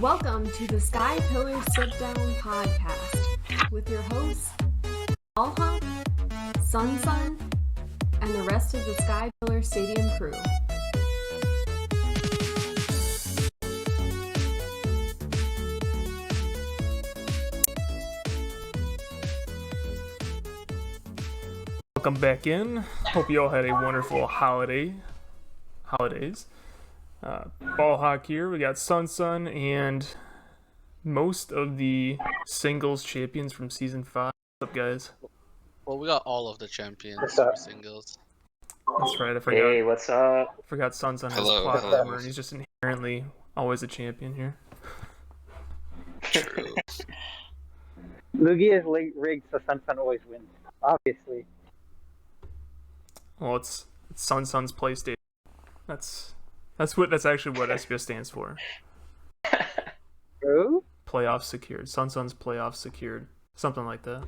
Welcome to the SkyPillarSitdown podcast with your hosts, Ballhawk, Sun, and the rest of the SkyPillar Stadium crew. Welcome back in. Hope you all had a wonderful holidays. Ballhawk here. We got Sun and most of the singles champions from season 5. What's up, guys? Well, we got all of the champions for singles. That's right. I forgot. Hey, what's up? I forgot Sun has Hello. plot armor, and he's just inherently always a champion here. True. Lugia is rigged so Sun always wins, obviously. Well, it's Sun's PlayStation. That's actually what SPS stands for. True? Playoff secured. Sun's playoff secured. Something like that.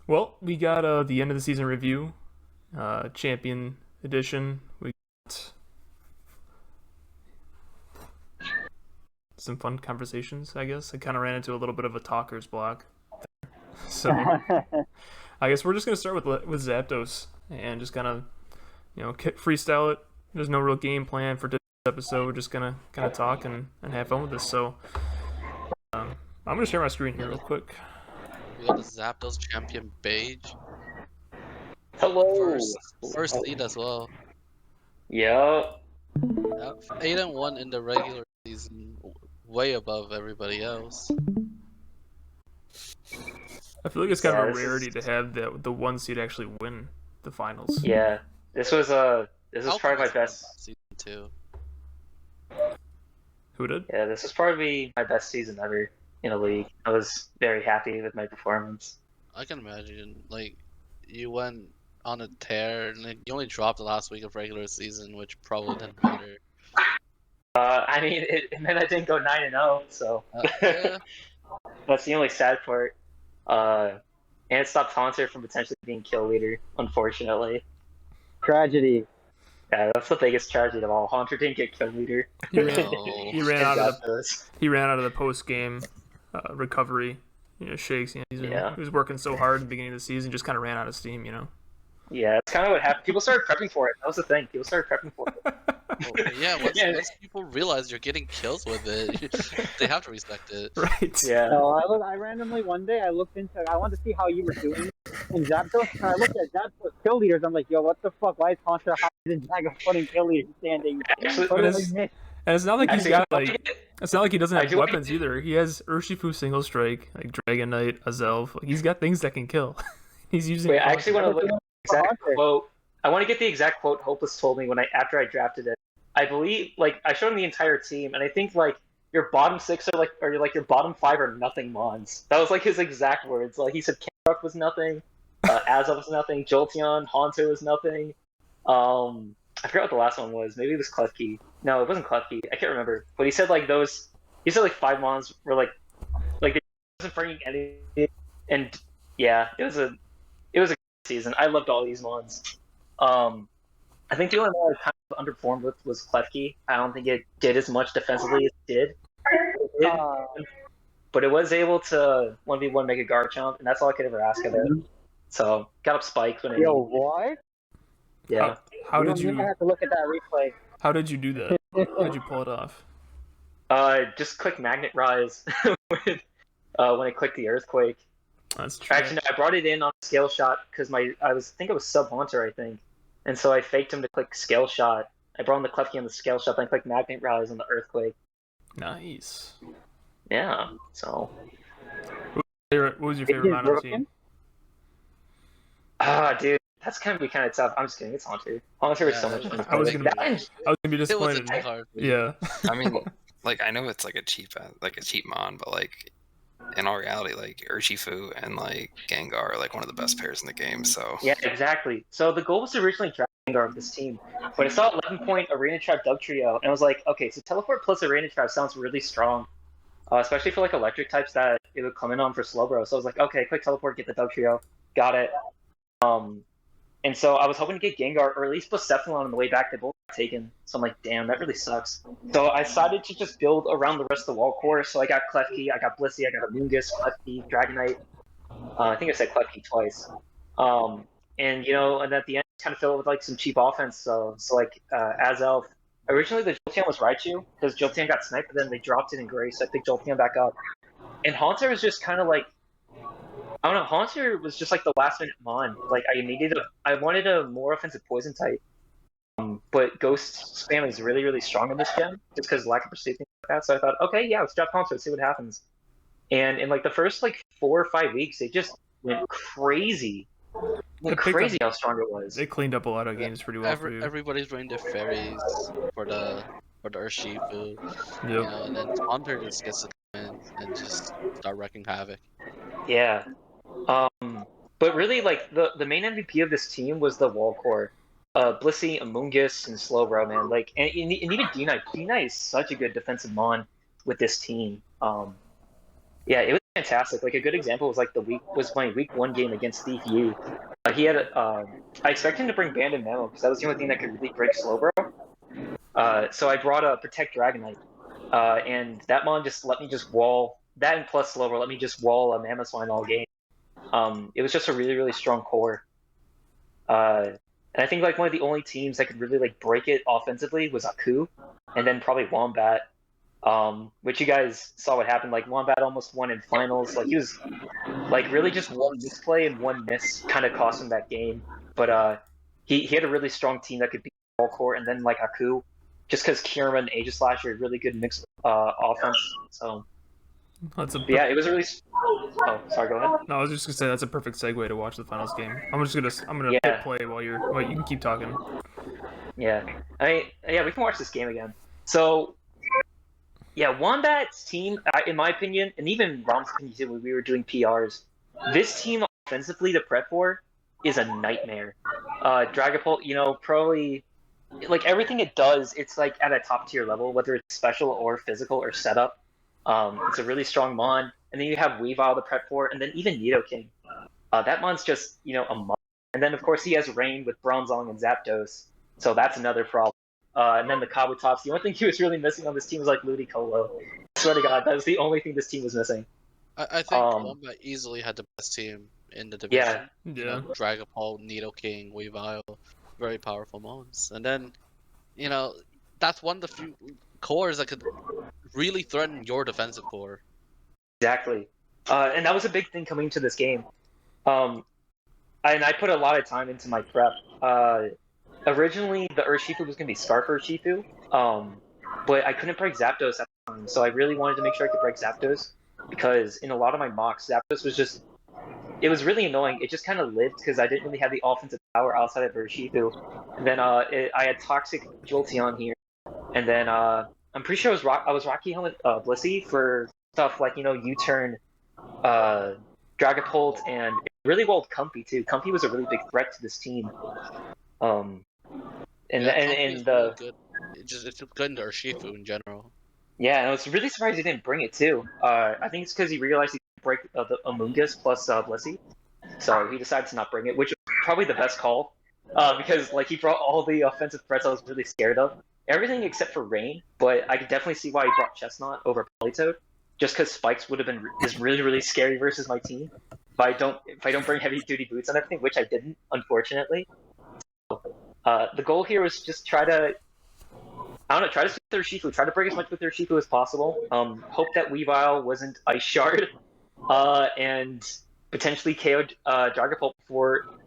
Well, we got the end of the season review, champion edition. We got some fun conversations, I guess. I kind of ran into a little bit of a talker's block there. So I guess we're just going to start with Zapdos and just kind of, freestyle it. There's no real game plan for this episode. We're just going to kind of talk and have fun with this. So I'm going to share my screen here real quick. We got the Zapdos champion Beige. Hello. First lead as well. Yep. 8-1 in the regular season, way above everybody else. I feel like it's kind of a rarity to have the one seed actually win the finals. Yeah. This was probably my best season 2. Who did? Yeah, this was probably my best season ever in a league. I was very happy with my performance. I can imagine, you went on a tear, and you only dropped the last week of regular season, which probably didn't matter. I mean, it meant I didn't go 9-0, so Yeah. that's the only sad part. And it stopped Haunter from potentially being kill leader, unfortunately. Tragedy. Yeah, that's the biggest tragedy of all. Haunter didn't get kill leader. He ran out of the post game recovery. Shakes. He was working so hard at the beginning of the season, just kind of ran out of steam. Yeah, that's kind of what happened. People started prepping for it. That was the thing. People started prepping for it. Once people realize you're getting kills with it, they have to respect it. Right. Yeah. So I randomly one day I wanted to see how you were doing in Zapdos, and I looked at Zapdos kill leaders. I'm like, yo, what the fuck? Why is Haunter higher than Dragonflame kill leader standing? And it's not like it's not like he doesn't have weapons either. He has Urshifu single strike, like Dragon Knight, Azelf. He's got things that can kill. He's using. Wait, I actually want to look at the exact quote. I want to get the exact quote Hopeless told me after I drafted it. I believe, I showed him the entire team, and I think your bottom 6 or your bottom 5 are nothing mons. That was his exact words. He said Camerupt was nothing, Azelf was nothing, Jolteon, Haunter was nothing. I forgot what the last one was. Maybe it was Klefki. No, it wasn't Klefki. I can't remember. But he said those. He said 5 mons were they wasn't bringing anything. And yeah, it was a good season. I loved all these mons. I think the only one I kind of underperformed with was Klefki. I don't think it did as much defensively as it did. But it was able to 1v1 make a Garchomp, and that's all I could ever ask of it. So, got up Spike when it... Yo, what? Yeah. How did you... I have to look at that replay. How did you do that? How did you pull it off? Just click Magnet Rise when I clicked the Earthquake. That's true. Actually, no, I brought it in on Scale Shot because I think it was Sub Haunter, I think. And so I faked him to click Scale Shot. I brought him the Klefki on the Scale Shot, then I clicked Magnet Rise on the Earthquake. Nice. Yeah, so... What was your favorite mod on the team? Dude, that's gonna be kind of tough. I'm just kidding. It's Haunter. Haunter is so much fun. I was gonna be disappointed. It wasn't too hard. Yeah. I mean, I know it's a cheap mon, but in all reality, Urshifu and Gengar are one of the best pairs in the game. So yeah, exactly. So the goal was to originally draft Gengar of this team, but I saw 11-point Arena Trap Dugtrio, and I was like, okay, so Teleport plus Arena Trap sounds really strong, especially for electric types that it would come in on for Slowbro. So I was like, okay, quick Teleport, get the Dugtrio, got it. And so I was hoping to get Gengar or at least Blacephalon on the way back. They both got taken. So I'm like, damn, that really sucks. So I decided to just build around the rest of the wall core. So I got Klefki, I got Blissey, I got Amoonguss, Klefki, Dragonite. I think I said Klefki twice. And at the end, kind of fill it with like some cheap offense. So like Azelf. Originally, the Jolteon was Raichu because Jolteon got sniped, but then they dropped it in Gray, so I picked Jolteon back up. And Haunter was just kind of like, I don't know. Haunter was just like the last minute mon. Like I wanted a more offensive poison type, but Ghost spam is really really strong in this gen, just because lack of persistence like that. So I thought, okay, yeah, let's drop Haunter, see what happens. And in like the first like 4 or 5 weeks, it just went crazy. Crazy how strong it was. They cleaned up a lot of games pretty well. Everybody's running their fairies for the Urshifu. Yep. And then Haunter just gets to come in and just start wrecking havoc. Yeah. But really, like the main MVP of this team was the wall core. Blissey, Amoonguss, and Slowbro, man. Like, and even D-Knight. D-Knight is such a good defensive mon with this team. Yeah, it was fantastic. Like a good example was like playing week 1 game against Thief U. He had I expected him to bring Banded Memo because that was the only thing that could really break Slowbro. So I brought a Protect Dragonite, and that mon just let me just wall that, and plus Slowbro let me just wall a Mammothswine all game. It was just a really really strong core. And I think like one of the only teams that could really like break it offensively was Aku, and then probably Wombat. Which you guys saw what happened. Like Wombat almost won in finals. Like he was like really just one misplay and one miss kind of cost him that game. But he had a really strong team that could beat all core, and then like Aku, just because Kirama and Aegislash are really good mixed offense. So yeah, it was a really. Oh, sorry. Go ahead. No, I was just gonna say that's a perfect segue to watch the finals game. I'm gonna hit play while you can keep talking. Yeah, we can watch this game again. So. Yeah, Wombat's team, in my opinion, and even Rom's opinion too, when we were doing PRs, this team offensively to prep for is a nightmare. Dragapult, probably, like everything it does, it's like at a top tier level, whether it's special or physical or setup. It's a really strong mon, and then you have Weavile to prep for, and then even Nidoking. That mon's just, a mon. And then of course he has Rain with Bronzong and Zapdos, so that's another problem. And then the Kabutops. The only thing he was really missing on this team was like Ludicolo. I swear to God, that was the only thing this team was missing. I think Wombat easily had the best team in the division. Yeah. Dragapult, Nidoking, Weavile, very powerful mons. And then, that's one of the few cores that could really threaten your defensive core. Exactly. And that was a big thing coming into this game. And I put a lot of time into my prep. Originally, the Urshifu was going to be Scarf Urshifu, but I couldn't break Zapdos at the time, so I really wanted to make sure I could break Zapdos, because in a lot of my mocks, Zapdos was just... It was really annoying. It just kind of lived, because I didn't really have the offensive power outside of Urshifu. And then I had Toxic Jolteon here, and then I'm pretty sure I was Rocky Helmet Blissey for stuff like, U-Turn, Dragapult, and really well with Comfy, too. Comfy was a really big threat to this team. Really good. It's good into Urshifu in general. Yeah, and I was really surprised he didn't bring it too. I think it's because he realized he could break the Amoonguss plus Blissey, so he decided to not bring it, which was probably the best call, because like he brought all the offensive threats I was really scared of, everything except for Rain. But I could definitely see why he brought Chestnut over Politoed, just because Spikes would have been just really really scary versus my team. If I don't bring heavy duty boots and everything, which I didn't, unfortunately. The goal here was just try to stick with Urshifu, try to break as much with Urshifu as possible. Hope that Weavile wasn't Ice Shard, and potentially KO Dragapult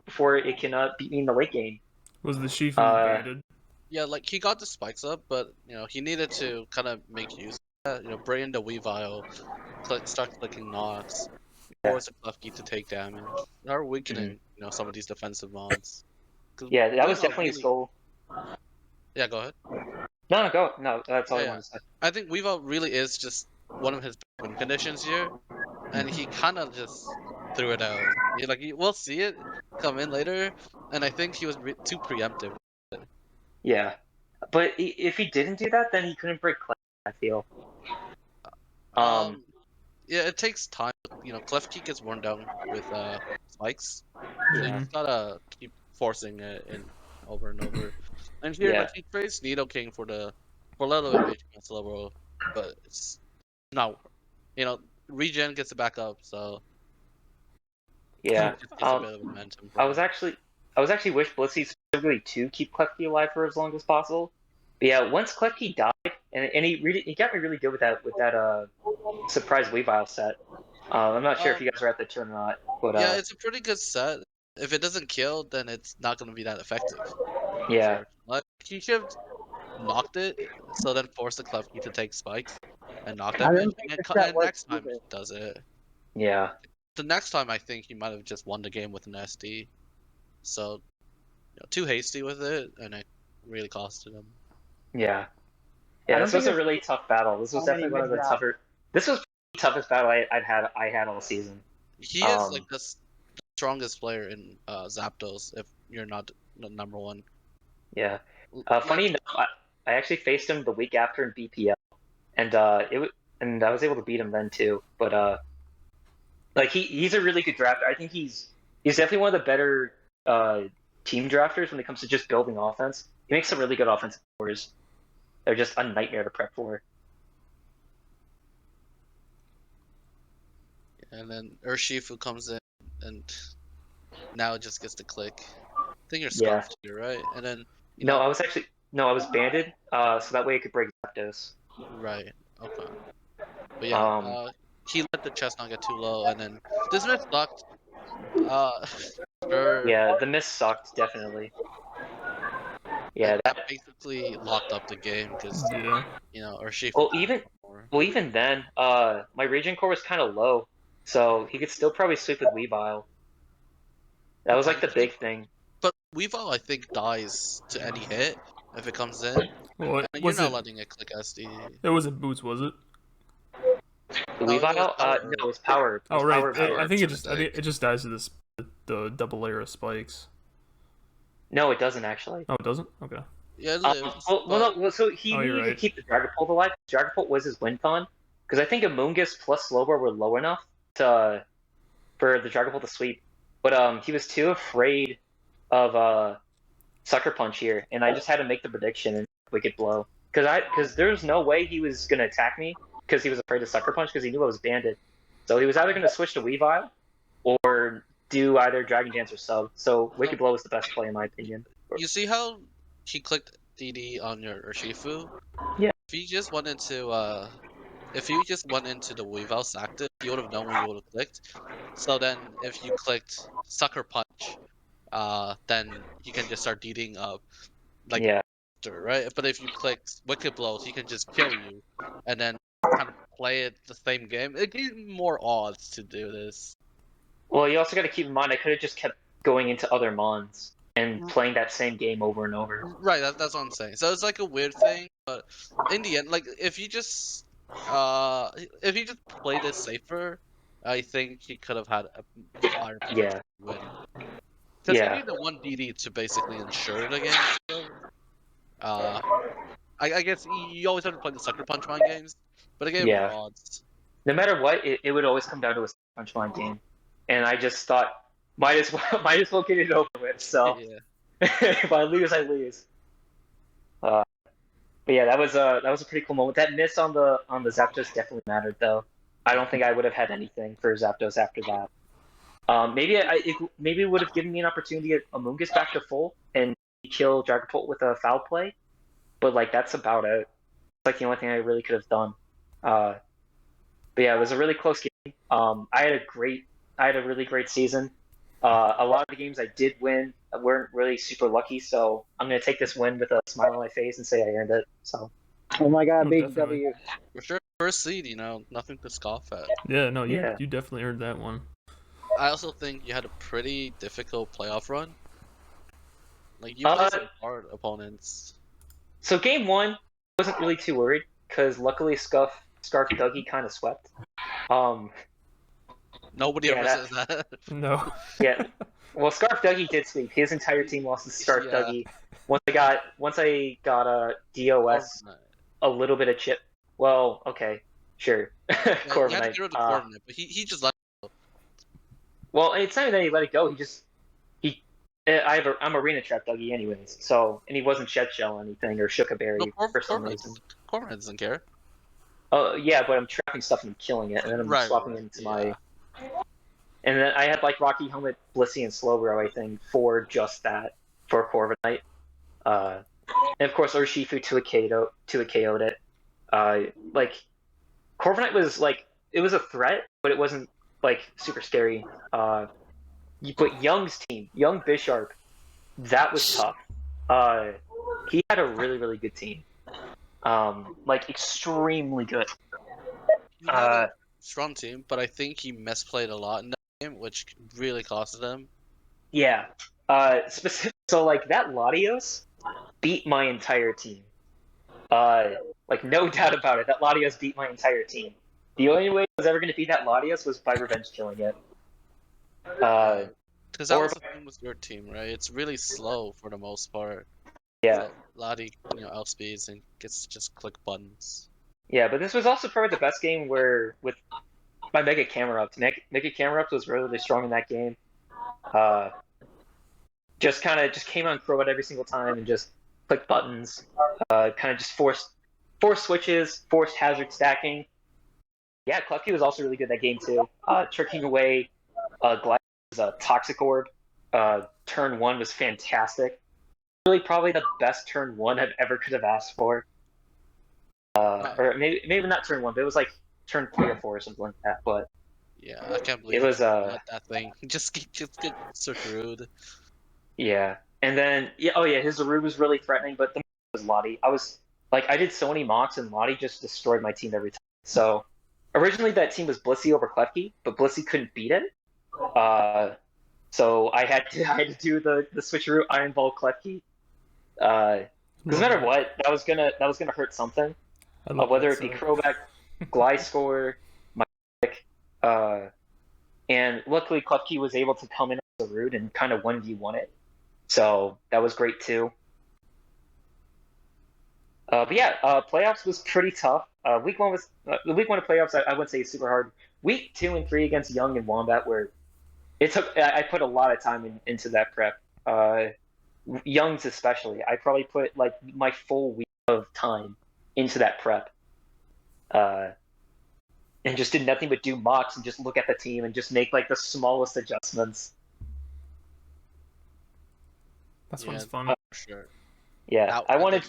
before it can beat me in the late game. Was the Shifu baited? Yeah, like he got the spikes up, but he needed to kind of make use of that. Bring in the Weavile, start clicking Nox, force a Klefki to take damage, or weakening some of these defensive mons. Yeah, that was definitely his goal. Yeah, go ahead. No, that's all I wanted to say. I think Weavile really is just one of his win conditions here, and he kind of just threw it out. We'll see it come in later, and I think he was too preemptive. Yeah, but if he didn't do that, then he couldn't break Klefki, I feel. Yeah, it takes time. Klefki gets worn down with spikes. So you just gotta keep forcing it and over, and here like he trades Nidoking for a little bit of level, but it's not, regen gets it back up, so Yeah. it gets a bit of momentum. I was actually wish Blissey specifically to keep Klefki alive for as long as possible. But yeah, once Klefki died, and he got me really good with that surprise Weavile set. I'm not sure if you guys were at the turn or not, but yeah, it's a pretty good set. If it doesn't kill, then it's not going to be that effective. yeah. Sure. Like he should have knocked it, so then force the Klefki to take spikes and knock I damage. don't think And, the set and works next time either. he does it. Yeah. The next time I think he might have just won the game with an SD. So too hasty with it, and it really costed him. Yeah. I Yeah, don't this was think a really tough battle. This was so many definitely one of the mid-round. tougher. This was the toughest battle I had all season. He is like the strongest player in Zapdos. If you're not the number one. Yeah. Funny enough, I actually faced him the week after in BPL, and and I was able to beat him then too. But like he's a really good drafter. I think he's definitely one of the better team drafters when it comes to just building offense. He makes some really good offensive cores. They're just a nightmare to prep for. And then Urshifu comes in, and now it just gets to click. I think you're scarfed here, right? And then I was banded, so that way I could break Zapdos. Right. Okay. But yeah, he let the chest not get too low, and then this miss sucked. Sure. Yeah, the miss sucked definitely. Yeah, that basically locked up the game because Urshifu. Well, even then, my regen core was kind of low, so he could still probably sweep with Weavile. That was like the big thing. But Weavile, I think, dies to any hit if it comes in. Well, you're not letting it click SD. It wasn't boots, was it? The Weavile? No, it was power. Oh, right. Power. I think it just dies to the double layer of spikes. No, it doesn't actually. Oh, it doesn't? Okay. Yeah, it lives. So he needed to keep the Dragapult alive. Dragapult was his win con, because I think Amoonguss plus Slowbro were low enough for the Dragapult to sweep. But he was too afraid of Sucker Punch here, and I just had to make the prediction and Wicked Blow. Because there's no way he was going to attack me, because he was afraid of Sucker Punch, because he knew I was banded. So he was either going to switch to Weavile, or do either Dragon Dance or Sub. So Wicked Blow was the best play in my opinion. You see how he clicked DD on your Urshifu? Yeah. If he just went into the Weavile sacked it, you would have known what you would have clicked. So then if you clicked Sucker Punch, then you can just start DDing up right? But if you clicked Wicked Blow, he can just kill you and then kind of play it the same game. It gives me more odds to do this. Well, you also got to keep in mind, I could have just kept going into other mons and playing that same game over and over. Right, that's what I'm saying. So it's like a weird thing, but in the end, like if you just played it safer, I think he could have had a higher win. Because he needed one DD to basically ensure the game. I guess you always have to play the Sucker Punch mind games, but it gave more odds. No matter what, it would always come down to a Sucker Punch mind game. And I just thought, might as well get it over with. So if I lose, I lose. But yeah, that was a pretty cool moment. That miss on the Zapdos definitely mattered, though. I don't think I would have had anything for Zapdos after that. Maybe it would have given me an opportunity to get Amoonguss back to full and kill Dragapult with a foul play, but like that's about it. It's like the only thing I really could have done. But yeah, it was a really close game. I had a really great season. A lot of the games I did win weren't really super lucky, so I'm gonna take this win with a smile on my face and say I earned it. So. Oh my God, big W. For sure, first seed, nothing to scoff at. Yeah, no, you definitely earned that one. I also think you had a pretty difficult playoff run. Like you played some hard opponents. So game 1, I wasn't really too worried because luckily Scarf Dougie kind of swept. Nobody ever says that. No. Yeah. Well, Scarf Dougie did sweep. His entire team lost to Scarf Dougie. Once I got a DOS, a little bit of chip. Well, okay, sure. Corviknight. You had to get rid of the Corviknight, but he just let it go. Well, it's not that he let it go. I'm Arena Trap Dougie anyways, so, and he wasn't Shed Shell or anything, or Shook a Berry for some reason. Cormorant doesn't care. Oh, yeah, but I'm trapping stuff and killing it, and then I'm swapping it into my... And then I had, like, Rocky Helmet, Blissey, and Slowbro, I think, for just that, for Corviknight. And, of course, Urshifu to a KO'd it. Like, Corviknight was, like, it was a threat, but it wasn't, like, super scary. But Young's team, Young Bisharp, that was tough. He had a really, really good team. Like, extremely good. He had a strong team, but I think he misplayed a lot in that game, which really costed him. Yeah. So, like, that Latios beat my entire team. Like, no doubt about it, that Latios beat my entire team. The only way I was ever going to beat that Latios was by revenge killing it. Because that was the thing with your team, right? It's really slow for the most part. Yeah. So Lottie, outspeeds and gets to just click buttons. Yeah, but this was also probably the best game where, with my Mega Camera Up. Mega Camera Up was really strong in that game. Just came on Crowbot every single time and just clicked buttons. Kind of just forced switches, forced hazard stacking. Yeah, Klefki was also really good that game too. Tricking away Glide's Toxic Orb. Turn 1 was fantastic. Really probably the best turn 1 I've ever could have asked for. Or maybe not turn 1, but it was like turn 3 or 4 or something like that. But yeah, I can't believe it was that thing. Just get so rude. Yeah, and then his Aru was really threatening, but the was Lottie. I did so many mocks and Lottie just destroyed my team every time. So originally that team was Blissey over Klefki, but Blissey couldn't beat it. So I had to do the switcheroo Iron Ball Klefki. No matter what, that was gonna hurt something. Whether it be Crobat, Gliscor, my pick, and luckily Klefki was able to come in as a root and kind of 1v1 it. So that was great too. But yeah, playoffs was pretty tough. Week 1 was the week 1 of playoffs. I wouldn't say super hard. Week 2 and 3 against Young and Wombat, where it took. I put a lot of time into that prep. Young's especially. I probably put like my full week of time into that prep. And just did nothing but do mocks and just look at the team and just make like the smallest adjustments. That's when it's fun. For sure. Yeah, I wanted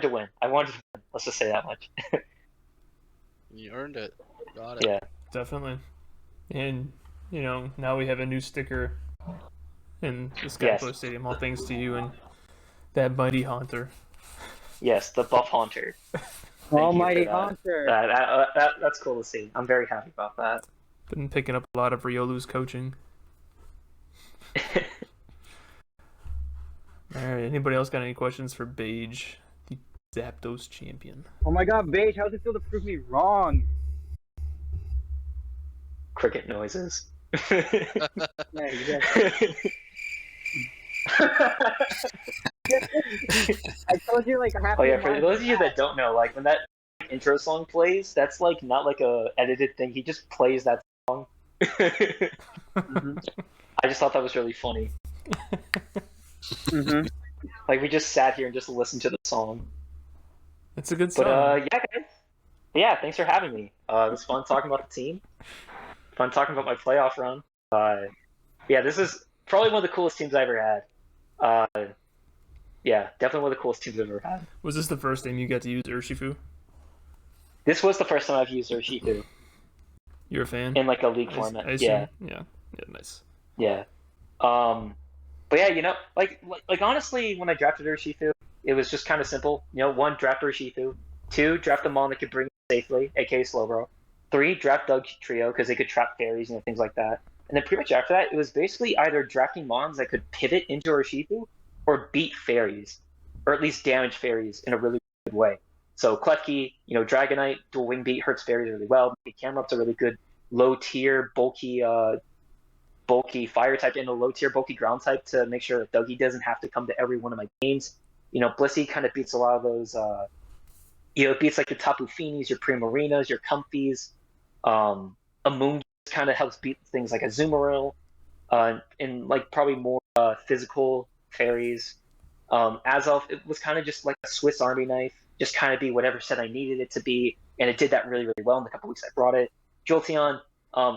to win. Let's just say that much. You earned it. Got it. Yeah, definitely. And now we have a new sticker in the SkyPillar Stadium, all thanks to you and that mighty Haunter. Yes, the buff Haunter. Almighty Haunter. That's cool to see. I'm very happy about that. Been picking up a lot of Riolu's coaching. Alright, anybody else got any questions for Beige, the Zapdos champion? Oh my god, Beige, how does it feel to prove me wrong? Cricket noises. Yeah, I told you like half. Oh yeah, for those of you that don't know, like when that intro song plays, that's like not like a edited thing. He just plays that song. Mm-hmm. I just thought that was really funny. Mm-hmm. Like we just sat here and just listened to the song. It's a good song. But yeah, guys. Yeah, thanks for having me. It was fun talking about the team. Fun talking about my playoff run. Yeah, this is probably one of the coolest teams I ever had. Yeah, definitely one of the coolest teams I've ever had. Was this the first time you got to use Urshifu? This was the first time I've used Urshifu. You're a fan? In like a league format. Yeah, nice. Yeah. But yeah, like honestly, when I drafted Urshifu, it was just kind of simple. 1, draft Urshifu. 2, draft a mon that could bring it safely, aka Slowbro. 3, draft Doug Trio because they could trap fairies and things like that. And then pretty much after that, it was basically either drafting mons that could pivot into Urshifu or beat fairies, or at least damage fairies in a really good way. So Klefki, Dragonite, dual wing beat hurts fairies really well. The Camera Up's a really good low tier, bulky fire type and a low tier bulky ground type to make sure that Dougie doesn't have to come to every one of my games. Blissey kind of beats a lot of those. It beats like your Tapu Finis, your Primarinas, your Comfies. Amoonguss kind of helps beat things like a Azumarill, and like probably more physical fairies. Azelf, it was kind of just like a Swiss Army knife, just kind of be whatever set I needed it to be, and it did that really, really well in the couple weeks I brought it. Jolteon,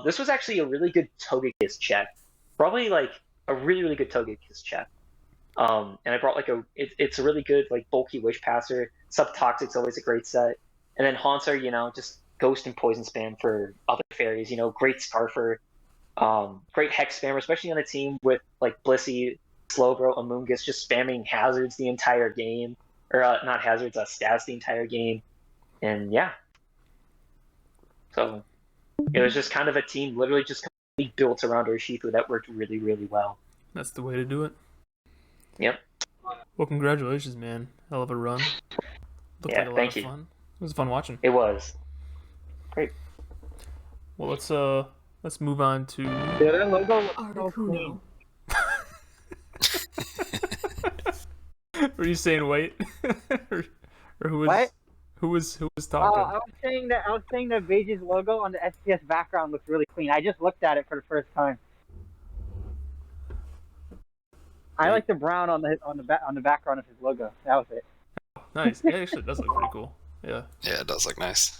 this was actually a really good Togekiss check. Probably like a really, really good Togekiss check. And I brought like it's a really good like bulky Wish Passer. Subtoxic's always a great set. And then Haunter, just Ghost and Poison spam for other fairies. Great Scarfer, great Hex spammer, especially on a team with like Blissey, Slowbro, Amoonguss just spamming hazards the entire game. Or not hazards, stats the entire game. And yeah. So it was just kind of a team literally just completely built around Urshifu that worked really, really well. That's the way to do it. Yep. Well, congratulations, man. Hell of a run. Looked like a lot of fun. It was fun watching. It was. Great. Well, let's move on to That logo was so Articuno. clean. Were you saying wait? or who was What? who was Oh, talking? I was saying that Beige's logo on the SPS background looks really clean. I just looked at it for the first time. I like the brown on the background of his logo. That was it. Nice. Yeah, actually, it does look pretty cool. Yeah. Yeah, it does look nice.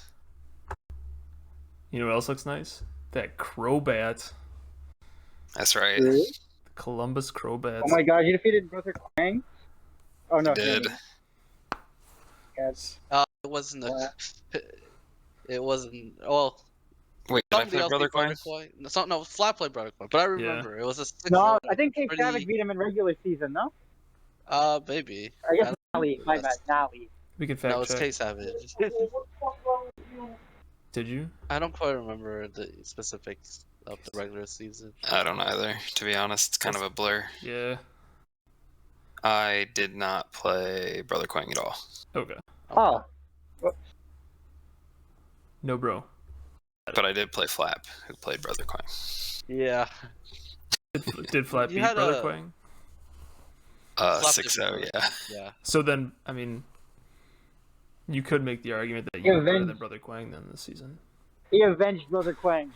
You know what else looks nice? That Crobat. That's right. Really? The Columbus Crobat. Oh my god, you defeated Brother Quang? Oh no. I did. Yes. It wasn't it wasn't. Well, Wait, did I somebody play else Brother beat Coin? No, Flat played Brother Coin, but I remember it was a 6. No, I think Dave pretty- Savage beat him in regular season, no? Maybe. I guess I Nally. My bad, Nally. We could No, fact it's check. K Savage. Did you? I don't quite remember the specifics of the regular season. I don't either, to be honest. It's kind of a blur. Yeah. I did not play Brother Quang at all. Okay. Oh. No, bro. But I did play Flap, who played Brother Quang. Yeah. Did Flat You beat had Brother a- Quang? Flap 6-0, did yeah. Yeah. So then, I mean, you could make the argument that Yeah, you were better then- than Brother Quang then this season. He avenged Brother Quang.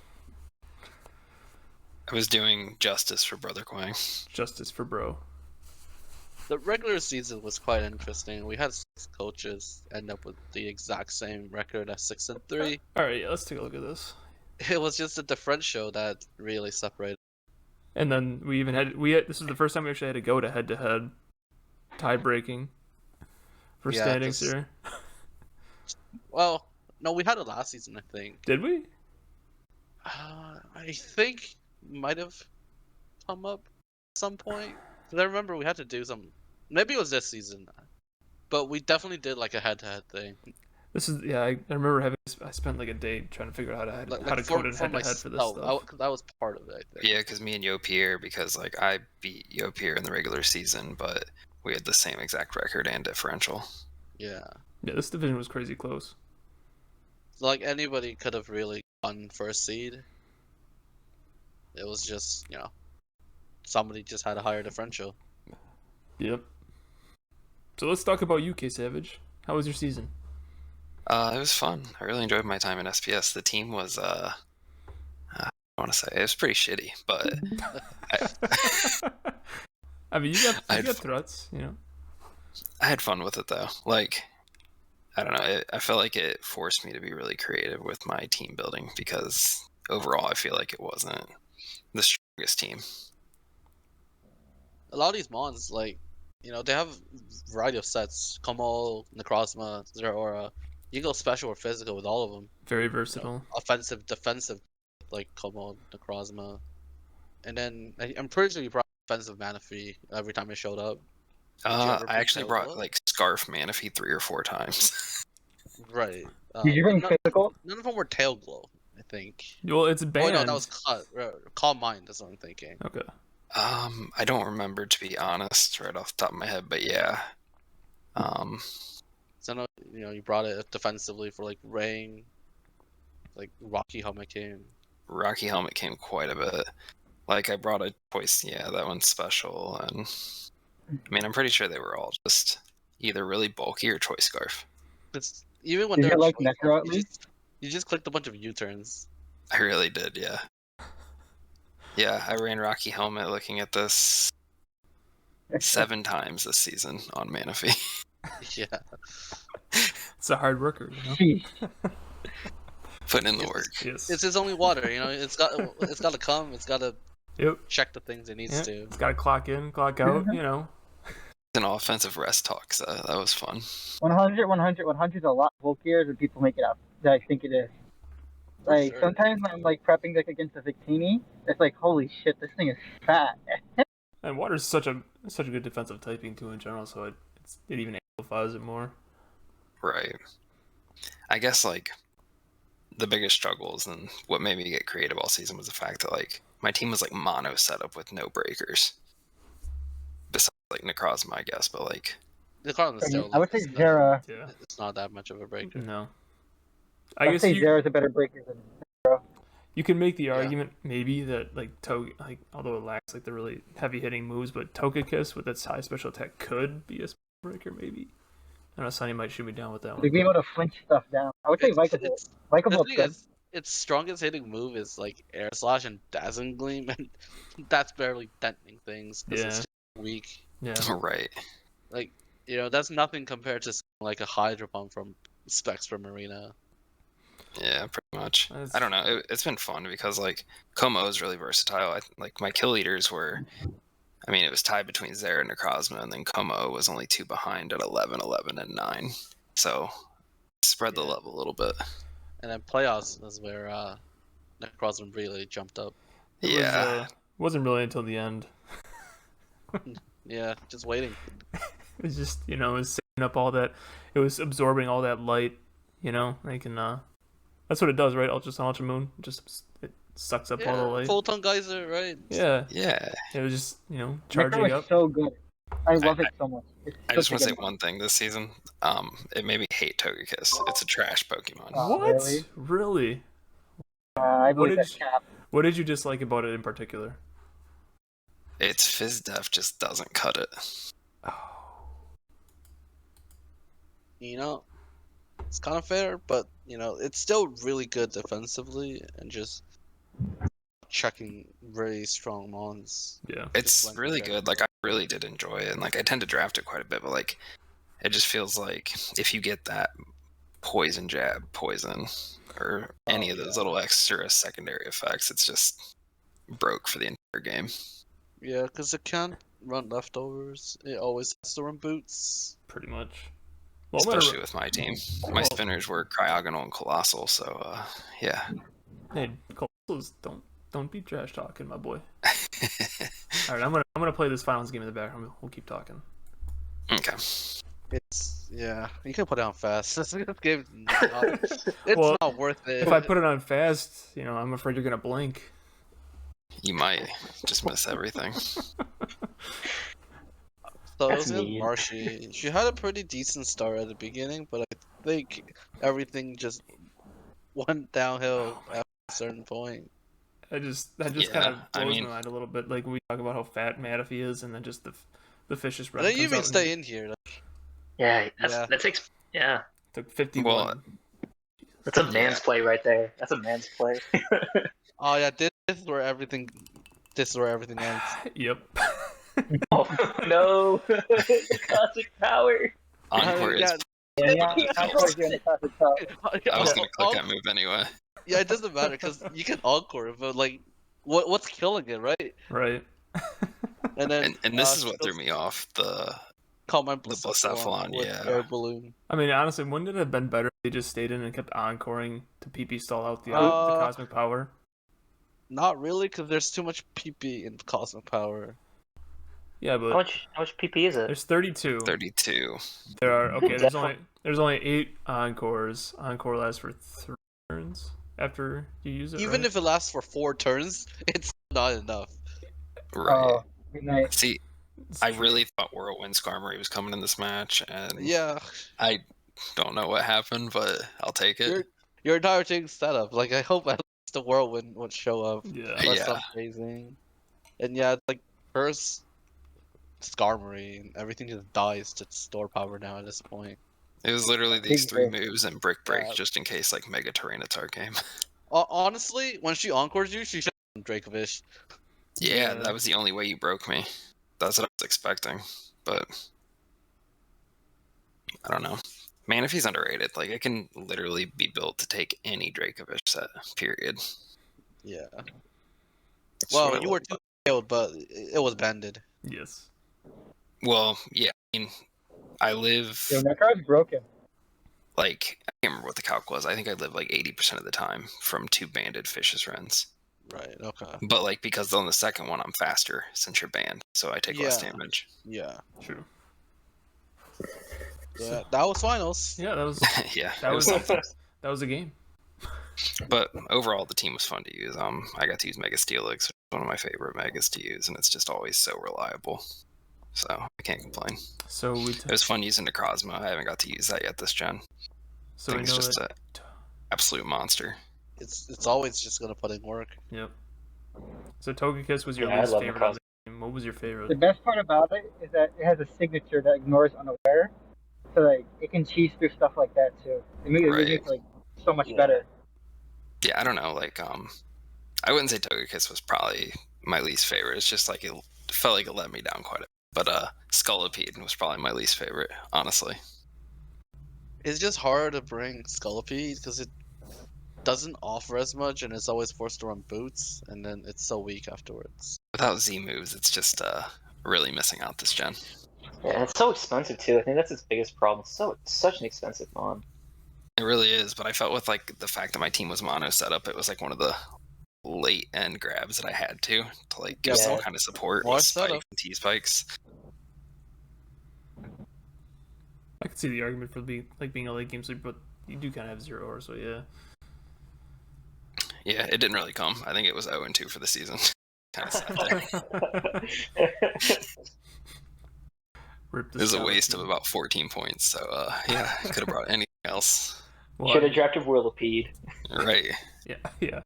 I was doing justice for Brother Quang. Justice for bro. The regular season was quite interesting. We had 6 coaches end up with the exact same record as 6-3. All right, yeah, let's take a look at this. It was just a differential that really separated. And then we even had this is the first time we actually had to go to head tie breaking for Yeah, standings just- here. Well, no, we had it last season, I think. Did we? I think might have come up at some point. 'Cause I remember we had to do some. Maybe it was this season, but we definitely did like a head-to-head thing. This is I remember I spent like a day trying to figure out how to code it head to head for this stuff. That was part of it, I think. Yeah, because me and Yopier, because like I beat Yopier in the regular season, but we had the same exact record and differential. Yeah. Yeah, this division was crazy close. So, like anybody could have really won first seed. It was just, somebody just had a higher differential. Yep. So let's talk about you, K Savage. How was your season? It was fun. I really enjoyed my time in SPS. The team was, I want to say, it was pretty shitty, but I mean, you got threats, I had fun with it though. Like, I don't know. I felt like it forced me to be really creative with my team building because overall, I feel like it wasn't the strongest team. A lot of these mons, like, they have a variety of sets. Como, Necrozma, Zeraora. You go special or physical with all of them. very versatile. Offensive, defensive, like Como, Necrozma. And then, I'm pretty sure you brought offensive Manaphy every time it showed up. Did you ever I actually Tail brought Glow? like Scarf Manaphy 3 or 4 times. Right. Did you bring physical? None of them were Tail Glow, I think. Well, it's Oh, banned. no, that was Calm Mind, that's what I'm thinking. Okay. I don't remember, to be honest, right off the top of my head, but yeah. So, no, you brought it defensively for, like, Rain. Like, Rocky Helmet came. Rocky Helmet came quite a bit. Like, I brought a choice, yeah, that one's special, and I mean, I'm pretty sure they were all just either really bulky or Choice Scarf. It's, even when Did you they're like choice, Necro at least? you just clicked a bunch of U-turns. I really did, yeah. Yeah, I ran Rocky Helmet looking at this. 7 times this season on Manaphy. Yeah. It's a hard worker, you know. Sheesh. Putting in the work. Yes. It's his only water, you know. It's got to come. It's got to Yep. check the things it needs Yeah. to. It's got to clock in, clock out. You know. An offensive rest talk, so that was fun. 100 is a lot bulkier than people make it up. That I think it is. For Like sure. sometimes when I'm like prepping like against a Victini, it's like holy shit, this thing is fat. And water's such a good defensive typing too in general, so it even amplifies it more. Right. I guess like the biggest struggles and what made me get creative all season was the fact that like my team was like mono setup with no breakers. Besides like Necrozma, I guess, but like The Cardinals still. I would say Zera. Yeah. It's not that much of a breaker. No. I I would guess say Zera's a better breaker than. you can make the argument maybe that like although it lacks like the really heavy hitting moves, but Togekiss with its high special attack could be a breaker maybe. I don't know, Sonny might shoot me down with that one. To be able to flinch stuff down. I would say Vikavolt. The Vikavolt's thing good. is, its strongest hitting move is like Air Slash and Dazzling Gleam, and that's barely denting things because it's Yeah. just weak. Yeah. right. Like, you know, that's nothing compared to like a Hydro Pump from Spectrum Arena. Yeah, pretty much. That's- I don't know. It's been fun because like Como is really versatile. Like my kill leaders were, I mean, it was tied between Zera and Necrozma, and then Como was only 2 behind at 11, 11, and 9. So spread the love a little bit. And then playoffs is where Necrozma really jumped up. Yeah. It wasn't really until the end. Yeah, just waiting. It was just, you know, it was saving up all that. It was absorbing all that light, you know. Like, that's what it does, right? Ultra Moon. It sucks up all the light. Photon Geyser, right? Yeah. Yeah. It was just, you know, Necro charging is up. so good. I love it so much. It's I just want to such say a good one thing this season. It made me hate Togekiss. It's a trash Pokemon. Oh, What? really? Really? I believe did that's cap. What did you dislike about it in particular? Its Fizz Def just doesn't cut it. You know, it's kind of fair, but you know, it's still really good defensively and just checking really strong mons. Yeah. It's like really that. good. Like I really did enjoy it, and like I tend to draft it quite a bit, but like it just feels like if you get that poison jab, poison, or any of those little extra secondary effects, it's just broke for the entire game. Yeah, because it can't run leftovers. It always has to run boots. Pretty much. Well, I'm gonna- Especially with my team. My spinners were Cryogonal and Colossal, so yeah. Hey, Colossals, don't be trash talking, my boy. All right, I'm gonna play this finals game in the background. We'll keep talking. Okay. It's you can put it on fast. This game's not, it's Well, not worth it. If I put it on fast, you know, I'm afraid you're gonna blink. You might just miss everything. So it That's was against mean. Marshy. She had a pretty decent start at the beginning, but I think everything just went downhill at a certain point. That just Yeah, kind of I blows mean- my mind a little bit. Like when we talk about how fat Manaphy is, and then just the fish is But running. then you even stay in here. Yeah, Yeah. that takes. Yeah, Took 51. Well, that's a man's play right there. That's a man's play. Oh yeah, this is where everything. This is where everything ends. Yep. Oh no, the cosmic power. Encore is. Yeah, I'm always doing the classic stuff. I was gonna click that move anyway. Yeah, it doesn't matter because you can encore, but like, what's killing it, right? Right. And then And this is what threw me off. The Comment Blacephalon, with yeah. air balloon. I mean, honestly, wouldn't it have been better if they just stayed in and kept encoring to PP stall out the Uh, cosmic power? Not really, because there's too much PP in cosmic power. Yeah, but How much PP is it? there's 32. 32. There are okay. Definitely. There's only 8 encores. Encore lasts for 3 turns after you use it. Even right? if it lasts for 4 turns, it's not enough. Right. Oh, good night. See, It's I true. really thought Whirlwind Skarmory was coming in this match, and Yeah, I don't know what happened, but I'll take it. your entire thing's set up. Like, I hope at least the whirlwind would show up. Yeah. Or Yeah. some phasing. And yeah, like, first Skarmory, and everything just dies to store power now at this point. It was literally these Big 3 break. moves and Brick Break, Yeah. just in case like Mega Tyranitar came. Honestly, when she encores you, she should have Dracovish. Yeah, Yeah. that was the only way you broke me. That's what I was expecting, but I don't know. Manaphy's underrated. Like, it can literally be built to take any Dracovish set, period. Yeah. That's Well, what I you love were too skilled, but it was banded. Yes. Well, yeah, I mean, I live, Yo, that card's broken. like, I can't remember what the calc was. I think I live, like, 80% of the time from 2 banded Fish's Wrens. Right. Okay. But, like, because on the second one, I'm faster since you're banned, so I take less Yeah. damage. Yeah. True. Yeah. That was finals. Yeah, that was Yeah, that it was something. that was a game. But overall, the team was fun to use. I got to use Mega Steelix, which is one of my favorite Megas to use, and it's just always so reliable. So I can't complain. So It was fun using Necrozma. I haven't got to use that yet this gen. so I we think know it's just that. an absolute monster. It's always just gonna put in work. Yep. So Togekiss was your Yeah, I least love favorite Necrozma. on the game. What was your The favorite? best part about it is that it has a signature that ignores unaware, so like it can cheese through stuff like that too. It makes it like so much better. Yeah, I don't know. Like, I wouldn't say Togekiss was probably my least favorite. It's just like it felt like it let me down quite a bit. But Scolipede was probably my least favorite, honestly. It's just hard to bring Scolipede because it doesn't offer as much, and it's always forced to run boots, and then it's so weak afterwards. Without Z moves, it's just really missing out this gen. Yeah, it's so expensive too. I think that's its biggest problem. It's such an expensive mon. It really is, but I felt with like the fact that my team was mono setup, it was like one of the late end grabs that I had to like give some kind of support with spikes and T spikes. I could see the argument for being a late game sleeper, but you do kind of have 0 ore, so yeah. Yeah, it didn't really come. I think it was 0-2 for the season. Kind of sad there. It was a waste of about 14 points, so yeah, I could have brought anything else. Well, Should have drafted Whirlipede. Right. Yeah.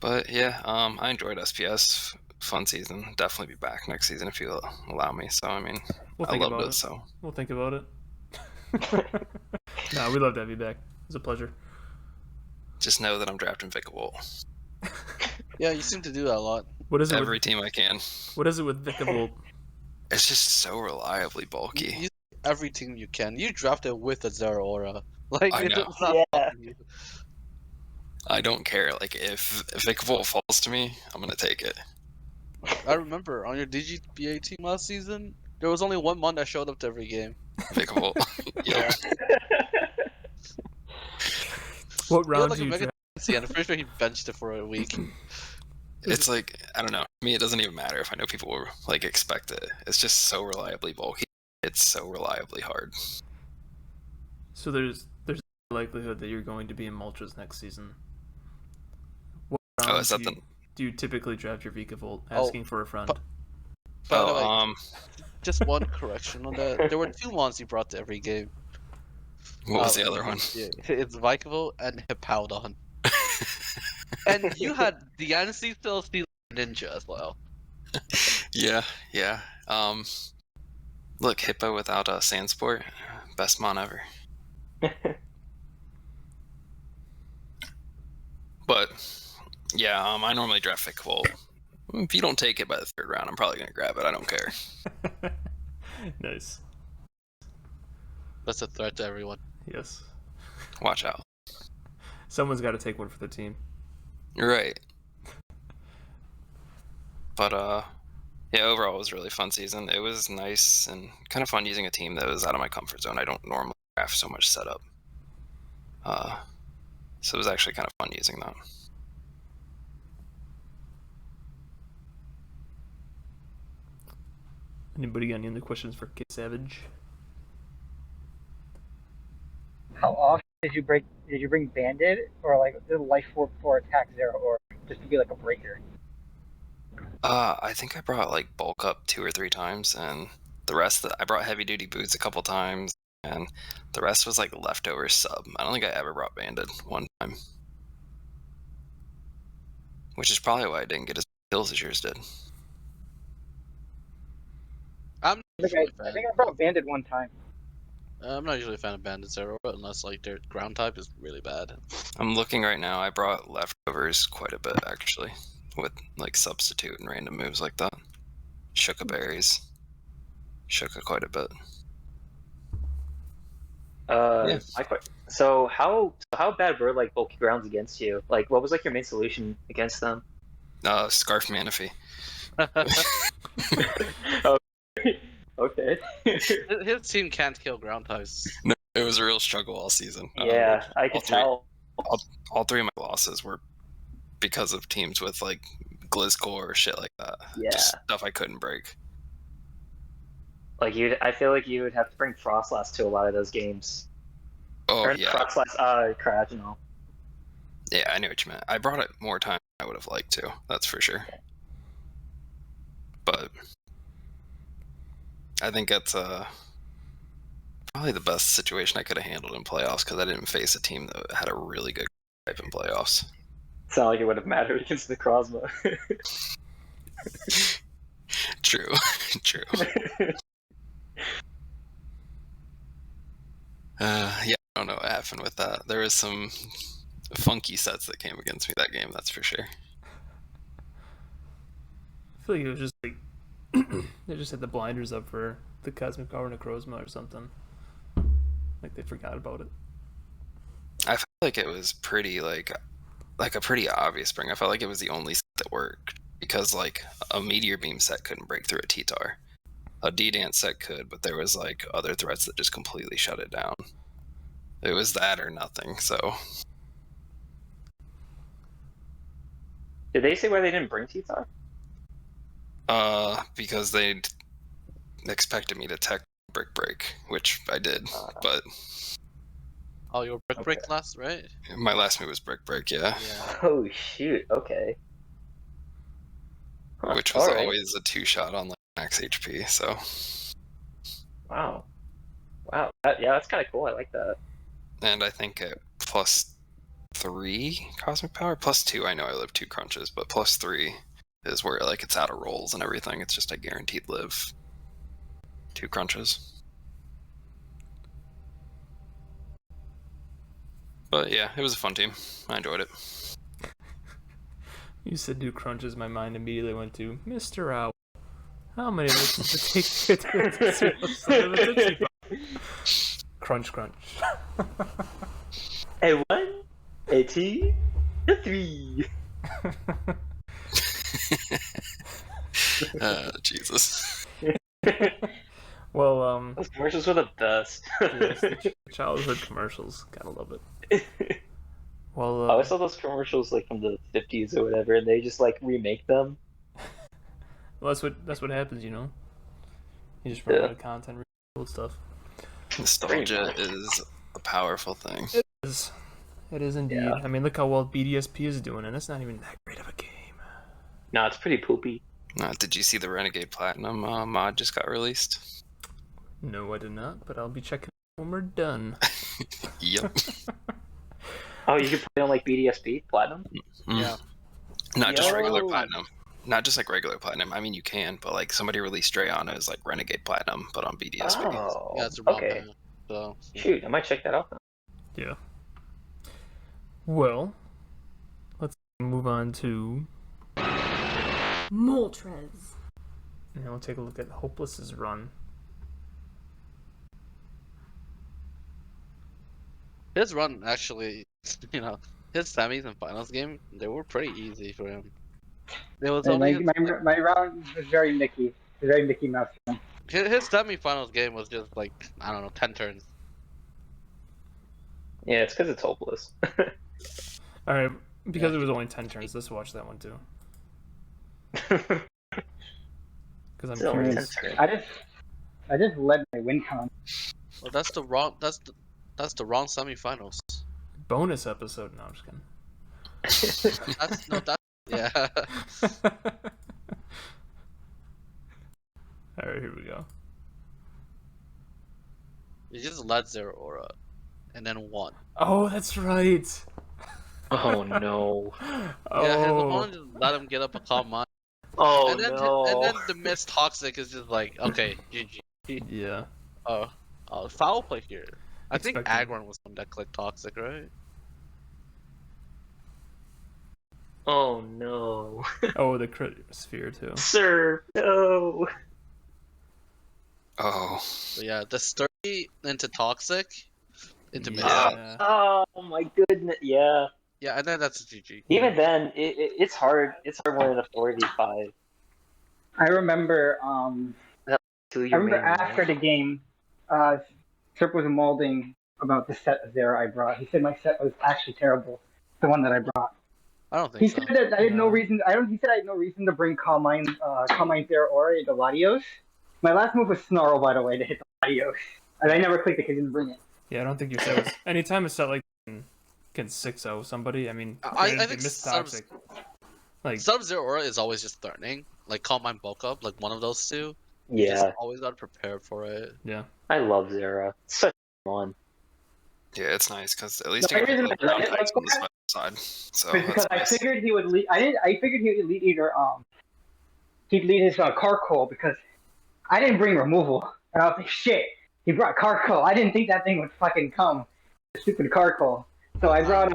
But yeah, I enjoyed SPS. Fun season. Definitely be back next season if you allow me. So I mean, I loved it. So we'll think about it. No, we'd love to have you back. It was a pleasure. Just know that I'm drafting Vikavolt. Yeah, you seem to do that a lot. What is it? Every team I can. What is it with Vikavolt? It's just so reliably bulky. You every team you can. You drafted with a Zero Aura. Like I know. it's not fucking you. I don't care. Like if Vikavolt falls to me, I'm gonna take it. I remember on your DGBA team last season, there was only one mon that showed up to every game. Vikavolt. Yeah. What round do you Mega draft? Yeah, I'm pretty sure he benched it for a week. It's like, I don't know. To me, it doesn't even matter if I know people will like expect it. It's just so reliably bulky. It's so reliably hard. So there's a likelihood that you're going to be in Multras next season. What round is that do you typically draft your Vikavolt? Asking for a friend. By the way, just one correction on that. There were 2 mons you brought to every game. What was the other one? Yeah, it's Vikavolt and Hippowdon. And you had the Yancy Celestial Ninja as well. Yeah. Look, Hippo without a Sandsport, best mon ever. But yeah, I normally draft Vikavolt. If you don't take it by the 3rd round, I'm probably gonna grab it. I don't care. Nice. That's a threat to everyone. Yes. Watch out. Someone's got to take one for the team. You're right. But yeah, overall it was a really fun season. It was nice and kind of fun using a team that was out of my comfort zone. I don't normally draft so much setup. So it was actually kind of fun using that. Anybody got any other questions for Kid Savage? How often did you bring Bandit or like the Life Orb for attack 0 or just to be like a breaker? I think I brought like bulk up 2 or 3 times, and the rest I brought heavy duty boots a couple times, and the rest was like leftover sub. I don't think I ever brought Bandit one time, which is probably why I didn't get as many kills as yours did. I think I brought Bandit one time. I'm not usually a fan of Bandit Zero unless like their ground type is really bad. I'm looking right now. I brought leftovers quite a bit actually. with like substitute and random moves like that. Shuka berries. Shuka quite a bit. My question. So how bad were like bulky grounds against you? Like, what was like your main solution against them? Scarf Manaphy. Okay. His team can't kill ground types. No, it was a real struggle all season. Yeah, I could tell. All three of my losses were because of teams with like Glizzcore or shit like that. Yeah. Just stuff I couldn't break. Like I feel like you would have to bring Frostlass to a lot of those games. Oh, or yeah. Frostlass, Cryogenol. Yeah, I knew what you meant. I brought it more time than I would have liked to, that's for sure. But I think that's probably the best situation I could have handled in playoffs because I didn't face a team that had a really good type in playoffs. Sound like it would have mattered against the Crozma. True. True. Yeah, I don't know what happened with that. There was some funky sets that came against me that game, that's for sure. I feel like it was just like they just had the blinders up for the Cosmic Power Necrozma or something. Like they forgot about it. I felt like it was pretty like a pretty obvious bring. I felt like it was the only set that worked because like a Meteor Beam set couldn't break through a T-Tar. A D-Dance set could, but there was like other threats that just completely shut it down. It was that or nothing, so. Did they say why they didn't bring T-Tar? Because they expected me to tech Brick Break, which I did, but. Oh, your Brick Break last, right? My last move was Brick Break, yeah. Oh shoot, okay. Huh, which was alright. always a 2-shot on like max HP, so. Wow. Wow. Yeah, that's kind of cool. I like that. And I think at +3 Cosmic Power, +2, I know I live 2 crunches, but +3 is where like it's out of rolls and everything. It's just I guaranteed live 2 crunches. But yeah, it was a fun team. I enjoyed it. You said 2 crunches, my mind immediately went to Mr. Owl. How many licks does it take to get to 0 side of a Tootsie Pop? Crunch, crunch. A 1, a 2, a 3. Jesus. Well, Those commercials were the best. yes, the childhood commercials, gotta love it. Well, I always saw those commercials like from the 50s or whatever, and they just like remake them. well, that's what happens, you know. You just run out of content, old stuff. Nostalgia is a powerful thing. It is indeed. Yeah. I mean, look how well BDSP is doing, and it's not even that great of a game. No, it's pretty poopy. Did you see the Renegade Platinum mod just got released? No, I did not, but I'll be checking it when we're done. Yep. Oh, you can play on like BDSP Platinum? Yeah. Not just regular Yo. Platinum. Not just like regular Platinum. I mean, you can, but like somebody released Drayana as like Renegade Platinum, but on BDSP. Oh, Yeah, it's around okay. there. So, Shoot, I might check that out then. Yeah. Well, let's move on to Moltres. and we'll take a look at Hopeless's run. his run actually, his semis and finals game, they were pretty easy for him. It was And only my round was very Mickey. It was very Mickey Mouse. his semifinals game was just like, I don't know, 10 turns. Yeah, it's because it's hopeless. All right, because it was only 10 turns, let's watch that one too. Because I'm It's only curious. 10 turns. I just led my win count. Well, that's the wrong semifinals. Bonus episode. No, I'm just kidding. Yeah. All right, here we go. He just led Zero Aura, and then won. Oh, that's right. Oh no. Yeah, his opponent just let him get up a calm mind. Oh and then, no. And then the Miss Toxic is just like, okay, GG. Yeah. Foul play here. I think Expected. Agron was the one that clicked Toxic, right? Oh no. Oh, the crit sphere too. Sir, no. Oh, But yeah, the sturdy into toxic into mid. Yeah. Oh my goodness. Yeah. Yeah, and then that's a GG. Even then, it's hard. It's hard winning a 4v5. I remember, after the game, Trip was molding about the set of Zero I brought. He said my set was actually terrible, the one that I brought. I don't think He so. said that I had no reason. He said I had no reason to bring Calm Mind Zero Aura into Latios. My last move was Snarl, by the way, to hit the Latios, and I never clicked it because I didn't bring it. Yeah, I don't think your set was. Anytime a set like can 6-0 somebody, I mean, I they think miss toxic. Like Sub-Zero Aura is always just threatening. Like Calm Mind Bulk Up, like one of those two. You Yeah. just always gotta prepare for it. yeah. I love Zera. It's such fun. yeah, it's nice because at least The you only can reason play I around like it heights like on the that side. So because that's I nice. figured he would lead. I figured he would lead either he'd lead his Carcoal because I didn't bring removal, and I was like, shit, he brought Carcoal. I didn't think that thing would fucking come. Stupid Carcoal. So I brought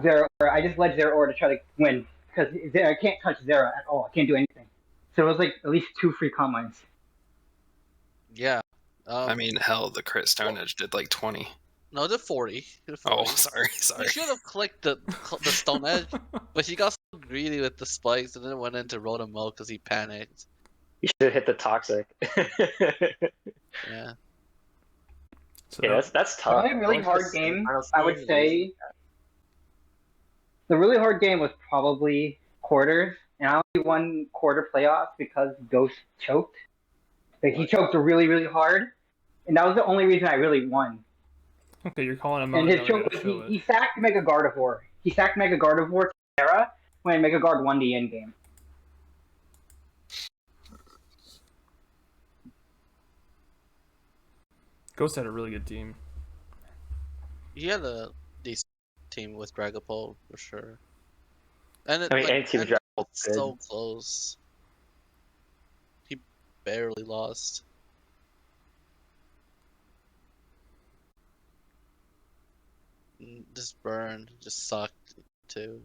Zero. I just led Zero Aura to try to win because I can't touch Zero at all. I can't do anything. So it was like at least 2 free Calm Minds. Yeah. I mean, hell, the crit Stone Edge did like 20. No, the 40. The 40. Oh, sorry. You should have clicked the Stone Edge, but he got so greedy with the spikes and then went into Rotom mode because he panicked. You should have hit the toxic. Yeah. So Yeah, that's tough. The only really hard game, I would say, the really hard game was probably quarters, and I only won quarter playoffs because Ghost choked. Like, he choked really, really hard, and that was the only reason I really won. okay, you're calling him out. And his choke was he sacked Mega Gardevoir. He sacked Mega Gardevoir to Terra when Mega Guard won the end game. Ghost had a really good team. He had a decent team with Dragapult for sure. And it, I mean, like, any team and Dragapult it's so close. He barely lost. This burn just sucked too.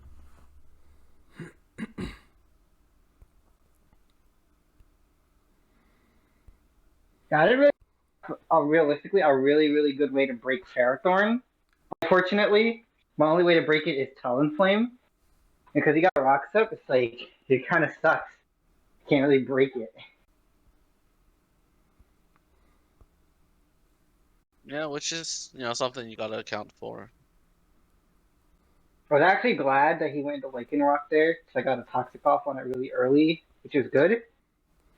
That is realistically a really, really good way to break Ferrothorn. Unfortunately, my only way to break it is Talonflame. Because he got rocks up, it's like, it kind of sucks. Can't really break it. Yeah, which is, something you gotta account for. I was actually glad that he went into Lycanroc there, because I got a Toxic off on it really early, which was good.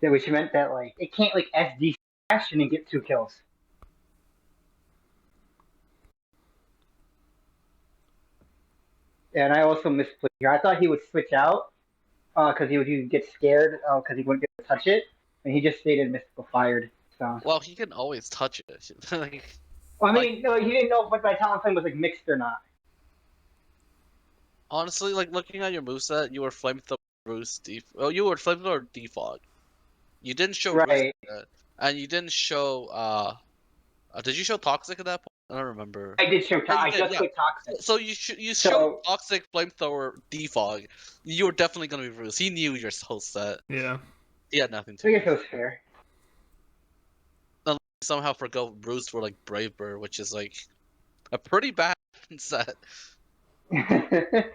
Which meant that, like, it can't, like, SD slash and then get 2 kills. And I also misplayed here. I thought he would switch out, because he would get scared, because he wouldn't get to touch it, and he just stayed in Mystical Fired. So. Well, he can always touch it. Well, I mean, no, he didn't know if my Talonflame was, like, mixed or not. Honestly, like, looking at your moveset, you were Flamethrower, Roost, you were Flamethrower Defog. You didn't show Right. Roost, and you didn't show, did you show Toxic at that point? I don't remember. I did show Toxic. I just yeah. clicked Toxic. So you showed Toxic, Flamethrower, Defog. You were definitely gonna be Roost. He knew your whole set. Yeah. He had nothing to I do. guess it was fair. Somehow forgot Roost for, like, Brave Bird, which is, like, a pretty bad set. I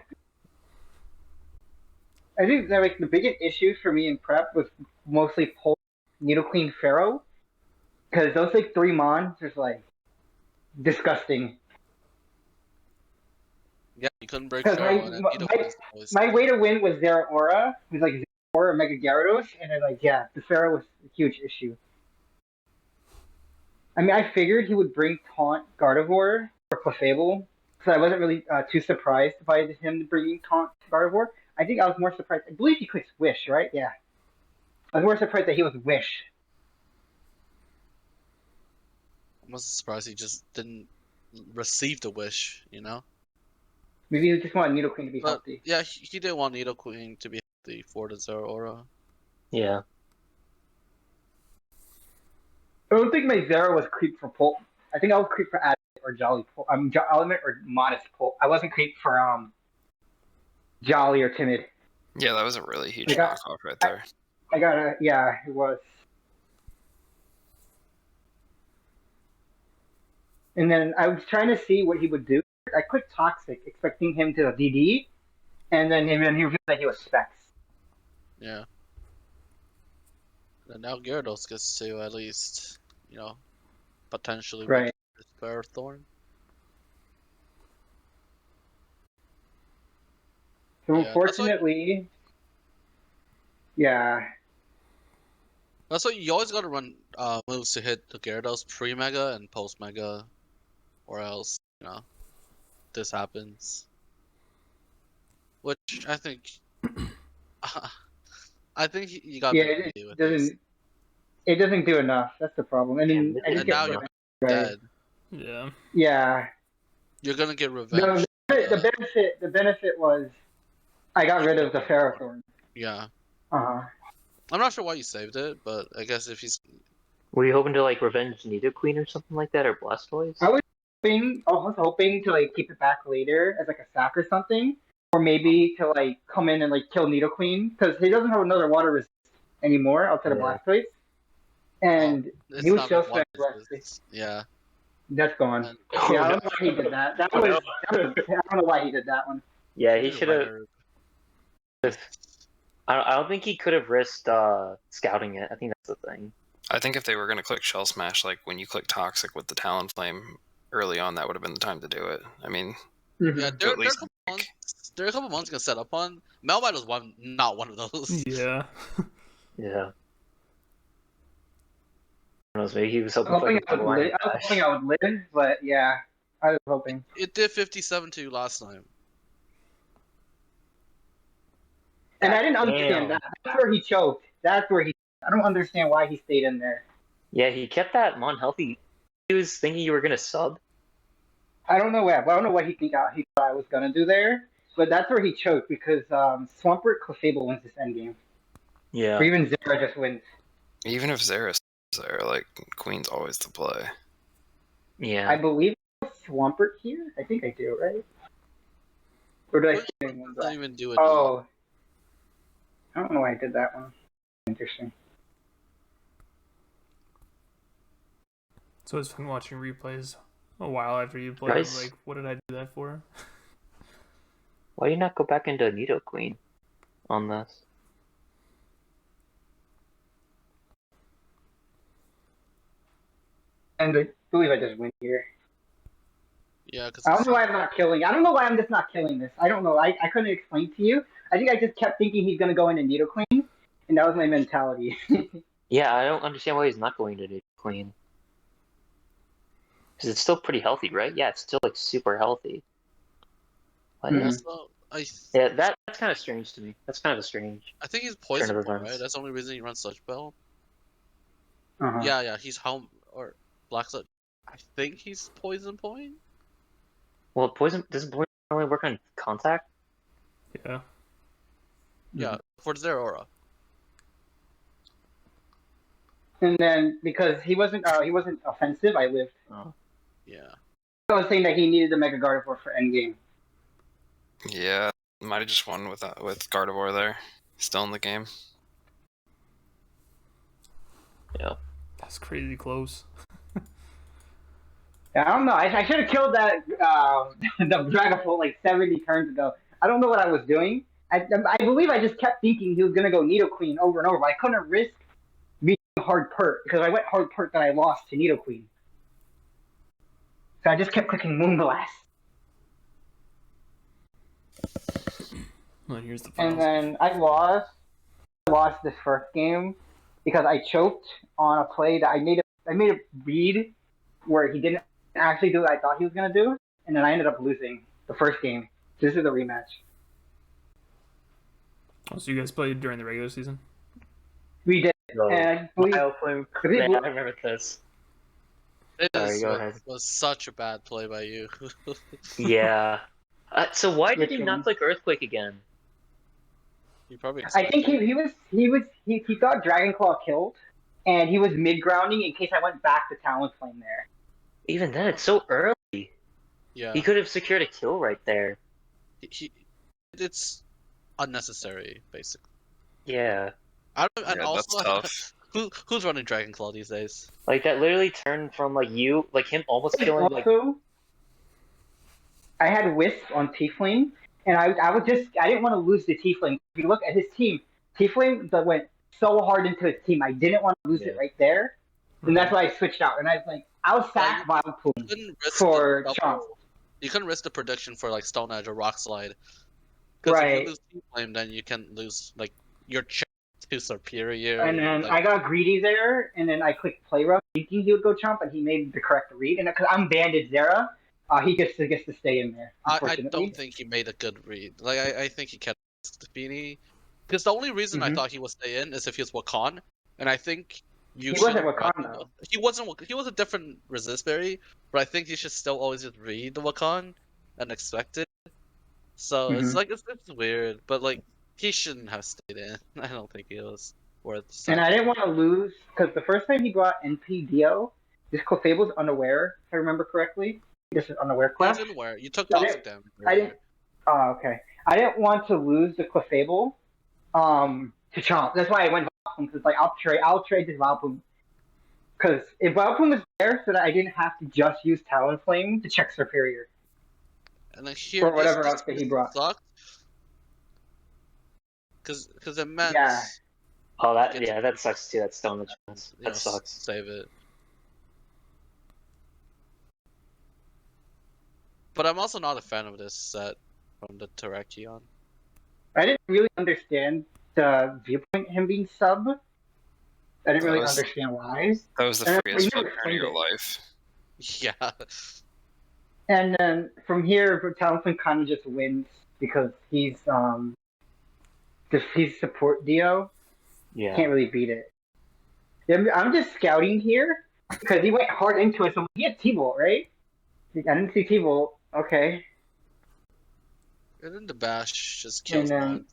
think that, like, the biggest issue for me in prep was mostly pull Nidoqueen Pharaoh, because those, like, 3 mons are, like, disgusting. Yeah, you couldn't break Because Pharaoh. my way to win was Zera Aura. It was like Zera Aura, Mega Gyarados, and then, like, yeah, the Pharaoh was a huge issue. I mean, I figured he would bring Taunt Gardevoir or Clefable, so I wasn't really too surprised by him bringing Taunt Gardevoir. I think I was more surprised. I believe he clicks Wish, right? Yeah. I was more surprised that he was Wish. I was surprised he just didn't receive the wish, Maybe he just wanted Nidoqueen to be But healthy. yeah, he did want Nidoqueen to be healthy for the Zero Aura. Yeah. I don't think my Zera was creep for Pulp. I think I was creep for Adamant or Jolly Pulp. Element or Modest Pulp. I wasn't creep for jolly or timid. Yeah, that was a really huge I got- knockoff right there. Yeah, it was. And then I was trying to see what he would do. I clicked Toxic, expecting him to DD, and then he revealed that he was Specs. Yeah. And now Gyarados gets to at least, potentially Right. his Ferrothorn. So Yeah, unfortunately, yeah. That's why you always gotta run moves to hit the Gyarados pre-Mega and post-Mega, or else, this happens. Which I think, you gotta Yeah, make it do with this. doesn't do enough. That's the problem. And then I And just now get you're right. dead. Yeah. Yeah. You're gonna get The, revenge. the benefit was I got rid of the Ferrothorn. Yeah. Uh-huh. I'm not sure why you saved it, but I guess if he's... Were you hoping to like revenge Nidoqueen or something like that, or Blastoise? I was hoping to like keep it back later as like a sack or something, or maybe to like come in and like kill Nidoqueen because he doesn't have another water resist anymore outside of Blastoise, and It's he was not just like like Blastoise. Yeah. that's gone. And- Yeah, I don't know why he did that. I don't know why he did that one. Yeah, he should have. I don't think he could have risked scouting it. I think that's the thing. I think if they were going to click Shell Smash, like when you click Toxic with the Talonflame early on, that would have been the time to do it. I mean, Yeah, there at are a couple months gonna set up on. Melbite was not one of those. Yeah. Yeah. Who knows, maybe he was I hoping was for like hoping I would live, but yeah, I was hoping. It did 57 to you last time. And I didn't understand that. That's where he choked. I don't understand why he stayed in there. Yeah, he kept that Mon healthy. He was thinking you were gonna sub. I don't know what he thought I was gonna do there, but that's where he choked because Swampert Clefable wins this endgame. Yeah. Or even Zera just wins. even if Xera's there, like, Queen's always the play. Yeah. I believe Swampert here. I think I do, right? Or did I say one? Not even do it. Oh, I don't know why I did that one. Interesting. So it's fun watching replays a while after you played. Guys? Like, what did I do that for? Why do you not go back into Nidoqueen on this? And I believe I just win here. Yeah, because I don't know why I'm not killing. I don't know why I'm just not killing this. I don't know. I couldn't explain to you. I think I just kept thinking he's gonna go into Nidoqueen, and that was my mentality. Yeah, I don't understand why he's not going to Nidoqueen. Because it's still pretty healthy, right? Yeah, it's still like super healthy. Why Mhm. also, Yeah, that's kind of strange to me. That's kind of a strange. I think he's Turn poison of ball, events. right? That's the only reason he runs such bell. Uh-huh. Yeah, he's home or Black Sludge. I think he's poison point. Well, poison doesn't poison only work on contact? Yeah. Yeah, for their aura. And then because he wasn't offensive, I lived. Yeah. I was saying that he needed the Mega Gardevoir for endgame. Yeah, might have just won with Gardevoir there. Still in the game. Yeah. That's crazy close. Yeah, I don't know. I should have killed that the Dragapult like 70 turns ago. I don't know what I was doing. I believe I just kept thinking he was gonna go Nidoqueen over and over, but I couldn't risk being hard pert because I went hard pert that I lost to Nidoqueen. So I just kept clicking Moonblast. Well, here's the And finals. then I lost this first game because I choked on a play that I made a read where he didn't actually do what I thought he was gonna do, and then I ended up losing the first game. So this is the rematch. Oh, so you guys played during the regular season? We did, and I believe Yeah, I remember this. Sorry, go ahead. Was such a bad play by you. Yeah. So why did he Which not one? click Earthquake again? You probably. I think he got Dragon Claw killed, and he was mid grounding in case I went back to Talonflame there. Even then, it's so early. Yeah. He could have secured a kill right there. It's unnecessary, basically. Yeah. I don't, and Yeah, also, that's tough. who's running Dragon Claw these days? Like, that literally turned from, like, him almost killing, like... Also, I had Wisp on Tiefling, and I didn't want to lose the Tiefling. If you look at his team, Tiefling that went so hard into his team, I didn't want to lose it right there. And that's why I switched out. And I was like, I'll sack Vileplume for Chomp. You couldn't risk the prediction for like Stone Edge or Rock Slide. Because if you lose Team Flame, then you can lose like your chance to Superior. And then I got greedy there, and then I clicked Play Rough, thinking he would go Chomp, and he made the correct read. And because I'm banded Zera, he gets to stay in there. I don't think he made a good read. Like I think he kept Beanie. Because the only reason I thought he would stay in is if he was Wakan, and I think he wasn't Wakan though. He was a different resist berry, but I think you should still always just read the Wakan and expect it. So it's like it's weird, but like he shouldn't have stayed in. I don't think he was worth. And I didn't want to lose because the first time he brought NP Dio, this Clefable's unaware, if I remember correctly. This is unaware class. He's unaware. You took toxic damage. I didn't. Oh, okay. I didn't want to lose the Clefable, to Chomp. That's why I went Vileplume, because like I'll trade this Vileplume. Because if Vileplume was there, so that I didn't have to just use Talonflame to check Superior. And then here, or whatever else that he brought. Because it meant. Yeah. Oh, that sucks too. That Stone Edge. That sucks. Save it. But I'm also not a fan of this set from the Terrakion. I didn't really understand the viewpoint him being sub. I didn't really understand why. That was the freest fun part of your life. Yeah. And then from here, Talonflame kind of just wins because he's support Dio. Yeah. Can't really beat it. I'm just scouting here because he went hard into it. So he had T-Bolt, right? I didn't see T-Bolt. Okay. And then the bash just kills then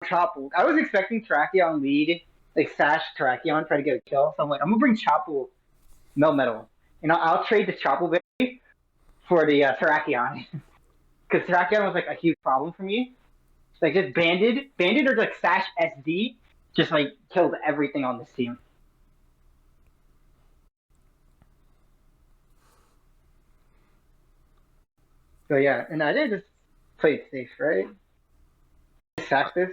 Chopple. I was expecting Terrakion lead, like Sash Terrakion, try to get a kill. So I'm like, I'm gonna bring Chopple Melmetal. And I'll trade the Chopple berry for the Terrakion. Because Terrakion was like a huge problem for me. Like just Banded or like Sash SD just like killed everything on this team. So yeah, and I did just play it safe, right? Sash this.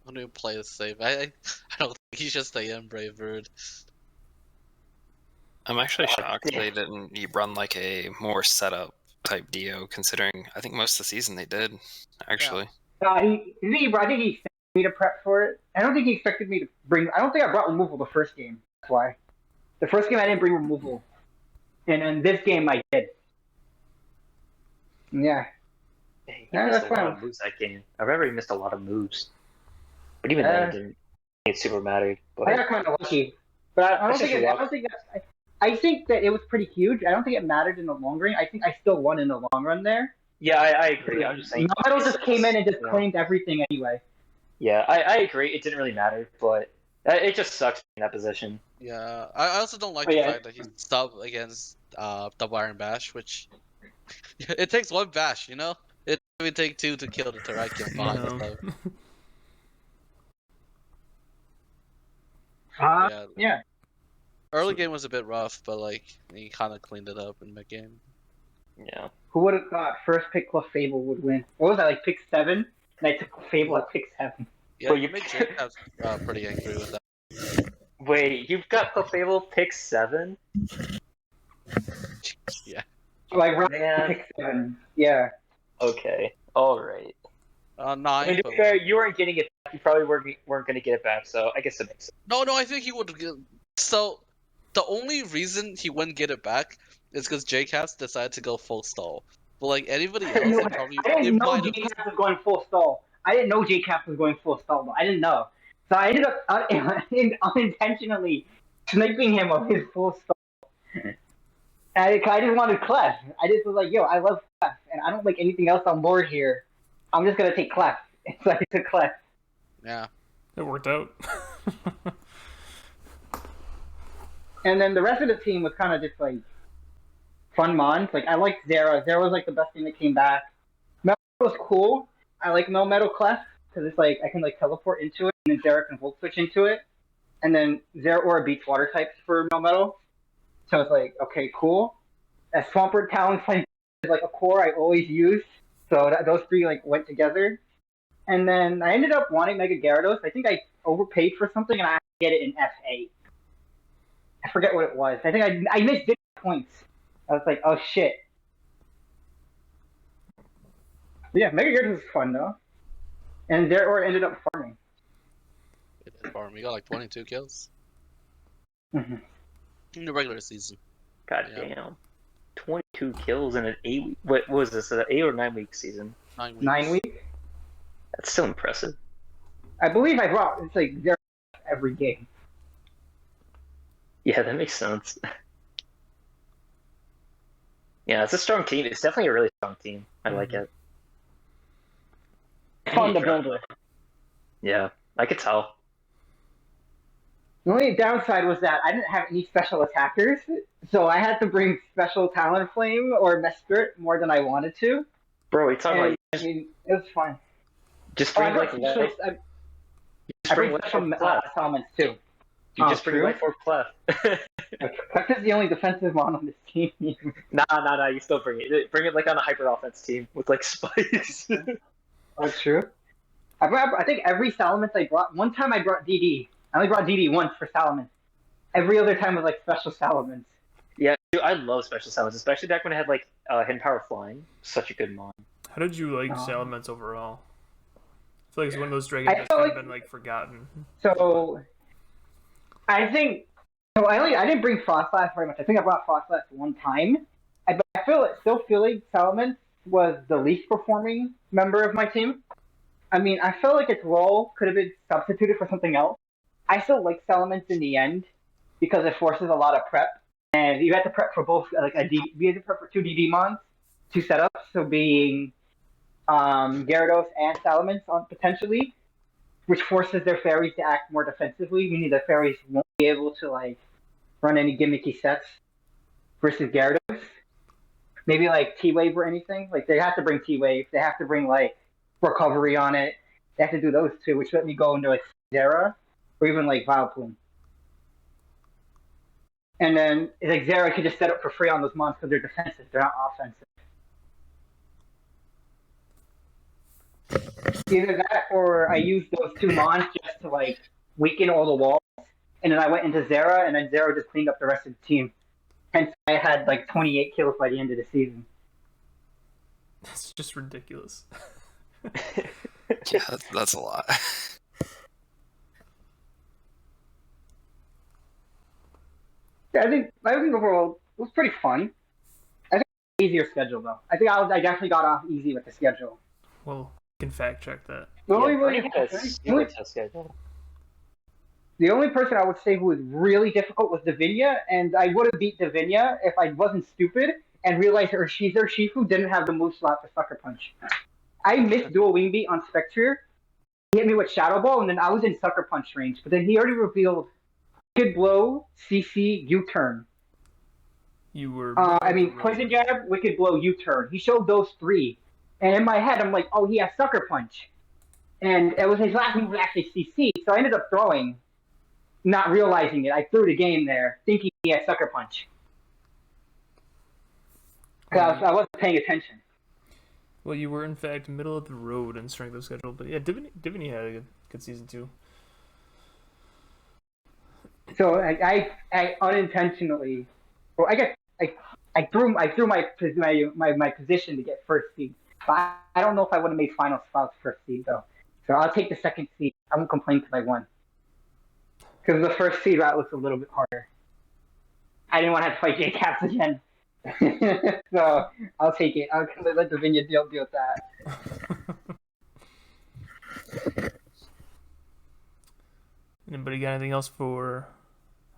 When you play it safe, I don't think he should stay in Brave Bird. I'm actually shocked they didn't run like a more setup type Dio, considering I think most of the season they did, actually. Yeah. I think he expected me to prep for it. I don't think he expected me to bring. I don't think I brought removal the first game. That's why. The first game I didn't bring removal, and in this game I did. Yeah. He missed a lot of moves that game. I remember he missed a lot of moves, but even then, it didn't. It super mattered. But I got kind of lucky, but I think that it was pretty huge. I don't think it mattered in the long run. I think I still won in the long run there. Yeah, I agree. I'm just saying. Metal just came in and just claimed everything anyway. Yeah, I agree. It didn't really matter, but it just sucks in that position. Yeah, I also don't like the fact that he's sub against Double Iron Bash, which it takes one bash, you know? It would take two to kill the Terrakion behind the sub. Yeah. Early game was a bit rough, but like he kind of cleaned it up in mid game. Yeah. Who would have thought first pick Clefable would win? What was that, like pick 7? And I took Clefable at pick 7. Yeah, you made Jacob pretty angry with that. Wait, you've got Clefable pick 7? Yeah. Like pick 7. Yeah. Okay. All right. 9. I mean, to be fair, you weren't getting it back. You probably weren't going to get it back, so I guess it makes sense. No, I think he would. So, the only reason he wouldn't get it back is because JCaps decided to go full stall. But like anybody else, I didn't know JCaps was going full stall. I didn't know JCaps was going full stall, though. I didn't know. So I ended up unintentionally sniping him of his full stall. I just wanted Clef. I just was like, yo, I love Clef, and I don't like anything else on board here. I'm just gonna take Clef. So I took Clef. Yeah. It worked out. And then the rest of the team was kind of just like fun mons. Like I liked Zera. Zera was like the best thing that came back. Mel was cool, I like Melmetal Clef because it's like I can like teleport into it, and then Zera can Volt Switch into it, and then Zera Aura beats water types for Melmetal. So it's like, okay, cool. Swampert Talonflame is like a core I always use, so those three like went together. And then I ended up wanting Mega Gyarados. I think I overpaid for something, and I had to get it in FA. I forget what it was. I think I missed points. I was like, oh shit. But yeah, Mega Gyarados was fun though, and there ended up farming. It did farm. We got like 22 kills Mm-hmm. in the regular season. God damn. 22 kills in an 8-week... What was this, an 8 or 9-week season? 9 weeks. 9 weeks? That's still impressive. I believe I brought, it's like zero every game. Yeah, that makes sense. Yeah, it's a strong team. It's definitely a really strong team. I like it. Fun to build with. Yeah, I could tell. The only downside was that I didn't have any special attackers, so I had to bring special Talonflame or Mesprit more than I wanted to. Bro, we talking about... I mean, it was fun. Just bring like... I bring special Salamence too. You just bring Life Orb Clef. Clef is the only defensive mon on this team. Nah, you still bring it. Bring it like on a hyper offense team with like spikes. Oh, true. I think every Salamence I brought, one time I brought DD. I only brought DD once for Salamence. Every other time was like special Salamence. Yeah, dude, I love special Salamence, especially back when it had like Hidden Power Flying. Such a good mon. How did you like Salamence overall? I feel like it's one of those dragons that's kind of been like forgotten. So, I think I didn't bring Frostlass very much. I think I brought Frostlass one time. I still feel like Salamence was the least performing member of my team. I mean, I felt like its role could have been substituted for something else. I still like Salamence in the end because it forces a lot of prep, and you have to prep for both. You had to prep for 2 DD mons, 2 setups, so being Gyarados and Salamence on potentially, which forces their fairies to act more defensively, meaning the fairies won't be able to like run any gimmicky sets versus Gyarados. Maybe like T-Wave or anything. Like they have to bring T-Wave. They have to bring like recovery on it. They have to do those two, which let me go into like Zera or even like Vileplume. And then like Zera could just set up for free on those mons because they're defensive. They're not offensive. Either that or I used those 2 mons just to like weaken all the walls. And then I went into Zera, and then Zera just cleaned up the rest of the team. Hence, I had like 28 kills by the end of the season. That's just ridiculous. Yeah, that's a lot. Yeah, I think overall it was pretty fun. I think it was an easier schedule though. I think I definitely got off easy with the schedule. Well, you can fact check that. The only person I would say who was really difficult was Davinia, and I would have beat Davinia if I wasn't stupid and realized her Shifu didn't have the move slot for Sucker Punch. I missed dual wing beat on Spectre. He hit me with Shadow Ball, and then I was in Sucker Punch range. But then he already revealed Wicked Blow, CC, U-turn. You were... Poison Jab, Wicked Blow, U-turn. He showed those 3. And in my head, I'm like, oh, he has Sucker Punch. And it was his last move was actually CC, so I ended up throwing, not realizing it. I threw the game there, thinking he had Sucker Punch. Because I wasn't paying attention. Well, you were, in fact, middle of the road in strength of schedule. But yeah, Diviny had a good season, too. So I unintentionally... Well, I guess I threw my position to get first seed. But I don't know if I would have made final spots first seed, though. So I'll take the second seed. I won't complain because I won. Because the first seed route was a little bit harder. I didn't want to have to fight J-Caps again. So I'll take it. I'll let Davinia deal with that. Anybody got anything else for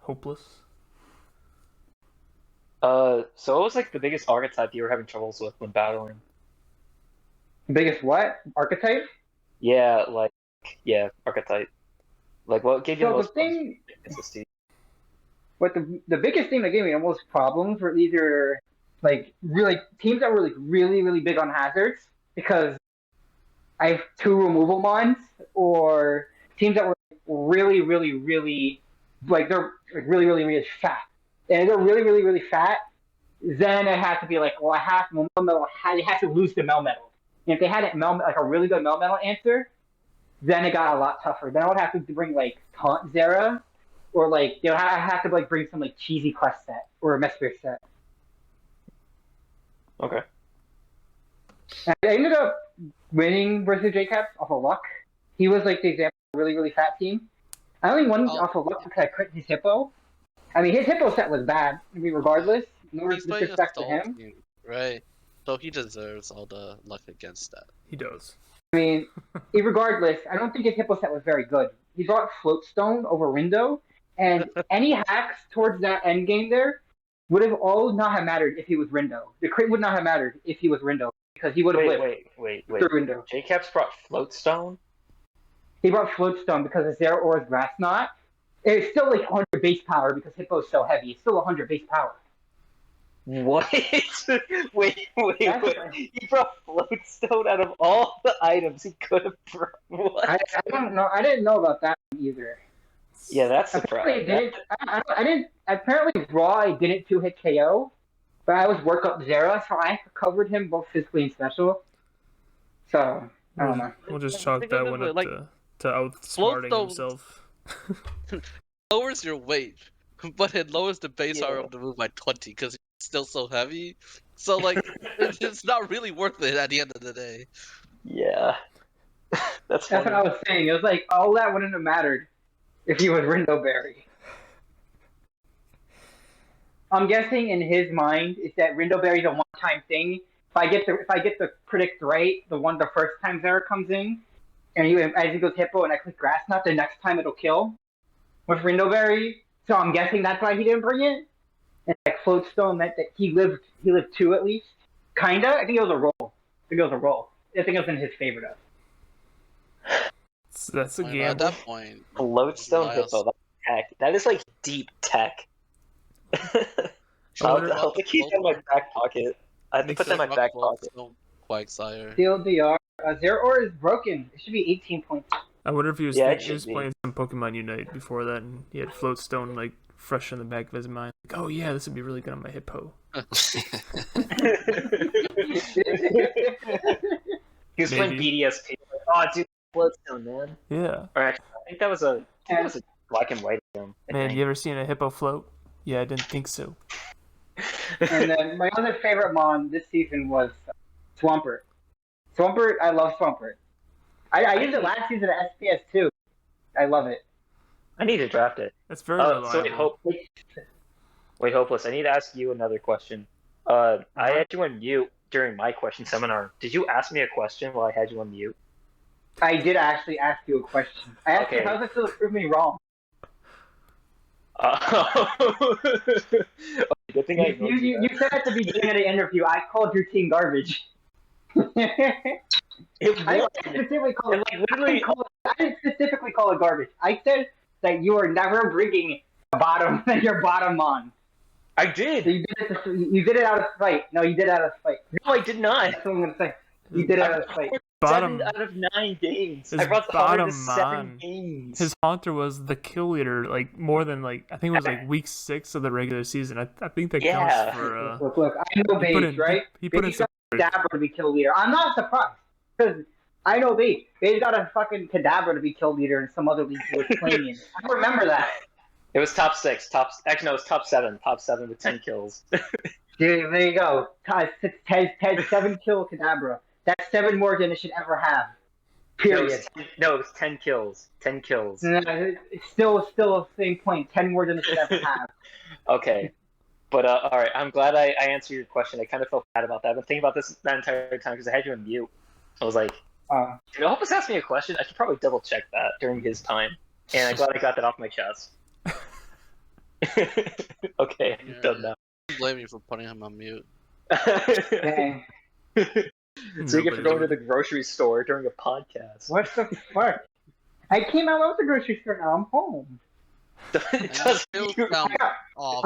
Hopeless? So what was like the biggest archetype you were having troubles with when battling? Biggest what? Archetype? Yeah, archetype. Like what gave you the most consistency? What the biggest thing that gave me the most problems were either like really teams that were like really big on hazards, because I have 2 removal mons, or teams that were really, really, really, like they're really, really, really fat. And if they're really, really, really fat, then it has to be like, well, I have Melmetal. They have to lose the Melmetal. And if they had like a really good Melmetal answer, then it got a lot tougher. Then I would have to bring like Taunt Zera, or like I have to like bring some like cheesy quest set or a Mesphere set. Okay. And I ended up winning versus JCaps off of luck. He was like the example of a really, really fat team. I only won off of luck because I crit his hippo. I mean, his hippo set was bad. I mean, regardless, no He's playing a disrespect to stall him. team, right? So he deserves all the luck against that. He does. I mean, regardless, I don't think his hippo set was very good. He brought Floatstone over Rindo, and any hacks towards that end game there would have all not have mattered if he was Rindo. The crit would not have mattered if he was Rindo, because he would have lived Wait. through Rindo. JCaps brought Floatstone? He brought Floatstone because of Zero Aura's Grass Knot. It's still like 100 base power because Hippo is so heavy. It's still 100 base power. What? wait. He brought Floatstone out of all the items he could have brought. What? I don't know. I didn't know about that either. Yeah, that's surprising. Apparently, Raw I didn't 2-hit KO, but I was work up Zera, so I covered him both physically and special. So, I don't know. We'll just chalk that one up to outsmarting himself. Lowers your weight, but it lowers the base power of the move by 20 because it's still so heavy. So like, it's not really worth it at the end of the day. Yeah, that's what I was saying. It was like all that wouldn't have mattered if he was Rindoberry. I'm guessing in his mind is that Rindoberry's a one-time thing. If I get the predict right, the first time Zera comes in, and as he goes Hippo and I click Grass Knot, the next time it'll kill with Rindoberry. So I'm guessing that's why he didn't bring it. And like Floatstone meant that he lived 2 at least. Kinda. I think it was a roll. I think it was in his favor though. So that's a gamble. At that point, Floatstone Hippo. That's tech. That is like deep tech. I'll keep that in my back pocket. I have to put that in my back pocket. Quagsire. Steel DR. Zero Aura is broken. It should be 18 points. I wonder if he was playing some Pokemon Unite before that, and he had Floatstone like fresh in the back of his mind. Like, oh yeah, this would be really good on my Hippo. He was playing BDSP. Oh, dude, Floatstone, man. Yeah. Or actually, I think that was a black and white film. Man, you ever seen a hippo float? Yeah, I didn't think so. And then my other favorite mon this season was Swampert. Swampert, I love Swampert. I used it last season at SPS too. I love it. I need to draft it. That's very reliable. So wait, Hopeless, I need to ask you another question. I had you on mute during my question seminar. Did you ask me a question while I had you on mute? I did actually ask you a question. I asked you, how does it feel to prove me wrong? Good thing you said at the beginning of the interview, I called your team garbage. I didn't specifically call it garbage. I said that you are never bringing your bottom on. I did. So you did it out of spite. No, you did it out of spite. No, I did not. That's what I'm gonna say. You did it out of spite. 7 out of 9 games. I brought the Haunter to 7 games. His Haunter was the kill leader, like more than I think it was like week 6 of the regular season. I think that counts for. Look, I know Beige, right? He put in some Kadabra to be kill leader. I'm not surprised because I know Beige. Beige got a fucking Kadabra to be kill leader in some other league he was playing in. I remember that. It was top 6. Actually, no, it was top 7. Top 7 with 10 kills. Dude, there you go. Ted 7 kill Kadabra. That's 7 more than it should ever have. Period. No, it was 10 kills. 10 kills. No, it's still the same point. 10 more than it should ever have. Okay. But, alright, I'm glad I answered your question. I kind of felt bad about that. I've been thinking about this that entire time because I had you on mute. I was like, Hopeless asked me a question. I should probably double check that during his time. And I'm glad I got that off my chest. Okay, I'm done now. I blame you for putting him on mute. Dang. So you get for going to the grocery store during a podcast. What the fuck? I came out of the grocery store. Now I'm home. I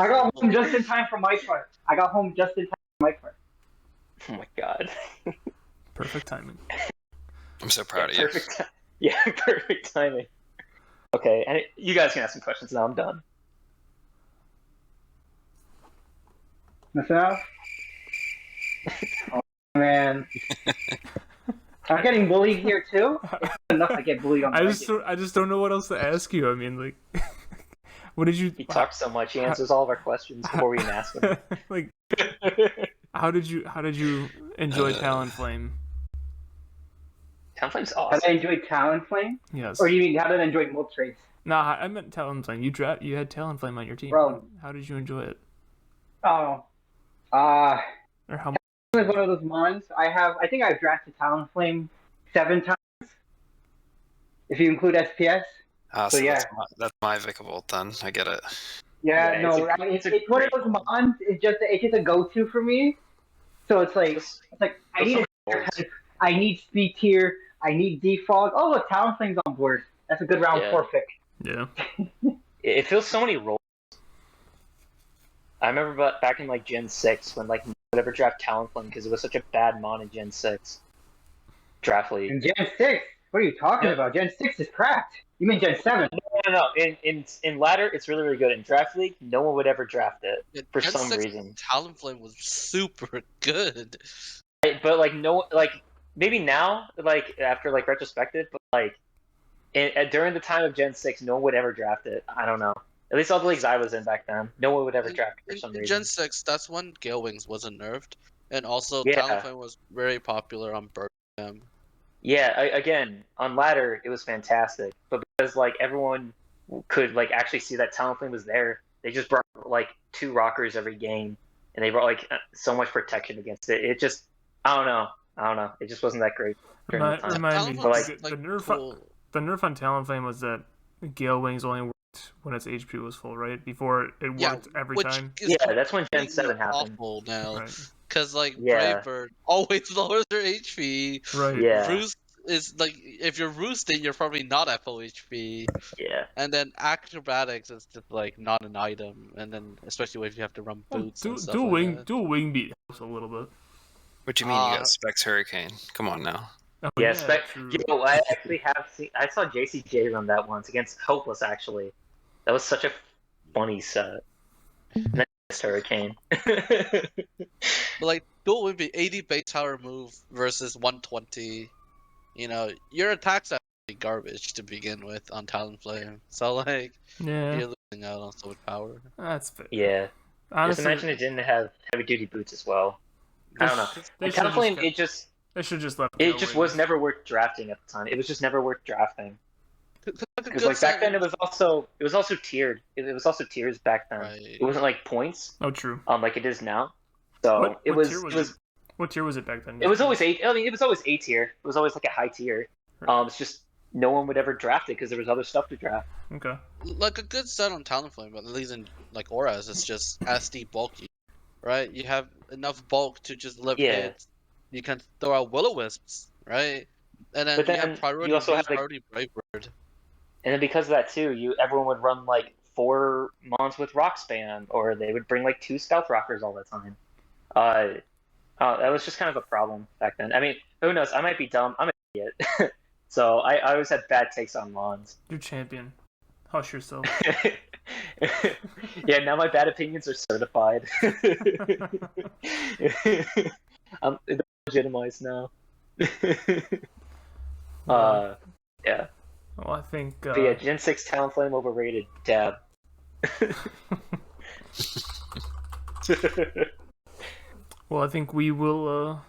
got home just in time for my part. Oh my god. Perfect timing. I'm so proud of you. Perfect. Yeah, perfect timing. Okay, and you guys can ask some questions now. I'm done. Nothing else? Oh, man. I'm getting bullied here too? It's enough to get bullied on I just don't know what else to ask you. I mean, like, what did you? He talks so much. He answers all of our questions before we even ask him. Like, how did you enjoy Talonflame? Talonflame's How awesome. did I enjoy Talonflame? Yes. Or you mean how did I enjoy Moltres? Nah, I meant Talonflame. You had Talonflame on your team. Bro. How did you enjoy it? Oh. Or how? It was one of those mons. I think I've drafted Talonflame 7 times. If you include SPS. So yeah. that's my Vikavolt then. I get it. Yeah, Yeah, no, it's one of those mons. It's just a go-to for me. So it's like I need speed tier. I need defog. Oh look, Talonflame's on board. That's a good round 4 pick. Yeah. It feels so many roles. I remember back in like Gen 6 when like whatever draft Talonflame because it was such a bad mon in Gen 6 draft league. In Gen 6? What are you talking about? Gen 6 is cracked. You mean Gen 7? No. In ladder, it's really, really good. In draft league, no one would ever draft it for Gen some 6 reason. Talonflame was super good. But like maybe now, like after like retrospective, but like during the time of Gen 6, no one would ever draft it. I don't know. At least all the leagues I was in back then, no one would ever draft it for some reason. Gen 6, that's when Gale Wings wasn't nerfed, and also Yeah. Talonflame was very popular on Birmingham. Yeah, again, on ladder, it was fantastic. But because like everyone could like actually see that Talonflame was there, they just brought like 2 rockers every game, and they brought like so much protection against it. It just, I don't know. It just wasn't that great during the time. Remind me, Talonflame's, like, like, the nerf on Talonflame was that Gale Wings only worked when its HP was full, right? Before it worked every time. Yeah, that's when Gen 7 happened. Awful now, Right. because like Yeah. Bravebird always lowers their HP. Right. Yeah. Roost is like if you're roosting, you're probably not at full HP. Yeah. And then acrobatics is just like not an item, and then especially if you have to run boots and stuff Dual like wing, that. dual wing beat helps a little bit. What do you mean you got Specs Hurricane? Come on now. Oh, Yeah, true. Yo, I actually have seen. I saw JCJ run that once against Hopeless. Actually, that was such a funny set. And then Hurricane. But like dual would be 80 base tower move versus 120. You know, your attacks are garbage to begin with on Talonflame. So like, Yeah, you're losing out on so much power. that's fair. Yeah. Honestly, Just imagine it didn't have heavy duty boots as well. I don't know. They And should've Talonflame, They should just left. it just was never worth drafting at the time. It was just never worth drafting. Because like back then, it was also tiered. It was also tiers back then. Right. It wasn't like points. Oh, true. Like it is now. So it was. What tier was it back then? It was always A. I mean, it was always A tier. It was always like a high tier. It's just no one would ever draft it because there was other stuff to draft. Okay. Like a good set on Talonflame, but at least in like Auras, it's just SD bulky, right? You have enough bulk to just live hits. You can throw out Will-O-Wisps, right? And then, But then you have priority. you also have, like- priority Bravebird. And then because of that too, everyone would run like 4 mons with rock spam, or they would bring like 2 stealth rockers all the time. That was just kind of a problem back then. I mean, who knows? I might be dumb. I'm an idiot. So I always had bad takes on mons. You're champion. Hush yourself. Yeah, now my bad opinions are certified. I'm legitimized now. Yeah. Well, I think. But yeah, Gen 6 Talonflame overrated. Dab. Well, I think we will.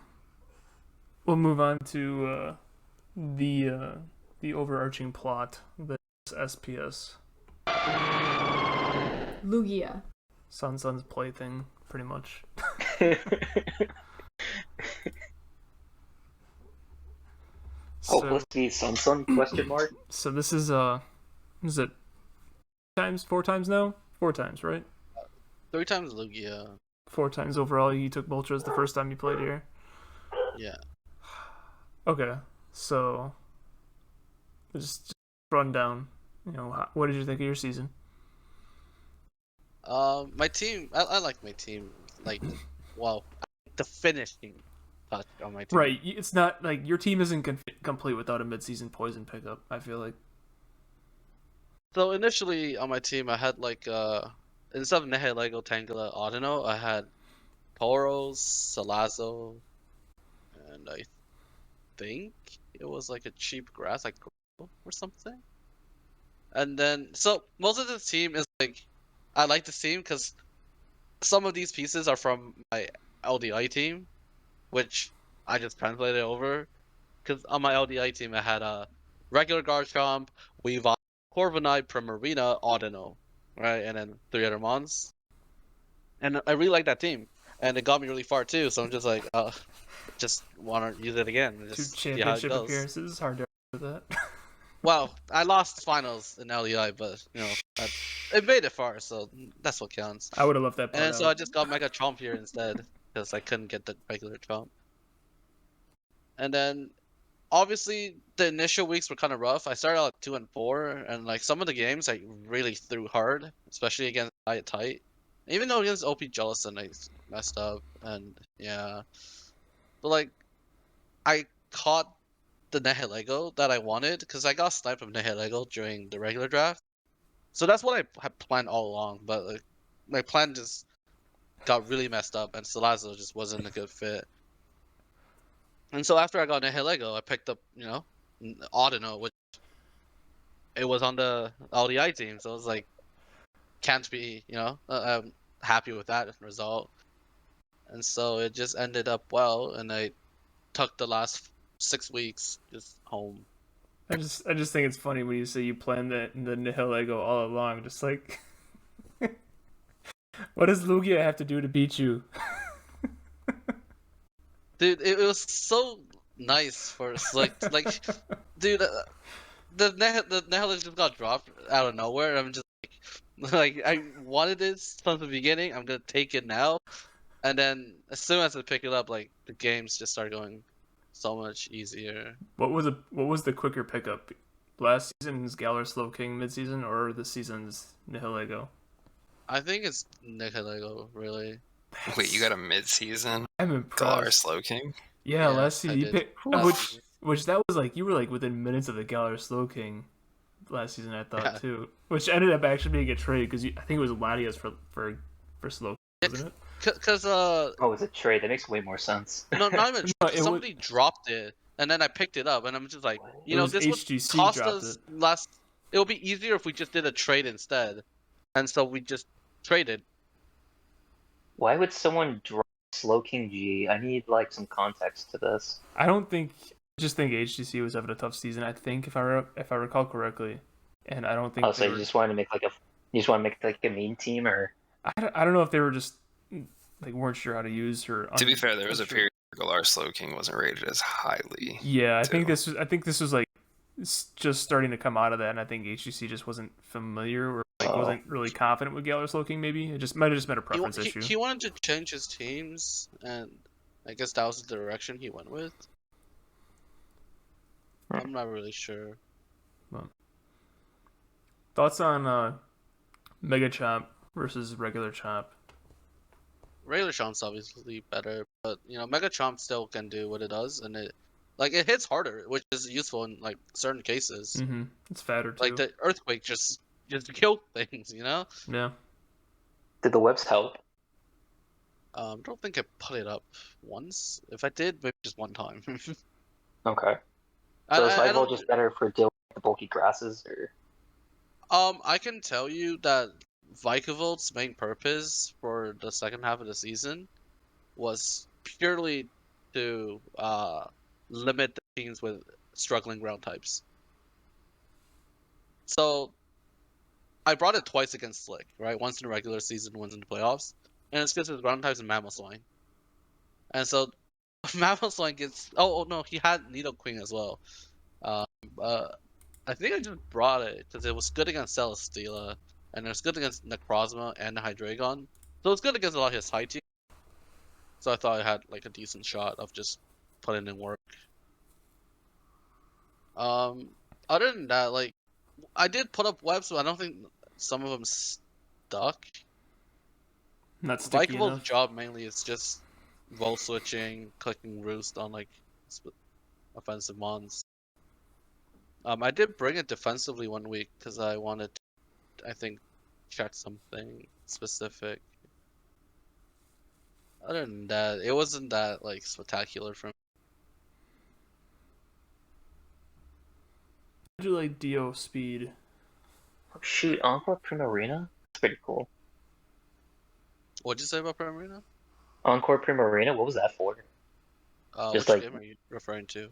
We'll move on to the overarching plot that is SPS. Lugia. Sun's plaything, pretty much. Hopeless to be Sun question mark? So this is is it 4 times now? 4 times, right? 3 times Lugia. 4 times overall. You took Moltres the first time you played here. Yeah. Okay, so just run down. You know, what did you think of your season? My team. I like my team. Like, well, the finishing touch on my team. Right. It's not like your team isn't complete without a mid-season poison pickup, I feel like. So initially on my team, I had like instead of Nihilego, Tangela, Audino, I had Poros, Salazo, and I think it was like a cheap grass, like Growl or something. And then, so most of the team is like, I like the team because some of these pieces are from my LDI team, which I just translated over. Because on my LDI team, I had a regular Garchomp, Weavile, Corviknight, Primarina, Audino, right? And then 3 other mons. And I really like that team. And it got me really far too, so I'm just like, just want to use it again. And 2 just see how it championship goes. appearances, hard to argue with that. Well, I lost finals in LEI, but it made it far, so that's what counts. I would have left that part And so out. I just got Mega Chomp here instead because I couldn't get the regular Chomp. And then, obviously, the initial weeks were kind of rough. I started out at 2 and 4, and like some of the games I really threw hard, especially against Diet Tight. Even though against OP Jellison, I messed up, and yeah. But like, I caught the Nihilego that I wanted because I got sniped from Nihilego during the regular draft. So that's what I had planned all along, but like, my plan just got really messed up, and Salazo just wasn't a good fit. And so after I got Nihilego, I picked up, Audino, which it was on the LDI team, so I was like, can't be, I'm happy with that result. And so it just ended up well, and I took the last 6 weeks just home. I just think it's funny when you say you planned the Nihilego all along. Just like, what does Lugia have to do to beat you? Dude, it was so nice for dude, the Nihilego just got dropped out of nowhere. I'm just like I wanted this from the beginning. I'm gonna take it now, and then as soon as I pick it up, like the games just start going so much easier. What was the quicker pickup? Last season's Galar Slowking midseason or this season's Nihilego? I think it's Nihilego, really. Wait, you got a mid-season I'm Galar impressed. Slowking? Yeah, last season you did. picked which that was like you were like within minutes of the Galar Slowking last season. I thought too, which ended up actually being a trade because I think it was Latias for Slowking, wasn't it? Cause Oh, it's a trade. That makes way more sense. no, not even No, somebody dropped it, and then I picked it up, and I'm just like, this would HGC cost dropped us it. less. It would be easier if we just did a trade instead, and so we just traded. Why would someone drop Slowking G? I need like some context to this. I just think HGC was having a tough season. I think if I recall correctly, and I don't think. Oh, so you just wanted to make like a meme team, or I don't know if they were just like weren't sure how to use her. To be fair, there was a period where Galar Slowking wasn't rated as highly. Yeah, I think this was like just starting to come out of that, and I think HGC just wasn't familiar or wasn't really confident with Galar Slowking. Maybe it just might have just been a preference issue. He wanted to change his teams, and I guess that was the direction he went with. I'm not really sure. Well, thoughts on Mega Chomp versus regular Chomp? Regular Chomp's obviously better, but Mega Chomp still can do what it does, and it hits harder, which is useful in like certain cases. Mm-hmm. It's fatter too. Like the earthquake just killed things, Yeah. did the webs help? I don't think I put it up once. If I did, maybe just one time. Okay. So is Cycle just better for dealing with the bulky grasses, or? I can tell you that Vikavolt main purpose for the second half of the season was purely to limit the teams with struggling ground types. So I brought it twice against Slick, right? Once in the regular season, once in the playoffs. And it's because his ground types in Mammothswine. And so Mammothswine gets... Oh, no, he had Nidoqueen as well. I think I just brought it because it was good against Celesteela, and it was good against Necrozma and Hydreigon. So it's good against a lot of his high team. So I thought I had like a decent shot of just putting in work. Other than that, like, I did put up webs, but I don't think some of them stuck. Not sticky Vikavo's enough. job mainly is just role switching, clicking roost on like offensive mons. I did bring it defensively one week because I wanted to, I think, check something specific. Other than that, it wasn't that like spectacular for me. I do like Dio speed. Oh, shoot, Encore Primarina? That's pretty cool. What'd you say about Primarina? Encore Primarina? What was that for? Which like- game are you referring to?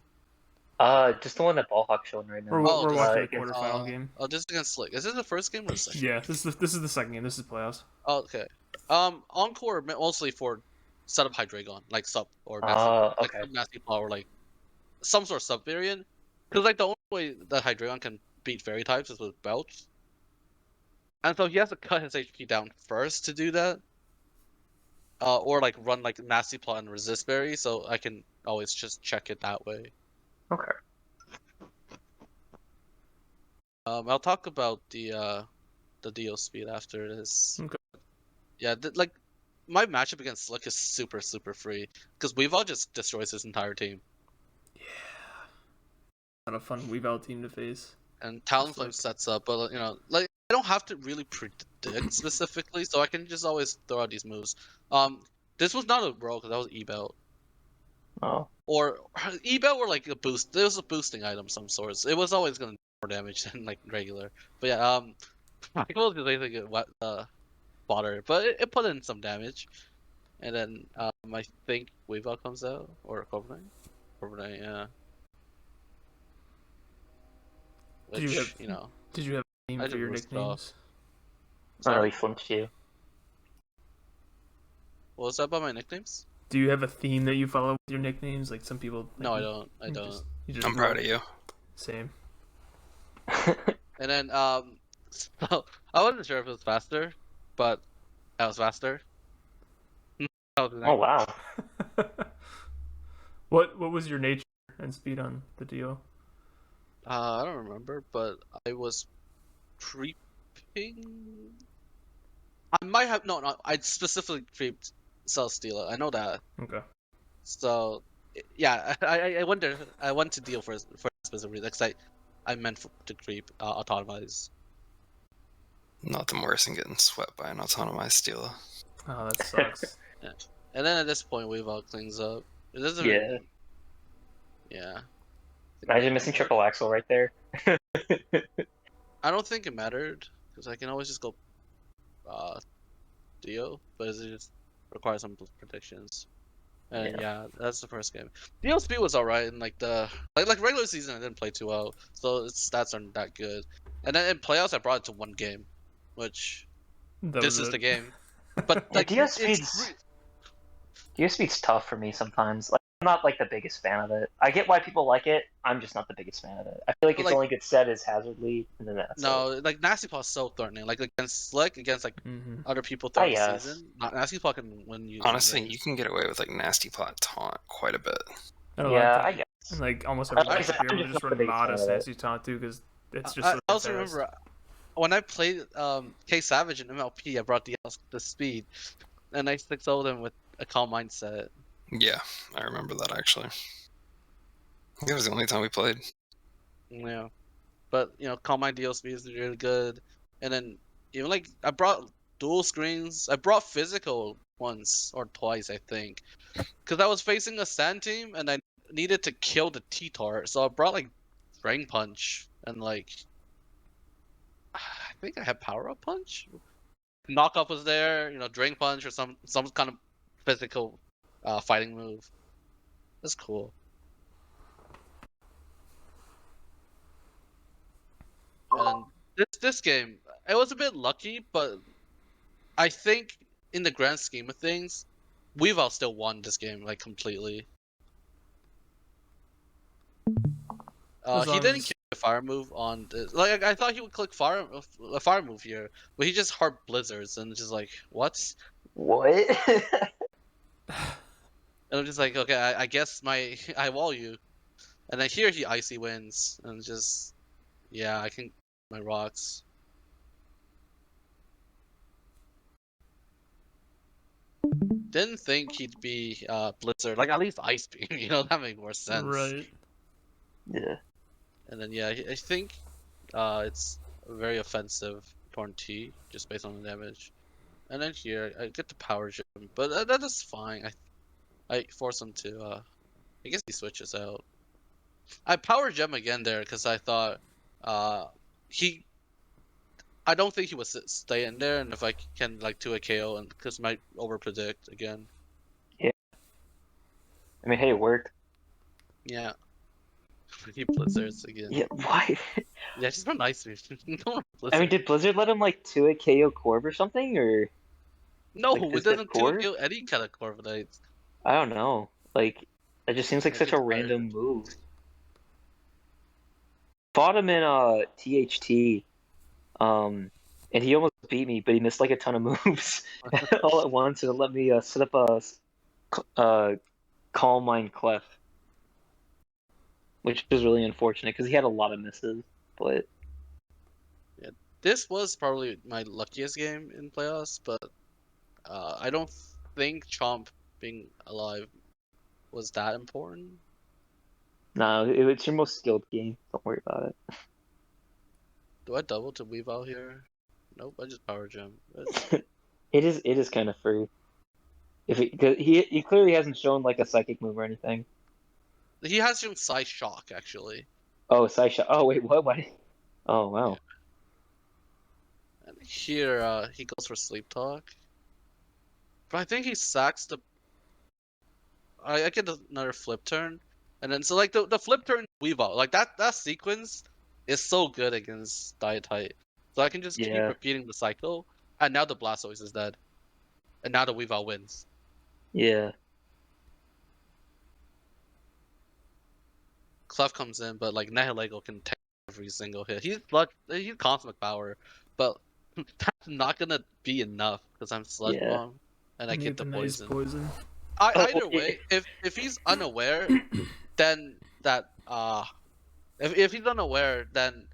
Just the one that Ballhawk's showing right now. We're watching the against- quarterfinal game. Oh, this is against Slick. Is this the first game or the second? Yeah, this is the second game. This is playoffs. Oh, okay. Encore mostly for setup Hydreigon, like sub or okay. like nasty paw or like some sort of sub variant. Because like the only way that Hydreigon can beat fairy types is with Belch. And so he has to cut his HP down first to do that. Or like run like nasty paw and resist berry, so I can always just check it that way. Okay. I'll talk about the Dio speed after this. Okay. Yeah, like my matchup against Slick is super free because Weavile just destroys his entire team. Yeah. Not a fun Weavile team to face. And Talonflame sets up, but like I don't have to really predict specifically, so I can just always throw out these moves. This was not a roll because that was E-Belt. Oh. Or E-Belt were like a boost. There was a boosting item of some sorts. It was always gonna do more damage than like regular. But yeah, Michael was basically fodder, but it put in some damage. And then I think Weavile comes out or Corviknight, yeah. Which, Did you have a name I for your just nicknames? I know he flinched you. What was that about my nicknames? Do you have a theme that you follow with your nicknames? Like some people. Like, No, I don't. I don't. I'm proud of you. Same. And then so I wasn't sure if it was faster, but I was faster. Oh wow. What was your nature and speed on the Dio? I don't remember, but I was creeping. I might have no. I specifically creeped Celesteela. I know that. Okay. So yeah, I wonder. I want to deal for specific reason because I meant to creep autonomize. Nothing worse than getting swept by an autonomized Steela. Oh, that sucks. Yeah. And then at this point, Weavile cleans up. It doesn't. Yeah. Yeah. Imagine missing triple axle right there. I don't think it mattered because I can always just go Dio, but it just requires some predictions. And yeah, that's the first game. Dio speed was alright in like the like regular season. I didn't play too well, so its stats aren't that good. And then in playoffs, I brought it to one game, which this is the game. But like Dio speed's tough for me sometimes. Like I'm not like the biggest fan of it. I get why people like it. I'm just not the biggest fan of it. I feel like its only good set is Hazard Lead, and then that's it. Like Nasty Paw's so threatening. Like against Slick, against like other people throughout the season, Nasty Paw can win you. Honestly, you can get away with like Nasty Paw taunt quite a bit. I guess. And like almost every match I'm here, we just run modest fan of Nasty Taunt too because it's just. I really also fast. remember when I played K Savage in MLP, I brought the speed, and I 6-0'd him with a calm mindset. Yeah, I remember that actually. I think it was the only time we played. Yeah, but calm mind deal speed is really good, and then even like I brought dual screens. I brought physical once or twice, I think, because I was facing a sand team and I needed to kill the T-Tart, so I brought like Drain Punch and like I think I had Power Up Punch. Knockoff was there, Drain Punch or some kind of physical fighting move. That's cool. And this game, it was a bit lucky, but I think in the grand scheme of things, Weavile still won this game like completely. He didn't kick the fire move on this. Like I thought he would click a fire move here, but he just hard blizzards and just like what? What? And I'm just like, okay, I guess I wall you, and then here he icy wins, and just I can my rocks. Didn't think he'd be Blizzard, like at least Ice Beam. That made more sense. Right. Yeah. And then I think it's a very offensive Torn T just based on the damage. And then here I get the power gem, but that is fine. I force him to. I guess he switches out. I power gem again there because I thought he. I don't think he would stay in there, and if I can like 2 a KO, and because might overpredict again. I mean, hey, it worked. Yeah. He blizzards again. Yeah, why? Yeah, just for nice. No I mean, did Blizzard let him like 2 a KO Corv or something, or No, like, it is that doesn't Corv? kill any kind of Corviknight. I don't know. Like, it just seems like I such get a tired. random move. Fought him in THT, and he almost beat me, but he missed like a ton of moves all at once, and it let me set up a Calm Mind Clef, which was really unfortunate because he had a lot of misses. But This was probably my luckiest game in playoffs, but I don't think Chomp being alive was that important. no, it's your most skilled game. Don't worry about it. Do I double to weave out here? Nope, I just power gem. It is kind of free. Cause he clearly hasn't shown like a psychic move or anything. He has some Psy Shock actually. Oh, Saisha. Oh wait, what? What? Oh wow. And here he goes for Sleep Talk. But I think he sacks the. I get another flip turn, and then so like the flip turn weave out like that sequence is so good against Dietite. So I can just keep Yeah. repeating the cycle, and now the Blastoise is dead, and now the weave out wins. Yeah. Clef comes in, but like Nihilego can take every single hit. He's Cosmic Power, but that's not gonna be enough because I'm Sludge Yeah. Bomb, and I You get the nice poison. poison. Either way, if he's unaware, then that if he's unaware, then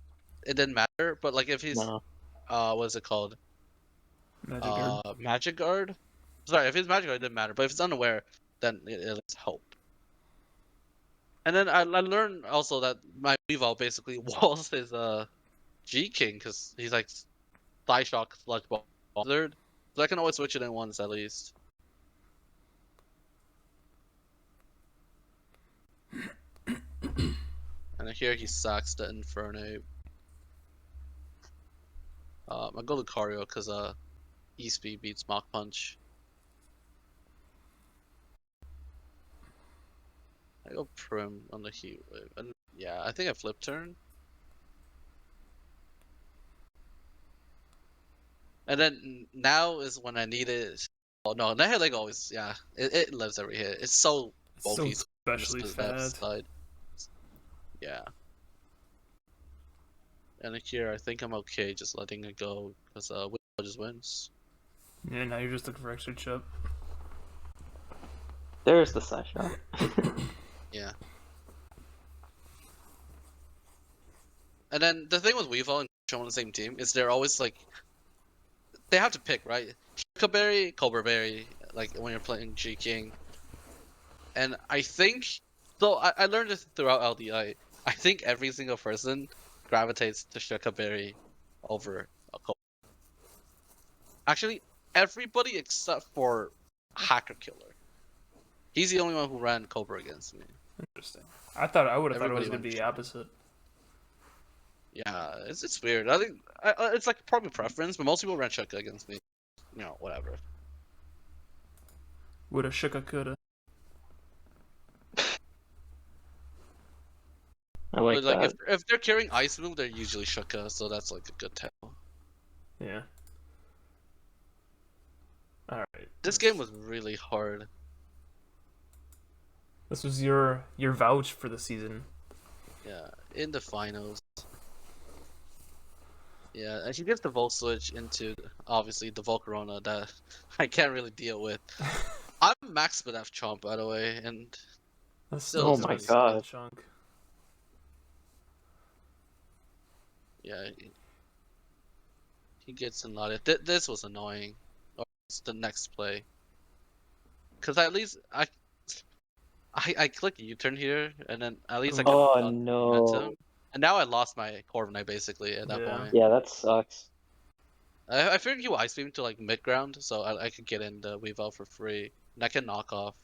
it didn't matter. But like if he's No. what is it called? Magic Guard. Magic Guard. Sorry, if he's Magic Guard, it didn't matter. But if it's unaware, then it helped. And then I learned also that my Weavile basically walls his G King because he's like Thigh Shock, Sludge Bomb, Blizzard. So I can always switch it in once at least. And here he sacks the Infernape. I go Lucario because E-Speed beats Mach Punch. I go Prim on the Heat Wave. And yeah, I think I flip turn. And then now is when I need it. Oh no, Nihilego always, yeah, it lives every hit. It's so bulky. So especially fast. Side. Yeah. And here I think I'm okay just letting it go because Will just wins. Yeah, now you're just looking for extra chip. There's the Sasha. Yeah. And then the thing with Weavile and Cho on the same team is they're always like they have to pick, right? Shuka Berry, Cobra Berry, like when you're playing G King. And I think so I learned this throughout LDI. I think every single person gravitates to Shuka Berry over a Cobra. Actually, everybody except for Hacker Killer. He's the only one who ran Cobra against me. Interesting. I would have thought it was Everybody going to be the opposite. Yeah, it's weird. I think it's like probably preference, but most people ran Shuka against me. Whatever. Woulda, shoulda, coulda. I like But like that. if they're carrying Ice Move, they're usually Shuka, so that's like a good tell. Yeah. Alright. This game was really hard. This was your vouch for the season. Yeah, in the finals. Yeah, and she gets the Volt Switch into, obviously, the Volcarona that I can't really deal with. I'm max F Chomp, by the way, and That's still Oh my god. Chunk. yeah, he gets a lot of... This was annoying. Or it's the next play. Because at least I click U-turn here, and then at least I get Oh no. momentum. And now I lost my Corviknight basically at that Yeah. point. Yeah, that sucks. I figured he would Ice Beam to like mid ground, so I could get in the Weavile for free, and I can knock off,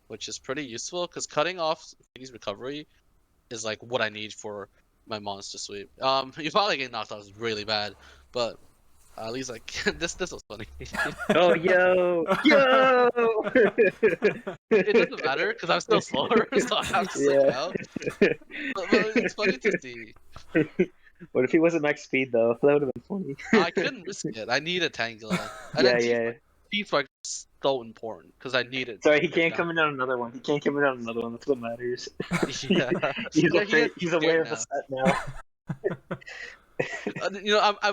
which is pretty useful because cutting off Phoenix recovery is like what I need for my monster sweep. You probably getting knocked off is really bad, but at least like this was funny. Oh yo. It doesn't matter because I'm still slower, so I have to stick out. But it's funny to see. What if he wasn't max speed though? That would have been funny. I couldn't risk it. I need a Tangela. And Yeah, then yeah. T-Spark is so important because I need it. Sorry, he can't come in on another one. He can't come in on another one. That's what matters. Yeah. He's Yeah, afraid, he's aware of the set now. You know, I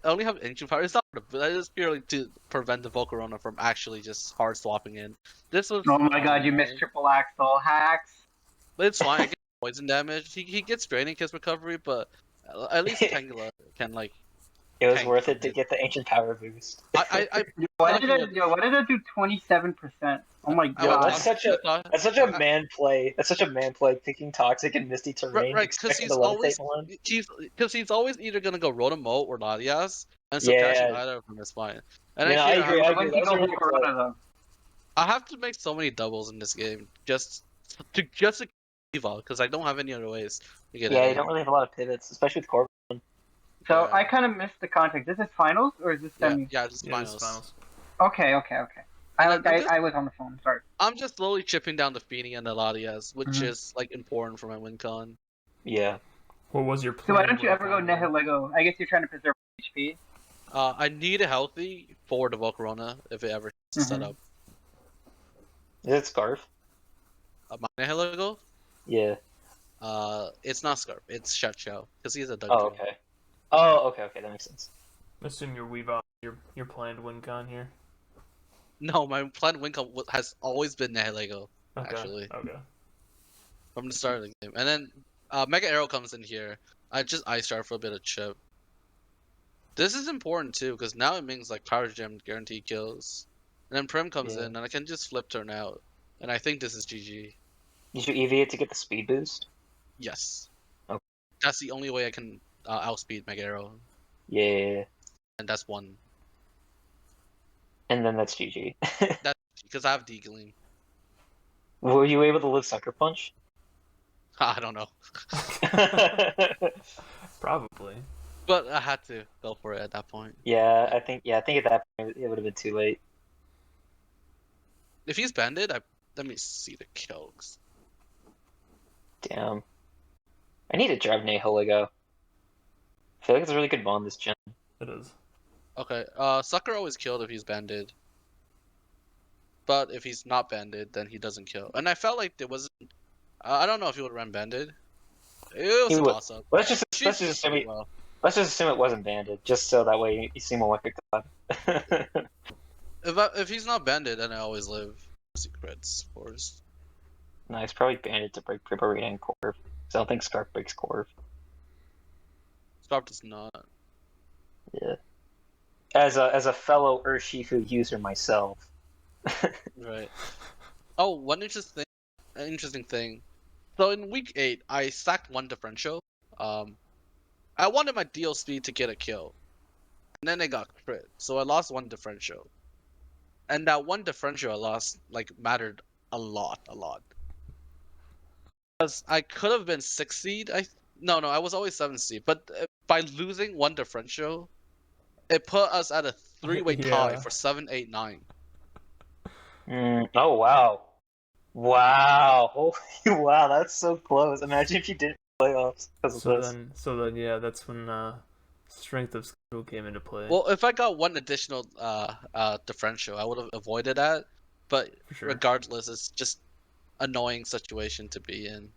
only have ancient power. It's not, that is purely to prevent the Volcarona from actually just hard swapping in. This was. Oh my god, you missed triple axle hacks. But it's fine. I get poison damage. He gets draining his recovery, but at least Tangela can like. It was tank worth it from to it. get the ancient power boost. I Why did it do 27%? Oh my I would god. That's such a man play. That's such a man play, picking toxic and misty terrain. Right, because expecting he's to always levitate one. he's always either gonna go Rotomote or Latias, and so Yeah. catching either of them is fine. And Yeah, actually, I agree. Why wouldn't you That's go a really for good play. Corona though? I have to make so many doubles in this game just to get Eval because I don't have any other ways to get Yeah, it. you don't really have a lot of pivots, especially with Corbin. So Yeah. I kind of missed the context. This is finals or is this semi? Yeah, just Yeah, it's finals. finals. Okay. And I was on the phone. Sorry. I'm just slowly chipping down the Feeny and the Latias, which Mhm. is like important for my win con. Yeah. What was your So plan? why don't you ever go Volcano? Nihilego? I guess you're trying to preserve HP. I need a healthy for the Volcarona if it ever set Mhm. up. Is it Scarf? My Nihilego? Yeah. It's not Scarp. It's Shut Chow because he's a Doug. Oh, okay. Oh, okay. That makes sense. Assume your Weavile, your planned win con here. No, my planned win con has always been Nihilego, Okay. actually, Okay. from the start of the game. And then Mega Arrow comes in here. I just Ice Star for a bit of chip. This is important too because now it means like Power Gem guaranteed kills. And then Prim comes Yeah. in and I can just flip turn out. And I think this is GG. Did you EV it to get the speed boost? Yes. Okay. That's the only way I can outspeed Mega Arrow. Yeah. And that's one. And then that's GG. That's because I have Deagling. Were you able to live Sucker Punch? I don't know. Probably. But I had to go for it at that point. Yeah, I think at that point it would have been too late. If he's banded, let me see the kills. Damn. I need to drive Nihilego. I feel like it's a really good bond this gen. It is. Okay, Sucker always killed if he's banded. But if he's not banded, then he doesn't kill. And I felt like there wasn't. I don't know if he would run banded. It was He a would. toss up. Let's just assume it wasn't banded, just so that way you seem more like a god. If he's not banded, then I always live secrets, of course. No, he's probably banded to break Prippery and Corv. So I don't think Scarf breaks Corv. Scarp does not. Yeah. As a fellow Urshifu user myself. Right. Oh, one interesting thing. So in week 8, I sacked one differential. I wanted my deal speed to get a kill, and then I got crit, so I lost one differential. And that one differential I lost mattered a lot. Because I could have been 6 seed. No, I was always 7 seed. But by losing one differential, it put us at a 3-way tie Yeah. for 7, 8, 9. Oh wow. Wow. Holy wow, that's so close. Imagine if you didn't playoffs because of this. So then, yeah, that's when strength of schedule came into play. Well, if I got one additional differential, I would have avoided that. But For sure. regardless, it's just annoying situation to be in.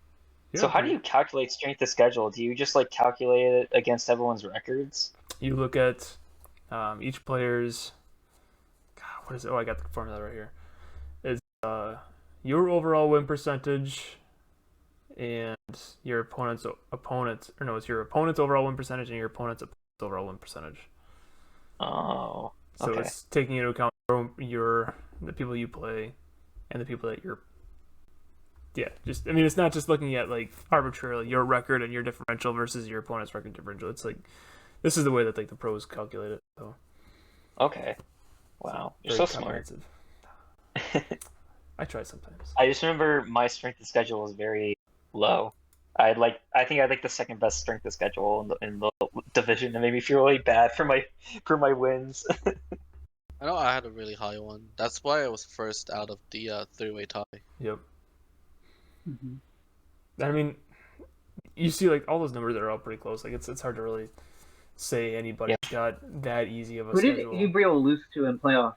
So how do you calculate strength of schedule? Do you just calculate it against everyone's records? You look at each player's. God, what is it? Oh, I got the formula right here. It's your overall win percentage and your opponent's it's your opponent's overall win percentage and your opponent's overall win percentage. Oh. So Okay. it's taking into account the people you play and the people that you're. Yeah, just I mean, it's not just looking at like arbitrarily your record and your differential versus your opponent's record differential. It's like this is the way that like the pros calculate it. So Okay. Wow, you're so smart. I try sometimes. I just remember my strength of schedule was very low. I think I had like the second best strength of schedule in the division. It made me feel really bad for my wins. I know I had a really high one. That's why I was first out of the three-way tie. Yep. Mm-hmm. I mean, you see like all those numbers that are all pretty close. Like it's hard to really say anybody's got that easy of a schedule. Who did Gabriel lose to in playoffs?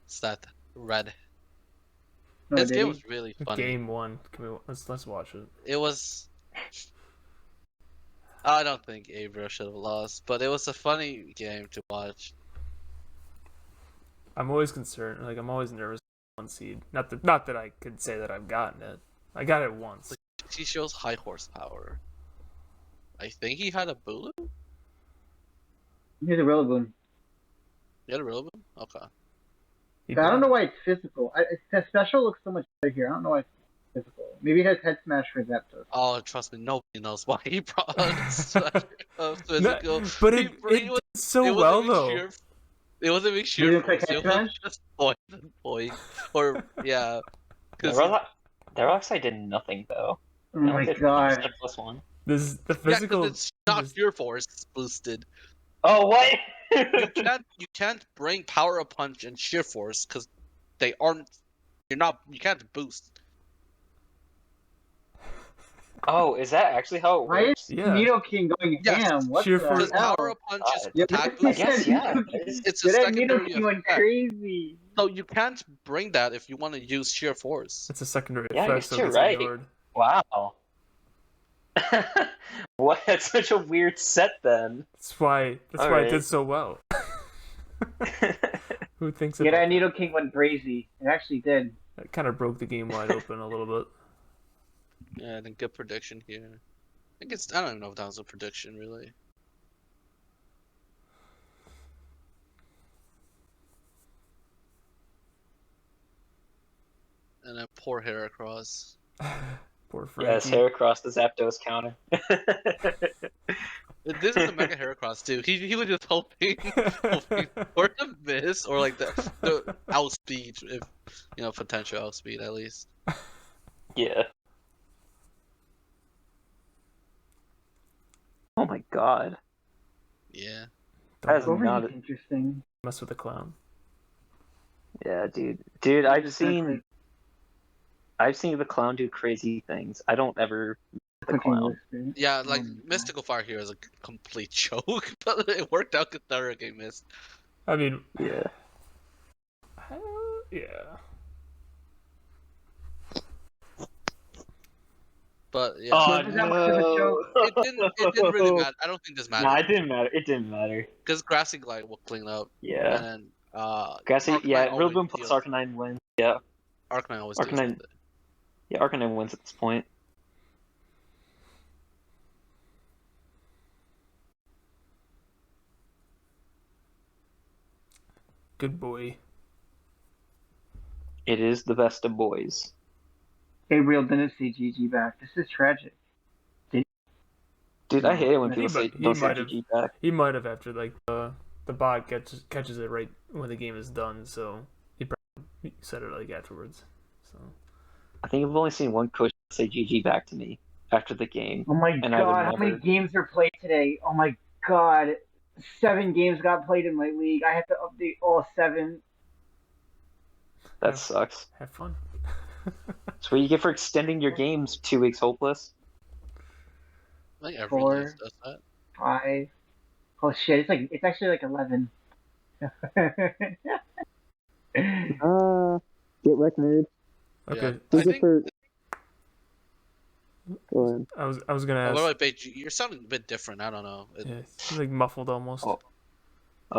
It's that red. Oh, His did game he? was really funny. Game 1. Let's watch it. It was. I don't think Gabriel should have lost, but it was a funny game to watch. I'm always concerned. Like I'm always nervous. One seed. Not that I could say that I've gotten it. I got it once. He shows high horsepower. I think he had a Bulu. Here's a Rillaboom. You had a Rillaboom? Okay. He I don't know did. why it's physical. The special looks so much better here. I don't know why it's physical. Maybe it has head smash for Zapdos. Oh, trust me, nobody knows why he brought physical. No, but it did so well though. It wasn't even You sheer didn't force. pick It Head was just point. Or, yeah. Deroxai did nothing though. Oh my god. +1. This is the Yeah, physical. because it's not sheer force boosted. Oh what? You can't bring power up punch and sheer force because they aren't. You can't boost. Oh, is that actually how it Why works? is Yeah. Nidoking going Yes. ham? What Sheer the force- Because hell? power up punch is Yeah, attack I boost. guess, yeah. It's a That secondary Nidoking went effect. crazy. So you can't bring that if you want to use sheer force. It's a secondary Yeah, I effect, guess so you're it's right. ignored. Wow. What? That's such a weird set then. That's why it Alright. did so well. Who thinks Yeah, about that Nidoking went crazy. It actually did. that? Kind of broke the game wide open a little bit. Yeah, I think good prediction here. I don't even know if that was a prediction really. And then poor Heracross. Poor Frankie. Yes, Heracross the Zapdos counter. This is a Mega Heracross too. He was just hoping for the miss or like the outspeed, if potential outspeed at least. Yeah. Oh my god. Yeah. That's Don't not- interesting. mess with the clown. Yeah, dude, I've seen the clown do crazy things. I don't ever the clown. Yeah, like my God. Mystical Fire here is a complete joke, but it worked out because Thurricane missed. I mean, Yeah. yeah. But yeah, Oh, Was that much of a show? it didn't really matter. I don't think this Nah, mattered it didn't matter. It didn't matter. because Grassy Glide will clean up. Yeah. And then Grassy, yeah, Arcanine always Rillaboom plus deals- Arcanine wins. Yeah. Arcanine always deals Arcanine- with it. Yeah, Arcanine wins at this point. Good boy. It is the best of boys. Gabriel didn't see GG back. This is tragic. Dude, I hate it when people say He don't say might have- GG back. He might have after like the bot catches it right when the game is done, so he probably said it like afterwards. So I think I've only seen one coach say GG back to me after the game. Oh my And I would god, how many never- games are played today? Oh my god. 7 games got played in my league. I had to update all 7. That sucks. have fun. That's what you get for extending your games 2 weeks hopeless. I think every 4. league does that. 5. Oh shit, it's actually like 11. Get wrecked, nerd. Okay, Yeah. I think, Go ahead. I was gonna ask. what about Beijing? You're sounding a bit different. I don't know. Yeah, it's like muffled almost. Oh.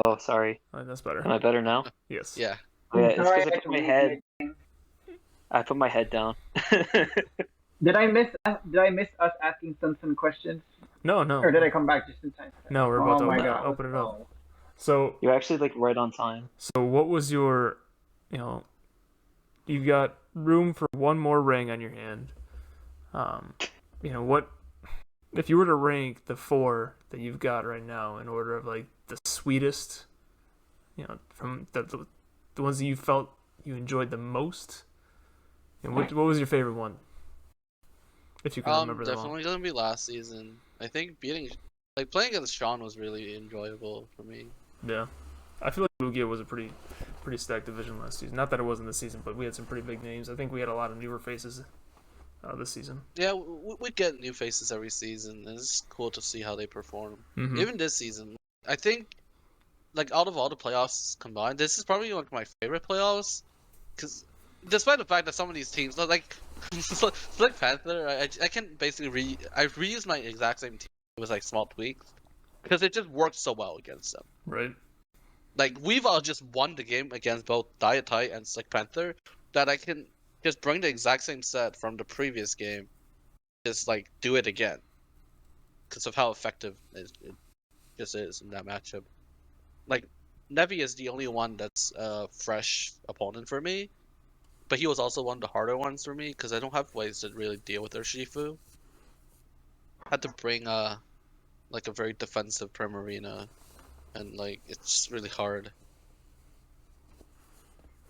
Oh, sorry. Alright, that's better. Am I better now? Yes. Yeah. Oh, yeah, it's Sorry, because I put my head. I put my head down. Did I miss us asking some questions? No. Or did I come back just in time? No, we're about Oh to my open, god. open it up. Oh. So You're actually like right on time. what was your, you've got room for one more ring on your hand. What if you were to rank the 4 that you've got right now in order of like the sweetest, from the ones that you felt you enjoyed the most, and what was your favorite one? If you can remember them all. Definitely gonna be last season. I think playing against Sean was really enjoyable for me. Yeah, I feel like Lugia was a pretty stacked division last season. Not that it wasn't this season, but we had some pretty big names. I think we had a lot of newer faces this season. Yeah, we get new faces every season, and it's cool to see how they perform. Mm-hmm. Even this season, I think, like out of all the playoffs combined, this is probably like my favorite playoffs, because despite the fact that some of these teams, like Slick Panther, I can basically I reused my exact same team with like small tweaks, because it just worked so well against them. Right. Like we've all just won the game against both Diet Tight and Slick Panther, that I can just bring the exact same set from the previous game, just like do it again, because of how effective it just is in that matchup. Like Nevi is the only one that's a fresh opponent for me, but he was also one of the harder ones for me because I don't have ways to really deal with their Shifu. Had to bring like a very defensive Primarina, and like it's just really hard.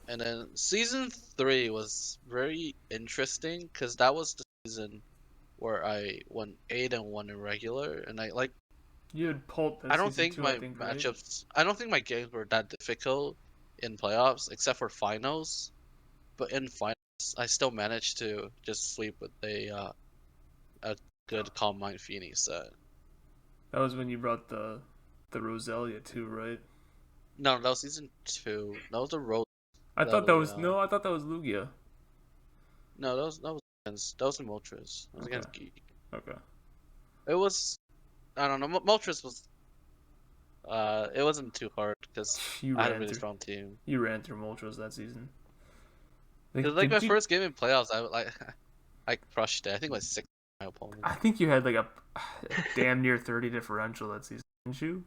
And then season 3 was very interesting because that was the season where I won 8-1 in regular, and I like. You had Pult. I don't think my matchups. Right? I don't think my games were that difficult in playoffs, except for finals. But in finals, I still managed to just sweep with a good Calm Mind Feeny set. That was when you brought the Roselia too, right? No, that was season 2. That was the Rose. I thought that was Lugia. No, that was in Moltres. That was against Geek. Okay. It was, I don't know. Moltres was, it wasn't too hard because I had a really strong team. You ran through Moltres that season. Like my first game in playoffs, I crushed it. I think it was 6 my opponent. I think you had like a damn near 30 differential that season, didn't you?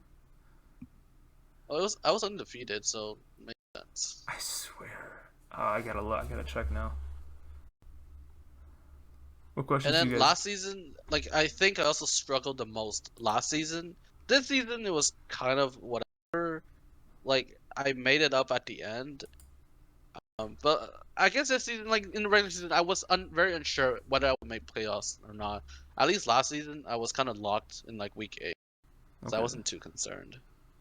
Well, I was undefeated, so it makes sense. I swear. I gotta check now. What questions? And then last season, like I think I also struggled the most last season. This season it was kind of whatever. Like I made it up at the end. But I guess this season, like in the regular season, I was very unsure whether I would make playoffs or not. At least last season, I was kind of locked in like week 8, so I wasn't too concerned.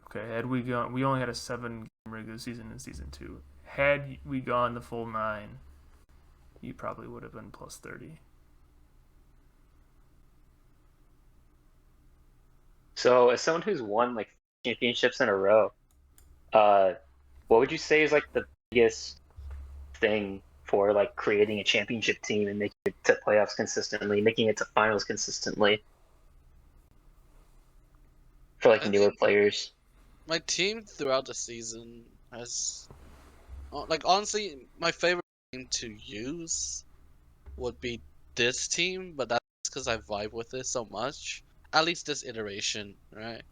Okay, had we only had a 7-game regular season in season 2. Had we gone the full 9, you probably would have been plus 30. So, as someone who's won like championships in a row, what would you say is like the biggest thing for like creating a championship team and making it to playoffs consistently, making it to finals consistently for like newer players? My team throughout the season has, like honestly, my favorite team to use would be this team, but that's because I vibe with it so much. At least this iteration, right?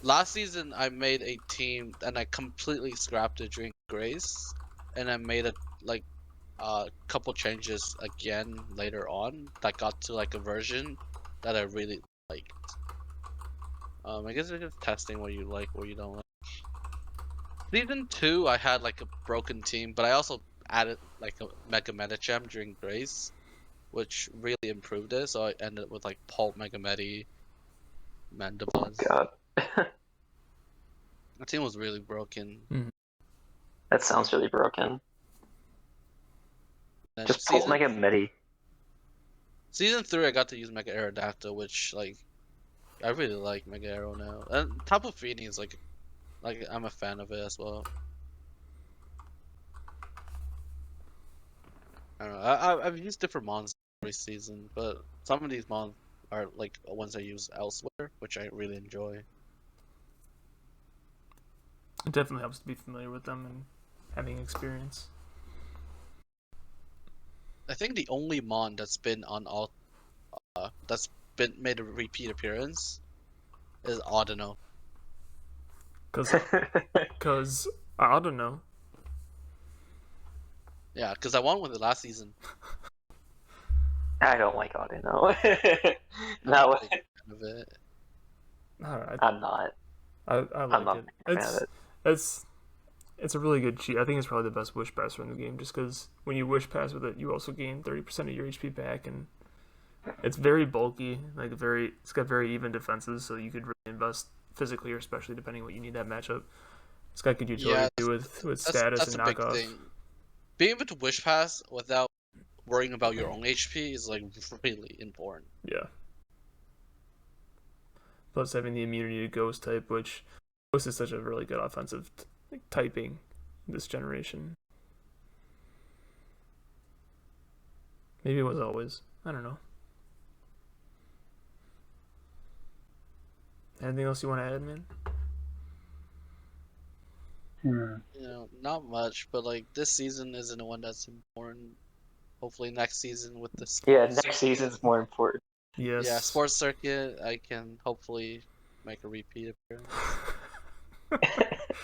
Last season, I made a team and I completely scrapped it during Grace, and I made a couple changes again later on that got to like a version that I really liked. I guess it's just testing what you like, what you don't like. Season 2, I had like a broken team, but I also added like a Mega Medicham during Grace, which really improved it. So I ended up with like Pulp, Mega Medi, Mandibuzz. Oh god. My team was really broken. Mm-hmm. That sounds really broken. Just Pulp Mega Medi. Season 3, I got to use Mega Aerodactyl, which like I really like Mega Arrow now. And Tapu Fini is like I'm a fan of it as well. I don't know. I've used different mons every season, but some of these mons are like ones I use elsewhere, which I really enjoy. It definitely helps to be familiar with them and having experience. I think the only mon that's been on all, that's been made a repeat appearance is Audino. Cause I don't know. Yeah, because I won with it last season. I don't like Audino. No, Big fan of it. I'm not. I I'm like not it. a fan of it. It's a really good cheat. I think it's probably the best wish passer in the game, just because when you wish pass with it, you also gain 30% of your HP back, and it's very bulky. It's got very even defenses, so you could really invest physically or especially depending what you need that matchup. It's got good utility with status That's and a big knockoff. thing. Being able to wish pass without worrying about your own HP is like really important. Yeah. Plus having the immunity to Ghost type, which Ghost is such a really good offensive typing this generation. Maybe it was always. I don't know. Anything else you want to add, man? Not much, but like this season isn't the one that's important. Hopefully next season with this. Yeah, next season's more important. Yes. Yeah, sports circuit, I can hopefully make a repeat appearance.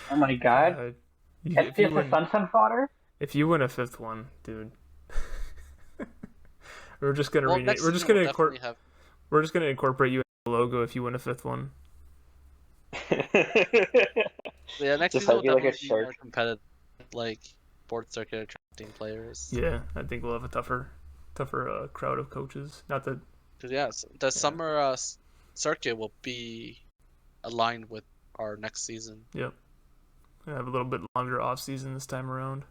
Oh my god. FPS is Sun fodder? If you win a 5th one, dude. we're just gonna rename. We're just gonna incorporate you in the logo if you win a 5th one. Yeah, next Just season will like a definitely be more shark. competitive, like sports circuit attracting players. Yeah, I think we'll have a tougher crowd of coaches. Not that. Because the summer circuit will be aligned with our next season. Yep. I have a little bit longer off season this time around.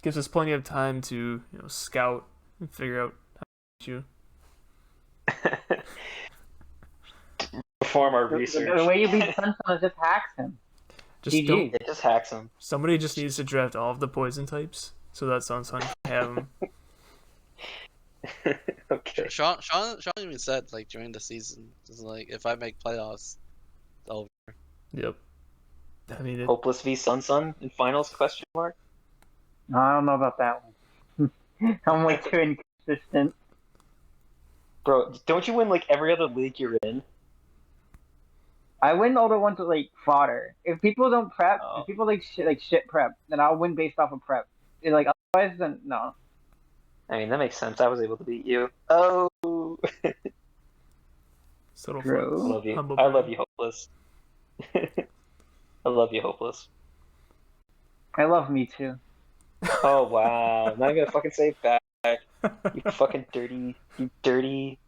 Gives us plenty of time to scout and figure out how to beat you. Perform our research. The way you beat Sun is just hacks him. GG. It just hacks him. Somebody just needs to draft all of the poison types so that Sun can have them. Okay. Sean even said like during the season, just like if I make playoffs, it's over. Yep. I mean, Hopeless v Sun in finals? Question mark. No, I don't know about that one. I'm way too inconsistent. Bro, don't you win like every other league you're in? I win all the ones with like fodder. If people don't prep, if people like shit prep, then I'll win based off of prep. Like otherwise, then no. I mean, that makes sense. I was able to beat you. Oh. Subtle True. I love you. I love you, Hopeless. I love you, Hopeless. I love me too. Oh wow! Now I'm gonna fucking say it back. You fucking dirty. You dirty.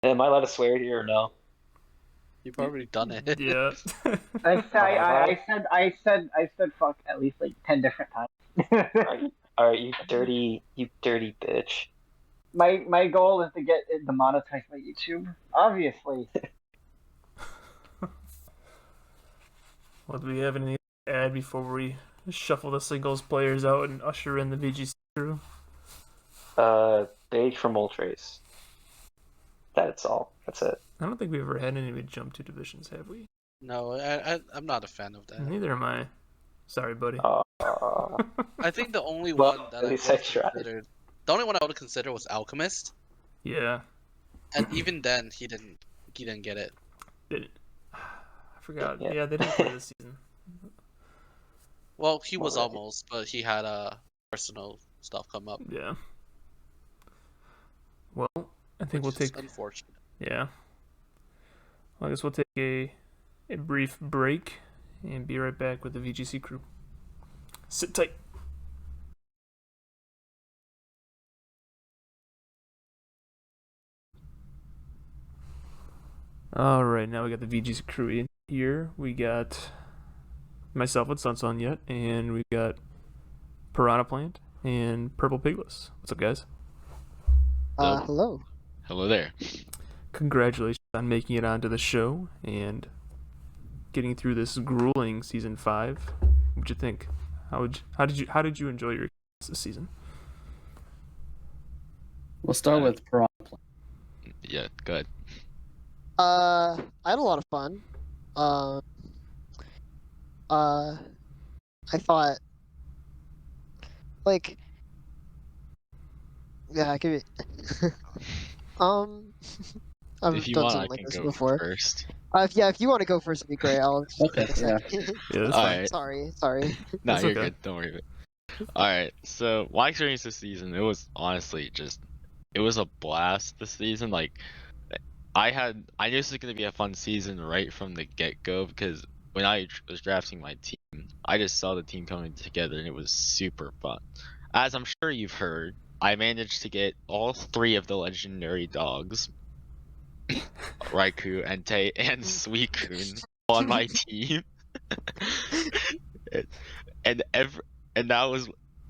Am I allowed to swear here or no? You've already done it. Yeah. I said fuck at least like 10 different times. Alright, you dirty bitch. My goal is to get it demonetized by YouTube, obviously. Well, do we have anything to add before we shuffle the singles players out and usher in the VGC crew? Beige from Moltres. That's all. That's it. I don't think we've ever had anybody jump 2 divisions, have we? No, I'm not a fan of that. Neither am I. Sorry, buddy. I think the only Well, one that at I least would I tried. considered, the only one I would consider was Alchemist, Yeah. and even then he didn't get it. I forgot. Yeah. Yeah, they didn't play this season. Well, he was Alright. almost, but he had personal stuff come up. Yeah. Well, I think we'll which is take. unfortunate. Yeah. Well, I guess we'll take a brief break and be right back with the VGC crew. Sit tight. All right, now we got the VGC crew in here. We got myself with Sunsun yet, and we've got Piranha Plant and Purple Pigless. What's up, guys? Hello. Hello there. Congratulations on making it onto the show and getting through this grueling season 5. What'd you think? How did you enjoy your experience this season? We'll start with Piranha. Yeah, good. I had a lot of fun. I thought, like, yeah, I could be, I've If you done want, I something like can this go before. first. If you want to go first, it'd be great. I'll just Okay, take a yeah. sec. Yeah, that's All fine. right. Sorry. No, That's you're okay. good. Don't worry about it. All right. So my experience this season, it was honestly it was a blast this season. Like, I knew this was gonna be a fun season right from the get go because when I was drafting my team, I just saw the team coming together and it was super fun. As I'm sure you've heard, I managed to get all 3 of the legendary dogs, Raikou, Entei, and Suicune, on my team. and and ev- and that was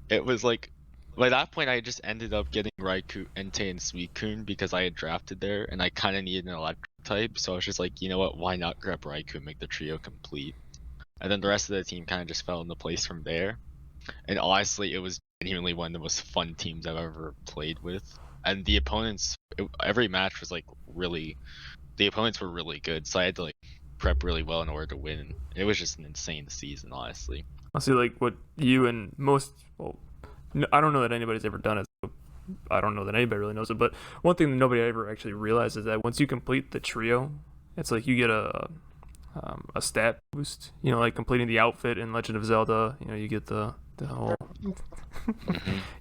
it was like by that point I just ended up getting Raikou, Entei, and Suicune because I had drafted there and I kind of needed an electric type, so I was just like, you know what, why not grab Raikou and make the trio complete? And then the rest of the team kind of just fell into place from there. And honestly, it was genuinely one of the most fun teams I've ever played with. And the opponents, every match was like the opponents were really good, so I had to like prep really well in order to win. It was just an insane season, honestly. Honestly, like what you and most, well, I don't know that anybody's ever done it. So I don't know that anybody really knows it, but one thing that nobody ever actually realizes is that once you complete the trio, it's like you get a stat boost. You know, like completing the outfit in Legend of Zelda. You know, you get the whole.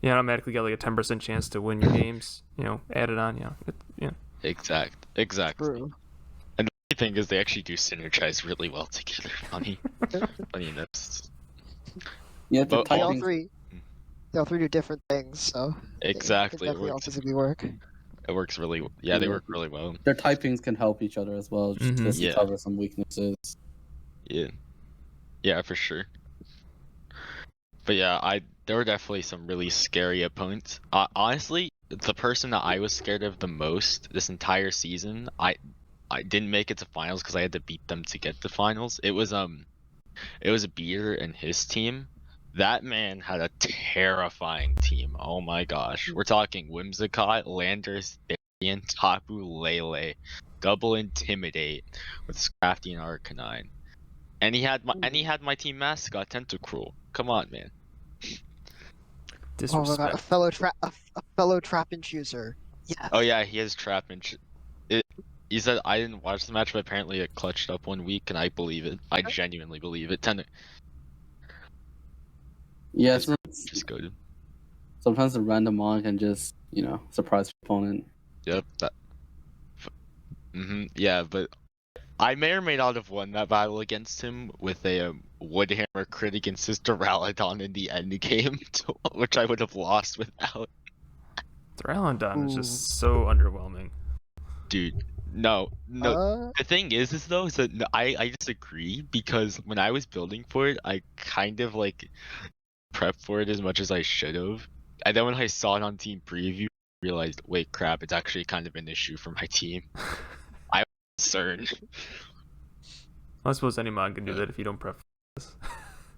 You automatically get like a 10% chance to win your games. You know, added on. Yeah. Exactly. True. And the thing is, they actually do synergize really well together. Funny enough. Yeah, the But They all typing. three do different things, so Exactly, it it definitely all works. physically work. It works really. Yeah, they work really well. Their typings can help each other as well, just to Yeah. cover some weaknesses. Yeah, for sure. But yeah, there were definitely some really scary opponents. Honestly, the person that I was scared of the most this entire season, I didn't make it to finals because I had to beat them to get to finals. It was Beer and his team. That man had a terrifying team. Oh my gosh. We're talking Whimsicott, Landers, Therian, Tapu, Lele, double Intimidate with Scrafty and Arcanine. And he had my team mascot, Tentacruel. Come on, man. Oh my god, Disrespect. a fellow trap and chooser. Yeah. Oh yeah, he has trap and he said I didn't watch the match, but apparently it clutched up one week, and I believe it. I genuinely believe it. Yes, Just go to. sometimes the random mon can just, surprise the opponent. Yep. Yeah, but I may or may not have won that battle against him with a Woodhammer crit against his Duraludon in the end game, which I would have lost without. Duraludon is just so underwhelming. Dude, no. The thing is that I disagree because when I was building for it, I kind of like prepped for it as much as I should have. And then when I saw it on team preview, I realized, wait, crap, it's actually kind of an issue for my team. I was concerned. I suppose any mod can do that if you don't prep for this.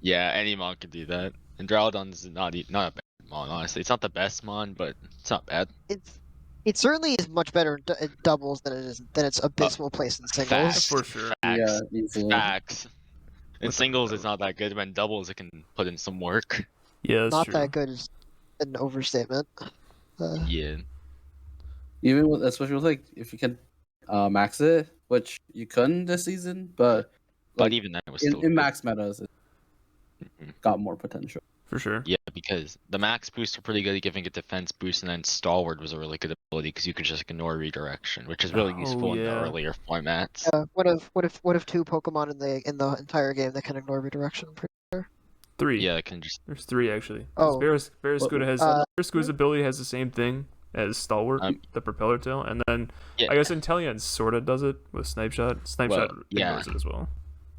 Yeah, any mon can do that. And Duraludon's not a bad mon, honestly. It's not the best mon, but it's not bad. It certainly is much better in doubles than its abysmal place in singles. Facts. For sure. Yeah, easily. Facts. In singles, it's not that good. When doubles, it can put in some work. Yeah, that's Not true. that good is an overstatement. Yeah. Even with, especially with like if you can max it, which you couldn't this season, but Even then, it was still in good. max metas, it got more potential. For sure. Yeah, because the max boosts are pretty good at giving a defense boost, and then Stalwart was a really good ability because you could just ignore redirection, which is really useful in the earlier formats. What if two Pokemon in the entire game that can ignore redirection? Pretty sure. 3. Yeah, it can just. There's 3 actually. Oh. Barraskewda's ability has the same thing as Stalwart, the propeller tail, and then I guess Inteleon sorta does it with Snipe Shot. Snipe Shot ignores it as well.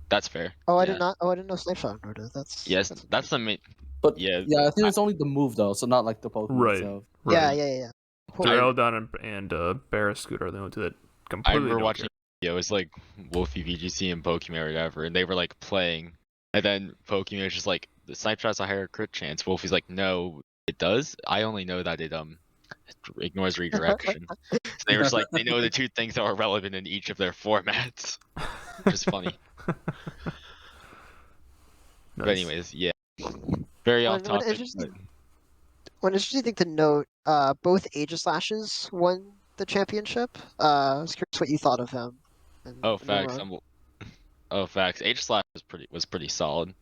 That's fair. I didn't know Snipe Shot ignored it. That's the main. But yeah, I think it's only the move though, so not like the Pokemon itself. Right. Yeah. Duraludon and Barraskewda are the only two that completely. I remember don't watching videos like Wolfie VGC and Pokemon or whatever, and they were like playing, and then Pokemon was just like, the Snipe Shot's a higher crit chance. Wolfie's like, no, it does. I only know that it ignores redirection. So they were just like, they know the two things that are relevant in each of their formats, which is funny. But anyways, yeah, very off topic. One interesting thing to note: both Aegislashes won the championship. I was curious what you thought of him. Oh, facts. Oh, facts. Aegislash was pretty solid.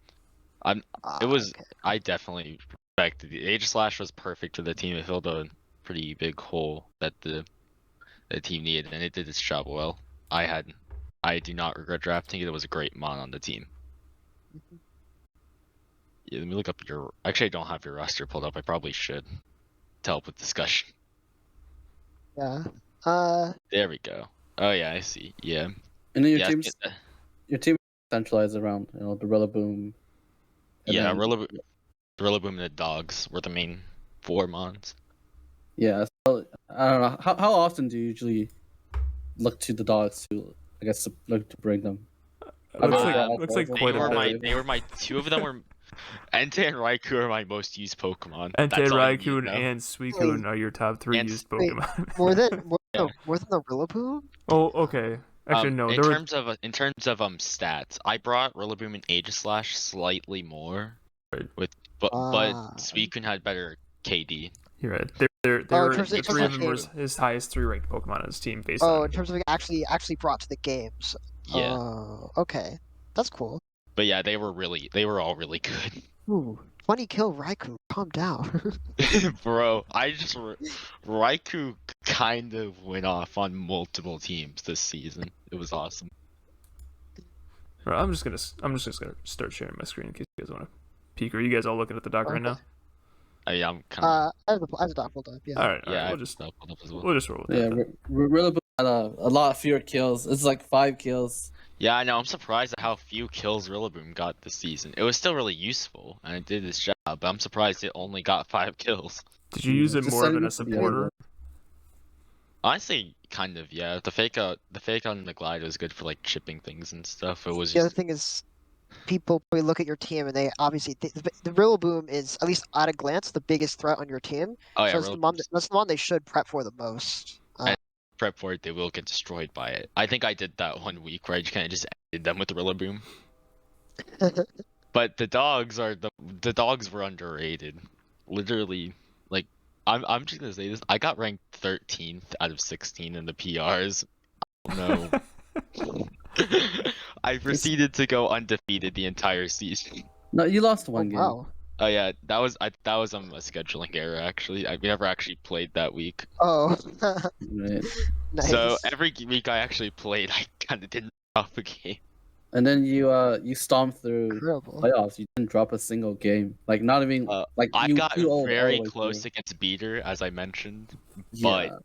Okay. I definitely respected the Aegislash was perfect for the team. It filled a pretty big hole that the team needed, and it did its job well. I do not regret drafting it. It was a great mon on the team. Yeah, let me look up your. Actually, I don't have your roster pulled up. I probably should to help with discussion. Yeah. There we go. Oh yeah, I see. Yeah. And then Yeah, your team is centralized around the Rillaboom. Yeah, Rillaboom and the dogs were the main 4 mons. Yeah, so I don't know how often do you usually look to the dogs to, I guess, look to bring them. Looks like quite a bit. They were my 2 of them were Entei and Raikou are my most used Pokemon. Entei, Raikou, and Suicune are your top 3 used Pokemon. More than the Rillaboom? Oh, okay. Actually, no. In terms of stats, I brought Rillaboom and Aegislash slightly more, right. but Suicune had better KD. You're right. They're the 3 of them were his highest 3 ranked Pokemon on his team based on. In terms of actually brought to the games. Yeah. Oh, okay. That's cool. But yeah, they were all really good. Ooh, 20 kill Raikou. Calm down. Bro, Raikou kind of went off on multiple teams this season. It was awesome. Right, I'm just gonna start sharing my screen in case you guys want to peek. Are you guys all looking at the doc right now? Yeah, I'm kind of. I have a doc pulled up. Yeah. All right. We'll just pulled up as well. We'll just roll with that. Yeah, Rillaboom had a lot fewer kills. It's like 5 kills. Yeah, I know. I'm surprised at how few kills Rillaboom got this season. It was still really useful, and it did its job, but I'm surprised it only got 5 kills. Did you use it more than a supporter? Honestly, kind of, yeah. The fake on the glide was good for like chipping things and stuff. It was The other thing is, people probably look at your team and they obviously the Rillaboom is, at least at a glance, the biggest threat on your team. Oh yeah, so that's the one they should prep for the most. Prep for it, they will get destroyed by it. I think I did that one week where I just kind of just ended them with the Rillaboom. But the dogs were underrated. Literally, like I'm just gonna say this. I got ranked 13th out of 16 in the PRs. No. I proceeded to go undefeated the entire season. No, you lost one game. Wow. Oh yeah, that was a scheduling error actually. I never actually played that week. Oh. Right. Nice. So every week I actually played, I kind of didn't drop a game. And then you stomped through Incredible. playoffs. You didn't drop a single game. Like not even like I you got very all close through. against Beater, as I mentioned, Yeah.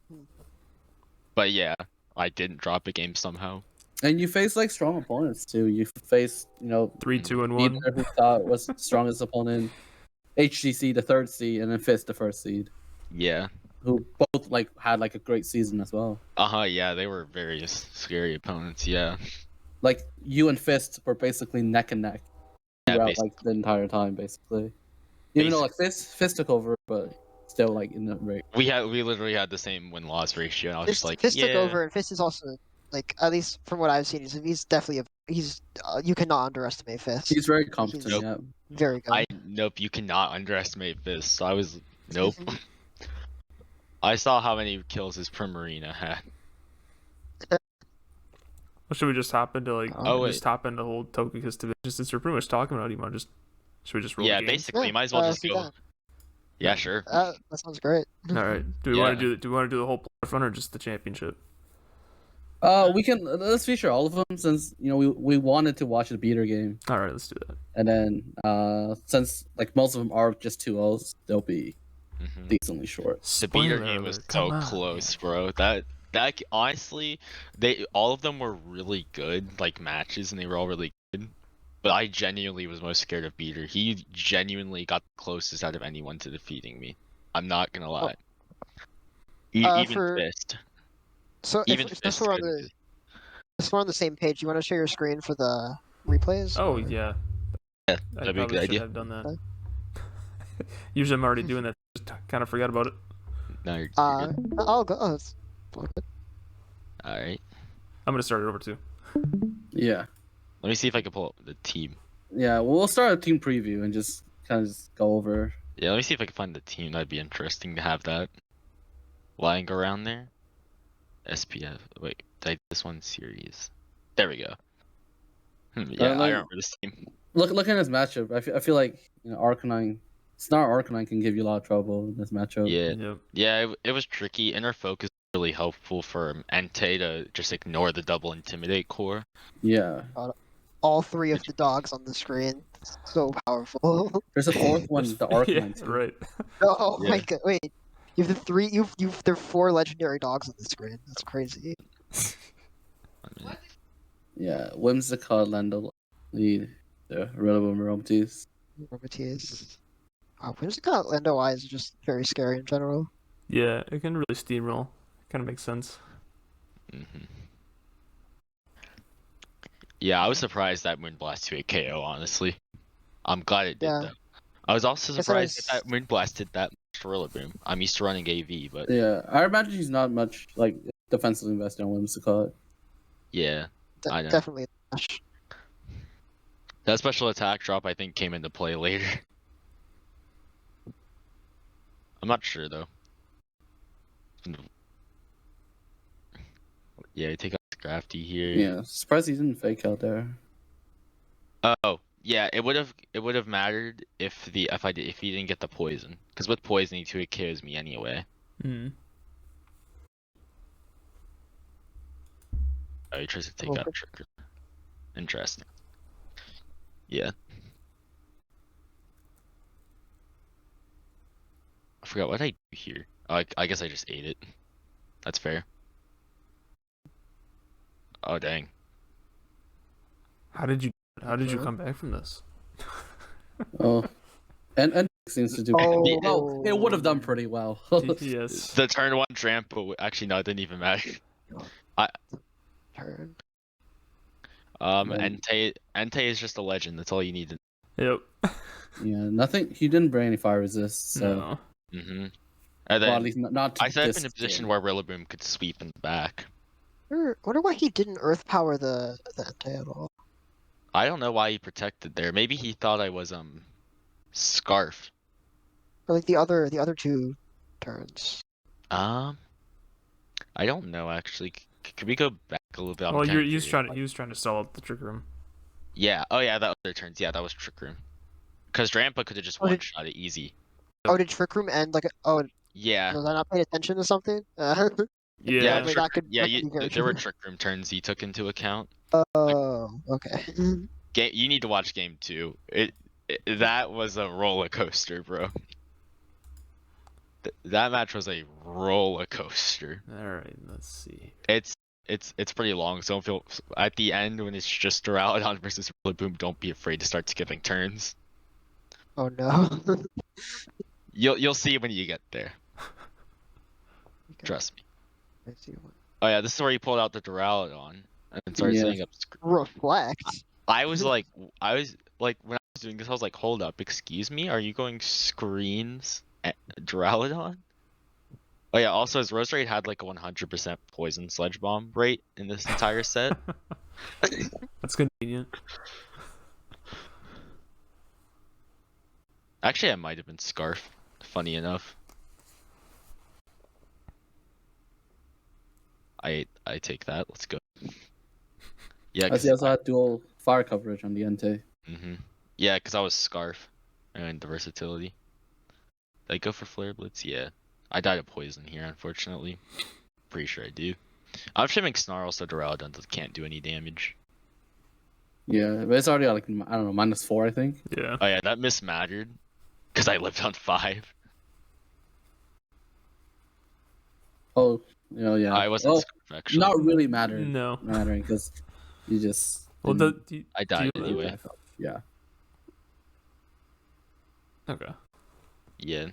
but yeah, I didn't drop a game somehow. And you faced like strong opponents too. You faced 3, 2, and 1. Beater, who thought was the strongest opponent, HGC the 3rd seed, and then Fist the 1st seed. Yeah. Who both had like a great season as well. Yeah, they were very scary opponents. Yeah. Like you and Fist were basically neck and neck throughout like the entire time, basically. Even though like Fist took over, but still like in the rate. We literally had the same win-loss ratio, and I was just like, Fist yeah. took over, and Fist is also, like, at least from what I've seen, he's definitely you cannot underestimate Fist. He's very competent. He's yeah. Very good. Nope, you cannot underestimate Fist. So I was nope. I saw how many kills his Primarina had. Well, should we just hop into just hop into the whole Togekiss division since we're pretty much talking about him? Should we just roll? Yeah, games? basically, you might as well just go. that. Yeah, sure. That sounds great. All right. Do we want to do the whole playoff run or just the championship? Let's feature all of them since we wanted to watch the Beater game. All right, let's do that. And then since like most of them are just 2-0s, they'll be decently short. The Beater game was so close, bro. That honestly, all of them were really good like matches, and they were all really good. But I genuinely was most scared of Beater. He genuinely got the closest out of anyone to defeating me. I'm not gonna lie. Even Fist. So if we're on the same page, you want to share your screen for the replays? Oh yeah. Yeah, I that'd be a good idea. have done that. Usually I'm already doing that. Just kind of forgot about it. No, you're good. I'll go. Oh, that's good. All right. I'm gonna start it over too. Yeah. Let me see if I can pull up the team. Yeah, we'll start a team preview and just kind of go over. Yeah, let me see if I can find the team. That'd be interesting to have that lying around there. SPF. Wait, did I this one series? There we go. Yeah, I remember this team. Looking at his matchup, I feel like Arcanine, Snar Arcanine can give you a lot of trouble in this matchup. Yeah, it was tricky. Inner focus was really helpful for Entei to just ignore the double intimidate core. Yeah. All three of the dogs on the screen, so powerful. There's a fourth one, the Arcanine. Yeah, right. Oh my god! Wait, you have the three. There are 4 legendary dogs on the screen. That's crazy. Yeah, Whimsicott, Lando, the Rillaboom, Aromatisse. Aromatisse. Whimsicott, Lando Eye is just very scary in general. Yeah, it can really steamroll. Kind of makes sense. Yeah, I was surprised that Moonblast 2 KO, honestly. I'm glad it did, though. I was also surprised that Moonblast did that much to Rillaboom. I'm used to running AV, but... Yeah, I imagine he's not much, like, defensively invested on Whimsicott. Yeah, I know. Definitely. That special attack drop, I think, came into play later. I'm not sure, though. Yeah, take out Scrafty here. Yeah, surprised he didn't fake out there. Oh, yeah, it would have mattered if he didn't get the poison, because with poisoning too, it kills me anyway. Oh, he tries to take out Trigger. Interesting. Yeah. I forgot what I do here. Oh, I guess I just ate it. That's fair. Oh dang. How did you come back from this? Oh, and seems to do. Oh, it would have done pretty well. Yes. The turn 1 tramp, but actually no, it didn't even matter. Turn. Entei is just a legend. That's all you need to. Yep. Yeah, nothing. He didn't bring any fire resist, so. No. And well, then at least not I set up in a position where Rillaboom could sweep in the back. I wonder why he didn't Earth Power the Entei at all. I don't know why he protected there. Maybe he thought I was Scarf. Or like the other 2 turns. I don't know actually. Could we go back a little bit? Well, he was trying to stall out the Trick Room. Yeah. Oh yeah, the other turns. Yeah, that was Trick Room. Because Drampa could have just one-shot it easy. Oh, did Trick Room end like? Yeah. Was I not paying attention to something? Yeah. There were Trick Room turns he took into account. Oh, okay. You need to watch game 2. That was a roller coaster, bro. That match was a roller coaster. All right, let's see. It's pretty long, so don't feel at the end when it's just Duraludon versus Rillaboom. Don't be afraid to start skipping turns. Oh no. You'll see when you get there. Okay. Trust me. I see one. Oh yeah, this is where he pulled out the Duraludon and started setting up. Reflect. I was like, when I was doing this, I was like, hold up, excuse me, are you going screens at Duraludon? Oh yeah, also his Roserade had like a 100% poison Sledge Bomb rate in this entire set. That's convenient. Actually, I might have been Scarf, funny enough. I take that, let's go. Yeah, I also had dual fire coverage on the Entei. Yeah, because I was Scarf and the versatility. Did I go for Flare Blitz? Yeah. I died of poison here, unfortunately. Pretty sure I do. I'm shimming Snarl so Duraludon can't do any damage. Yeah, but it's already like, I don't know, -4, I think. Yeah. Oh yeah, that miss mattered. Because I lived on 5. Oh, yeah. I wasn't Scarf, actually. Not really mattering, because you just... Well, I died anyway. Yeah. Okay. Yeah.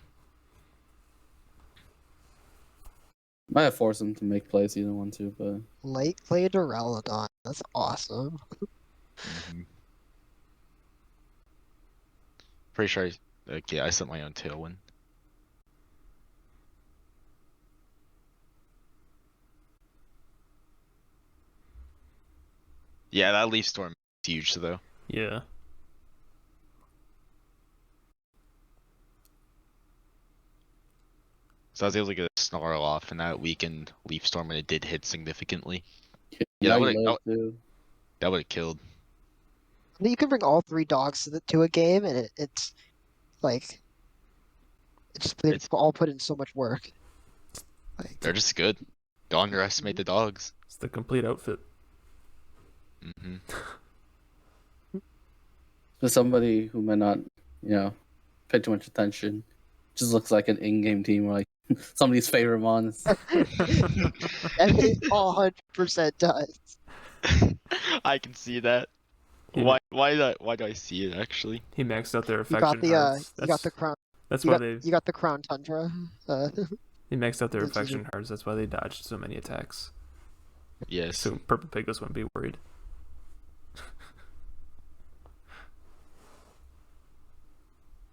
Might have forced him to make plays he didn't want to, but... Late play Duraludon. That's awesome. Pretty sure I sent my own Tailwind. Yeah, that Leaf Storm is huge though. Yeah. So I was able to get a snarl off, and that weakened Leaf Storm when it did hit significantly. Yeah, Now that you would live, have too. killed. I mean, you can bring all 3 dogs to a game, and it's like they all put in so much work. Like, They're just good. Don't underestimate the dogs. It's the complete outfit. Mm-hmm. For somebody who might not, pay too much attention, just looks like an in-game team, or like somebody's favorite mons. and it 100% does. I can see that. Why do I see it actually? He maxed out their You affection got the hearts. you got the crown. That's You why you got the crown tundra. He maxed out their That's affection hearts. That's why they dodged so many attacks. Yes. So Purple Piglets wouldn't be worried.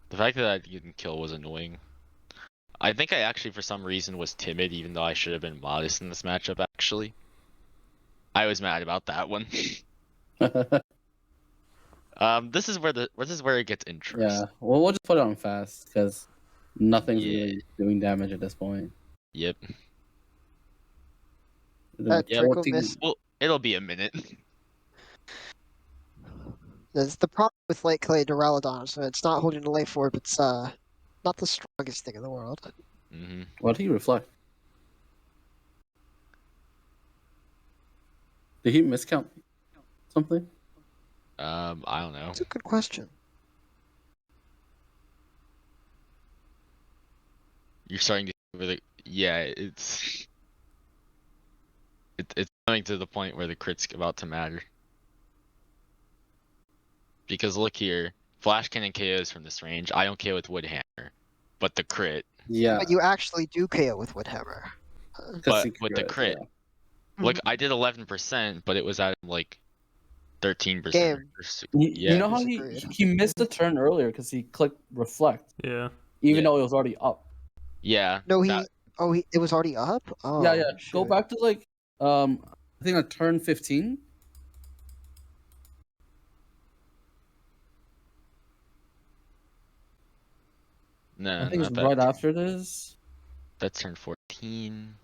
The fact that I didn't kill was annoying. I think I actually, for some reason, was timid, even though I should have been modest in this matchup. Actually, I was mad about that one. This is where it gets interesting. Yeah, well, we'll just put it on fast because nothing's really doing damage at this point. Yep. That trickle miss. Well, it'll be a minute. That's the problem with Light Clay Duraludon, so it's not holding the life orb. It's not the strongest thing in the world. Mm-hmm. What did he reflect? Did he miscount something? I don't know. That's a good question. You're starting to really, it's coming to the point where the crit's about to matter. Because look here, Flash Cannon KOs from this range. I don't KO with Woodhammer, but the crit. Yeah. But you actually do KO with Woodhammer. But with the crit, yeah. look, I did 11%, but it was at like 13%. Game. You know how he missed the turn earlier because he clicked reflect. Yeah. Even though it was already up. Yeah. No, it was already up. Oh, yeah. Shoot. Go back to like I think on turn 15. No, I think not it's that. right after this. That's turn 14.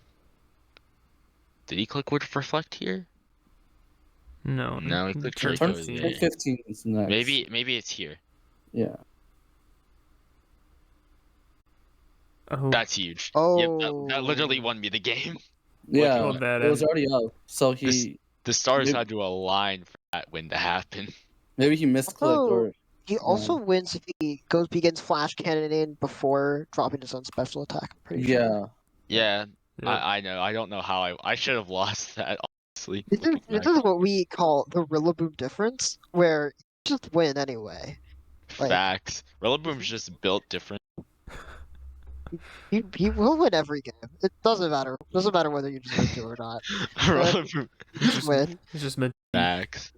Did he click Wood Reflect here? No. No, he clicked turn turn 15. Turn 15 is next. Maybe it's here. Yeah. Oh. That's huge. Oh. Yep, that literally won me the game. Yeah, Look at that it was end. already up. So the stars had to align for that win to happen. Maybe he misclicked or he also wins if he begins Flash Cannoning before dropping his own special attack. I'm pretty sure. Yeah. Yep. I know. I don't know how I should have lost that, honestly. This is what we call the Rillaboom difference, where you just win anyway. Facts. Rillaboom's just built different. He will win every game. It doesn't matter. It doesn't matter whether you deserve to or not. Rillaboom. Just win. It's just meant. Facts.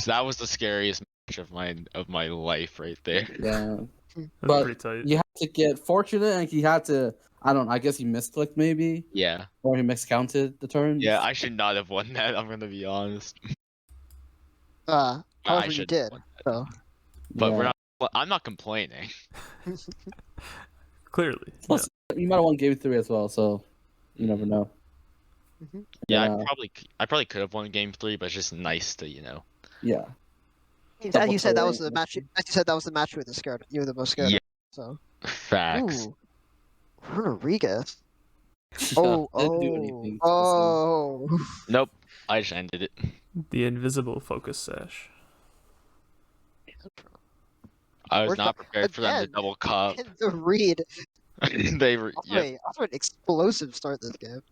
That was the scariest match of my life right there. Yeah. That's But pretty tight. you have to get fortunate, and he had to. I don't know. I guess he misclicked maybe. Yeah. Or he miscounted the turns. Yeah, I should not have won that. I'm gonna be honest. However, you did. So. But we're not. I'm not complaining. Clearly. Plus, you might have won game 3 as well, so you never know. Mm-hmm. Yeah, I probably could have won game 3, but it's just nice to Yeah. As you said, that was the match. As you said, that was the match you were the most scared. Yeah. Of, so. Facts. Ooh. Rodriguez. Didn't do anything. Nope. I just ended it. The invisible focus sash. I was not prepared for them to double cup. The read. They were. Also an explosive start this game.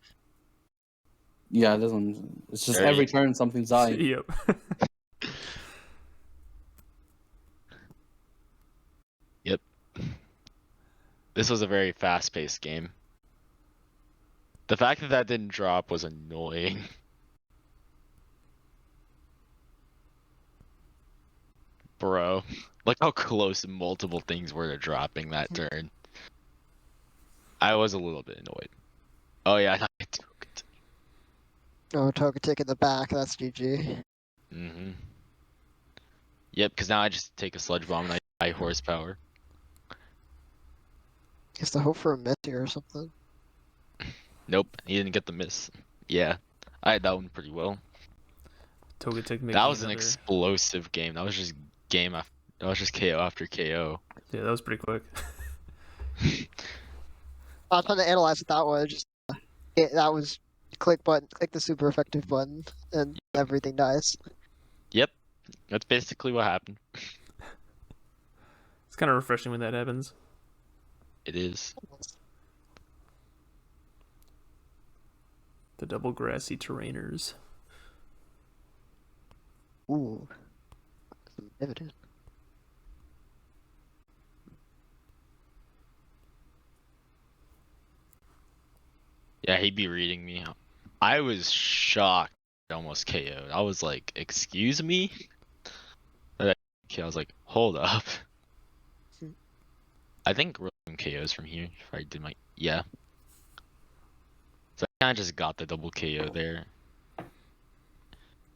Yeah, it doesn't. It's just every turn something's dying. Yep. Yep. This was a very fast-paced game. The fact that didn't drop was annoying. Bro, look how close multiple things were to dropping that turn. I was a little bit annoyed. Oh yeah, I took it. Oh, Togetic in the back. That's GG. Mm-hmm. Yep, because now I just take a Sludge Bomb and I die horsepower. Guess the hope for a miss here or something. Nope, he didn't get the miss. Yeah, I had that one pretty well. Togetic making That was an another... explosive game. That was just that was just KO after KO. Yeah, that was pretty quick. I'm trying to analyze it that way. Just that was click the super effective button, and everything dies. Yep, that's basically what happened. It's kind of refreshing when that happens. It is. The double grassy terrainers. Ooh, evident. Yeah, he'd be reading me. I was shocked. Almost KO'd. I was like, "Excuse me." I was like, "Hold up." I think Rillaboom KOs from here. If I did yeah. So I kind of just got the double KO there,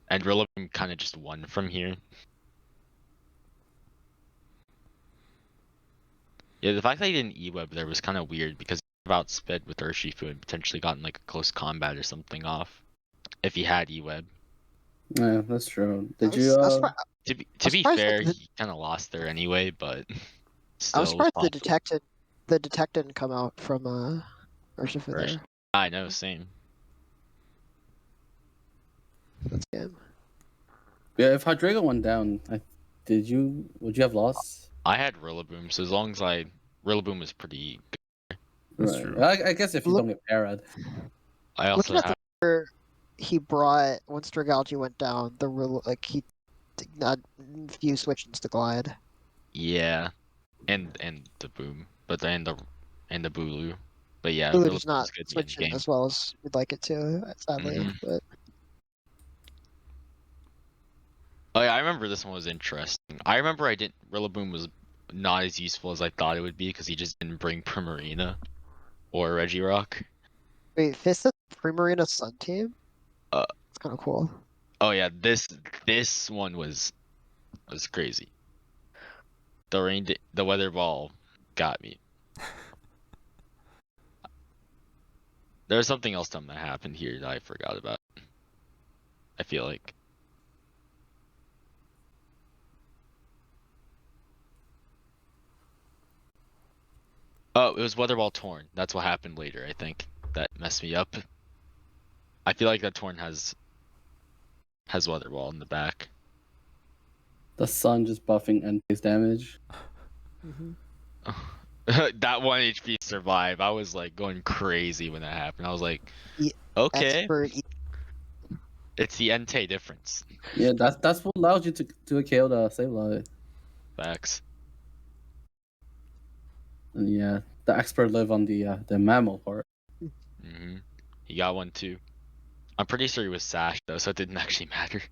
and Rillaboom kind of just won from here. Yeah, the fact that he didn't E-web there was kind of weird because he outsped with Urshifu and potentially gotten like a close combat or something off if he had E-web. Yeah, that's true. Did you? To be fair, he kind of lost there anyway, but still. I was surprised the detect didn't come out from Urshifu there. I know, same. That's game. Yeah, if Hydreigo went down, would you have lost? I had Rillaboom, so as long as Rillaboom was pretty good. That's Right. true. I guess if you don't get parried. I also Looking at have. he brought once Dragalge went down, he did not few switch into Glide. Yeah, and the boom, but then the Bulu, but yeah, Bulu Rillaboom does not was good in the switch in game. as well as we'd like it to, sadly. Mhm. But Oh yeah, I remember this one was interesting. I remember Rillaboom was not as useful as I thought it would be because he just didn't bring Primarina or Regirock. wait, Fist is Primarina Sun team? It's kind of cool. Oh yeah, this one was crazy. The weather ball got me. There was something else dumb that happened here that I forgot about. I feel like. Oh, it was weather ball torn. That's what happened later, I think. That messed me up. I feel like that torn has weather ball in the back. The sun just buffing and base damage. That 1 HP survive. I was like going crazy when that happened. I was like, okay. It's the Entei difference. Yeah, that's what allows you to KO the Sableye. Facts. And yeah, the expert live on the mammal part. Mm-hmm. He got one too. I'm pretty sure he was Sash though, so it didn't actually matter.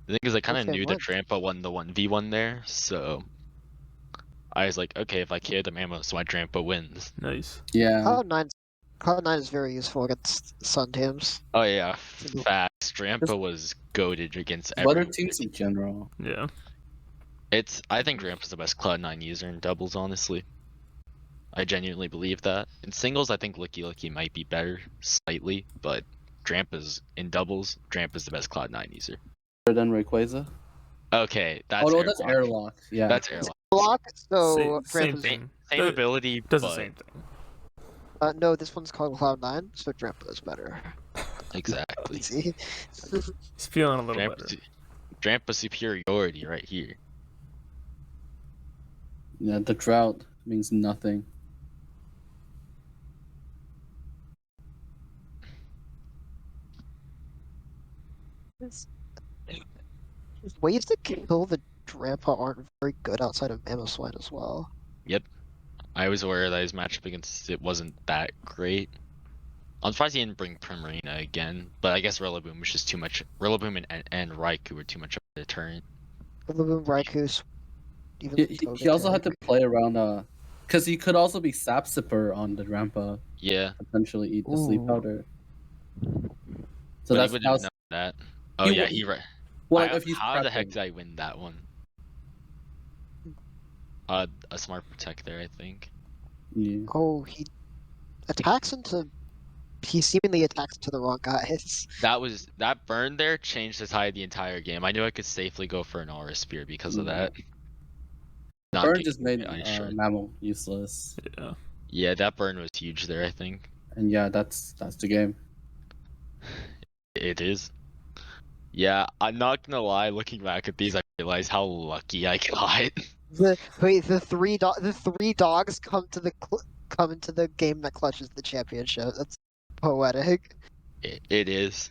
The thing is, I kind of knew that Drampa won the 1v1 there, so I was like, okay, if I KO the Mammo, so my Drampa wins. Nice. Yeah. Cloud9 is very useful against Sun teams. Oh yeah, facts. Drampa was goated against everyone. Other teams in general. Yeah. I think Drampa's the best Cloud9 user in doubles, honestly. I genuinely believe that. In singles, I think Licky might be better, slightly, but Drampa's in doubles, Drampa's the best Cloud9 user. Better than Rayquaza? Okay, that's that's Airlock. Yeah. That's Airlock. So same thing. Same ability, does but... the same thing. No, this one's called Cloud9, so Drampa is better. Exactly. Easy. He's feeling a little better. Drampa superiority right here. Yeah, the drought means nothing. Ways to kill the Drampa aren't very good outside of Mamoswine as well. Yep. I was aware that his matchup against it wasn't that great. I'm surprised he didn't bring Primarina again, but I guess Rillaboom was just too much. Rillaboom and Raikou were too much of a deterrent. Rillaboom, Raikou's... He also had to play around, because he could also be Sap Sipper on the Drampa. Yeah. Potentially eat the sleep powder. So but that's he wouldn't know that. Oh yeah, he right. Well, like if he's how the heck prepping. did I win that one? A smart protect there, I think. Yeah. Oh, he attacks into. He seemingly attacks into the wrong guys. That burn there changed the tide of the entire game. I knew I could safely go for an aura spear because of that. Not Burn being just made ice shard. Mammal useless. Yeah. Yeah, that burn was huge there, I think. And yeah, that's the game. It is. Yeah, I'm not gonna lie, looking back at these, I realize how lucky I got. The three dogs come into the game that clutches the championship. That's poetic. It is.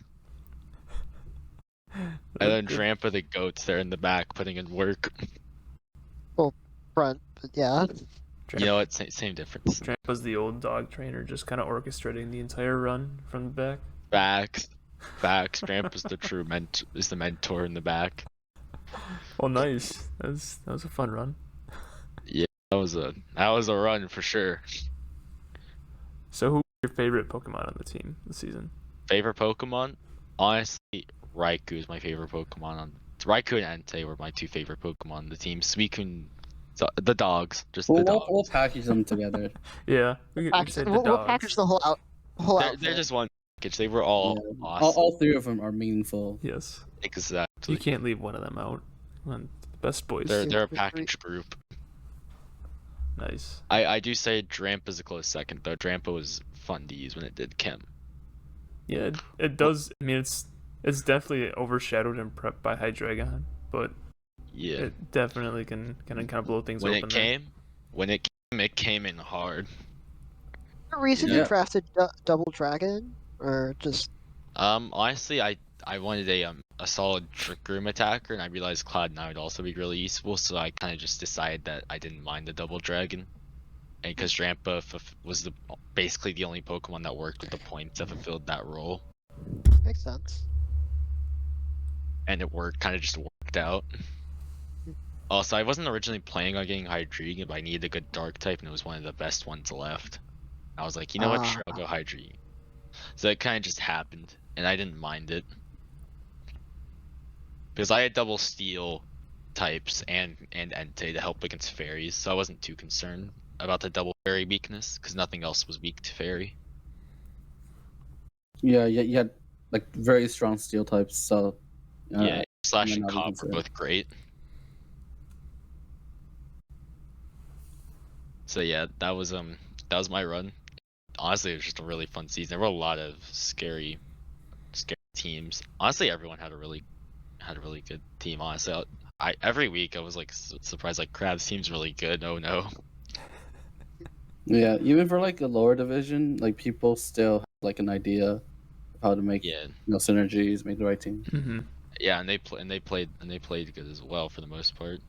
And then Drampa the goats there in the back putting in work. Front, but yeah. You know what? Same difference. Tramp was the old dog trainer, just kind of orchestrating the entire run from the back. Facts. Dramp is the true mentor in the back. Oh, nice. That was a fun run. Yeah, that was a run for sure. So, who's your favorite Pokemon on the team this season? Favorite Pokemon? Honestly, Raikou is my favorite Pokemon. Raikou and Entei were my two favorite Pokemon on the team. Suicune, the dogs, just the dogs. We'll package them together. Yeah, we can say the dogs. We'll package the whole outfit. They're just one package. They were all awesome. All three of them are meaningful. Yes. Exactly. You can't leave one of them out. Best boys. They're a package group. Nice. I do say Drampa is a close second though. Drampa was fun to use when it did Chem. Yeah, it does. I mean, it's definitely overshadowed and prepped by Hydreigon, but yeah, it definitely can kind of blow things when open. When it came in hard. The reason you drafted Double Dragon, or just? Honestly, I wanted a solid Trick Room attacker, and I realized Cloud9 would also be really useful, so I kind of just decided that I didn't mind the Double Dragon. And because Drampa was basically the only Pokemon that worked with the points that fulfilled that role. Makes sense. And it just worked out. Also, I wasn't originally planning on getting Hydreigon, but I needed a good Dark type, and it was one of the best ones left. I was like, you know what, sure, I'll go Hydreigon. So it kind of just happened, and I didn't mind it. Because I had double Steel types and Entei to help against Fairies, so I wasn't too concerned about the double Fairy weakness, because nothing else was weak to Fairy. Yeah, you had like very strong Steel types, so... yeah, Slash and Cobb were both great. So yeah, that was my run. Honestly, it was just a really fun season. There were a lot of scary teams. Honestly, everyone had a really good team. Honestly, every week I was like surprised, like Crab's team's really good. Oh no. Yeah, even for like a lower division, like people still have like an idea of how to make synergies, make the right team. Mm-hmm. Yeah, and they played good as well for the most part.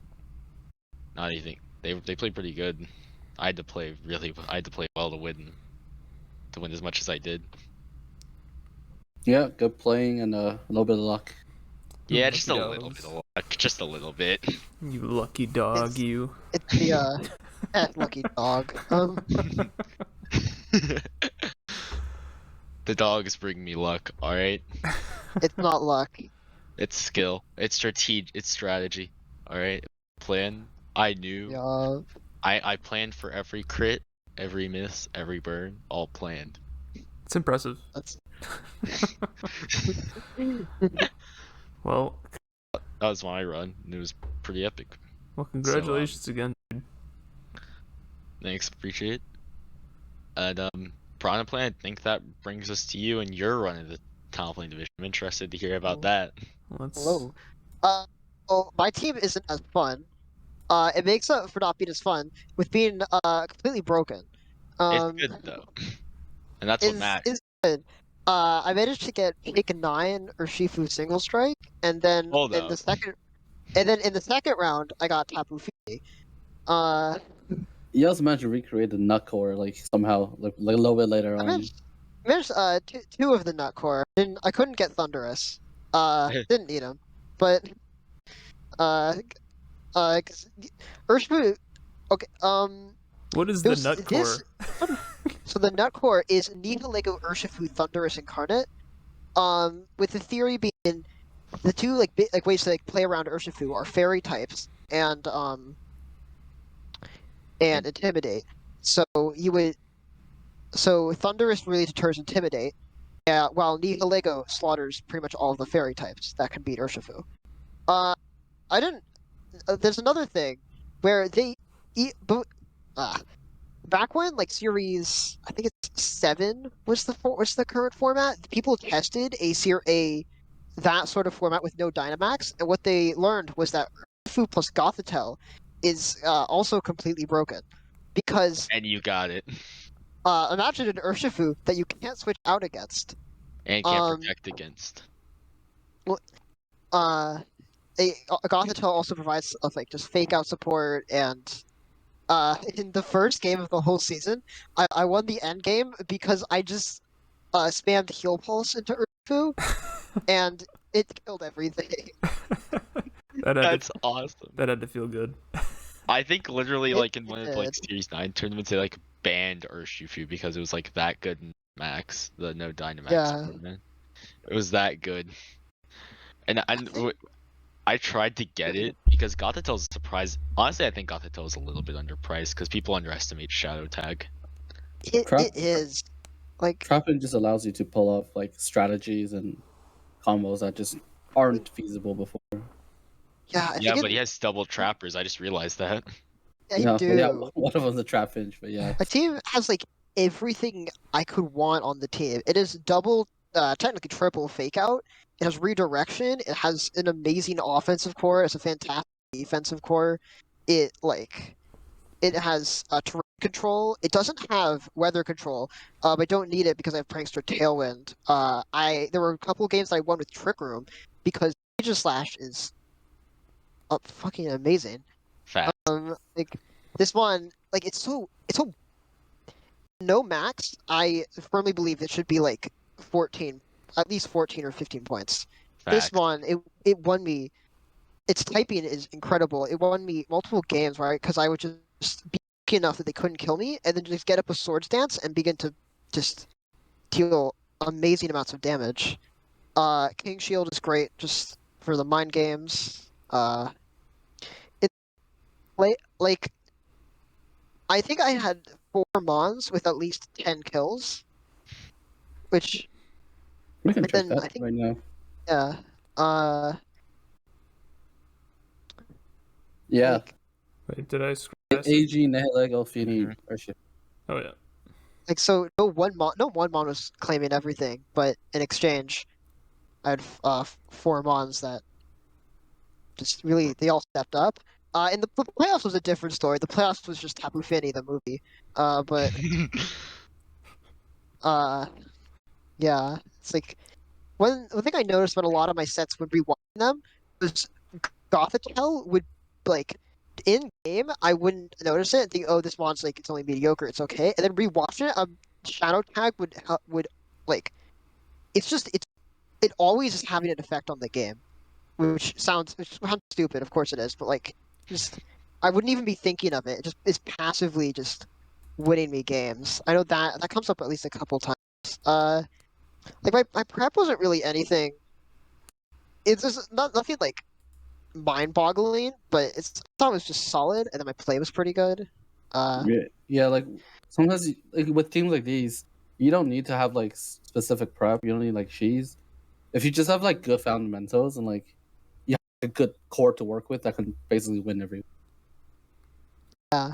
Not anything. They played pretty good. I had to play well to win as much as I did. Yeah, good playing and a little bit of luck. Yeah, just a little bit of luck. Just a little bit. You lucky dog, you. It's the lucky dog. The dogs bring me luck. All right. It's not luck. It's skill. It's strategy. All right. Plan. I knew. Yeah. I planned for every crit, every miss, every burn, all planned. It's impressive. That's... Well, that was my run, and it was pretty epic. Well, congratulations again, dude. Thanks, appreciate it. And Piranha Plant, I think that brings us to you and your run in the Talonflame division. I'm interested to hear about that. Hello. Well, my team isn't as fun. It makes up for not being as fun with being completely broken. It's good though, and that's what matters. It's good. I managed to get Pick 9 or Shifu single strike, and then in the second round I got Tapu Fini. You also managed to recreate the Nut Core like somehow, like a little bit later on. I managed two of the Nut Core. I couldn't get Thunderous. Didn't need him, but Urshifu. Okay. What is the Nut Core? So the Nut Core is Nihilego Urshifu Thunderous Incarnate. With the theory being the two like ways to like play around Urshifu are fairy types and intimidate. So you would Thunderous really deters intimidate. Yeah, while Nihilego slaughters pretty much all of the fairy types that can beat Urshifu. Uh, I didn't. There's another thing where they eat. Back when like series, I think it's 7 was the current format. People tested a that sort of format with no Dynamax, and what they learned was that Urshifu plus Gothitelle is also completely broken because And you got it. imagine an Urshifu that you can't switch out against. And can't protect against. Well, Gothitelle also provides like just fake out support, and in the first game of the whole season, I won the end game because I just spammed heal pulse into Urshifu, and it killed everything. That's awesome. That had to feel good. I think literally It like in one of like did. Series 9 tournaments they like banned Urshifu because it was like that good in Max, the no Dynamax Yeah. tournament. It was that good. And I tried to get it because Gothitel's surprised. Honestly, I think Gothitelle is a little bit underpriced because people underestimate Shadow Tag. It is like Trapping just allows you to pull off like strategies and combos that just aren't feasible before. yeah. I Yeah, think but he has double trappers. I just realized that. yeah, you Yeah, do. yeah, one of them's a trap finch, but yeah. My team has like everything I could want on the team. It is double, technically triple fake out. It has redirection. It has an amazing offensive core. It's a fantastic defensive core. It has terrain control. It doesn't have weather control. I don't need it because I have Prankster Tailwind. There were a couple of games that I won with Trick Room because Aegislash is fucking amazing. Fat. Like this one, like it's so no max. I firmly believe it should be like 14, at least 14 or 15 points. This Facts. one, it won me. Its typing is incredible. It won me multiple games, right? Because I would just be lucky enough that they couldn't kill me, and then just get up a Swords Dance and begin to just deal amazing amounts of damage. King Shield is great just for the mind games. It's like I think I had 4 Mons with at least 10 kills, which We can and check then that I think right now. yeah, Yeah. like Wait, did I scroll past it? AG, Nihilego, Fini, Urshifu. Oh yeah. like so no one Mon was claiming everything, but in exchange, I had 4 Mons that just really they all stepped up. And the playoffs was a different story. The playoffs was just Tapu Fini, the movie. But yeah, it's like one thing I noticed when a lot of my sets would rewatch them was Gothitelle would like in game I wouldn't notice it and think, oh, this mon's like it's only mediocre, it's okay, and then rewatch it. Shadow Tag would like it always is having an effect on the game, which sounds stupid. Of course it is, but like just I wouldn't even be thinking of it. It just is passively just winning me games. I know that comes up at least a couple times. Like my prep wasn't really anything. It's just nothing like mind-boggling, but I thought it was just solid, and then my play was pretty good. Yeah, like sometimes like with teams like these, you don't need to have like specific prep. You don't need like she's. If you just have like good fundamentals and like you have a good core to work with, that can basically win every. Yeah.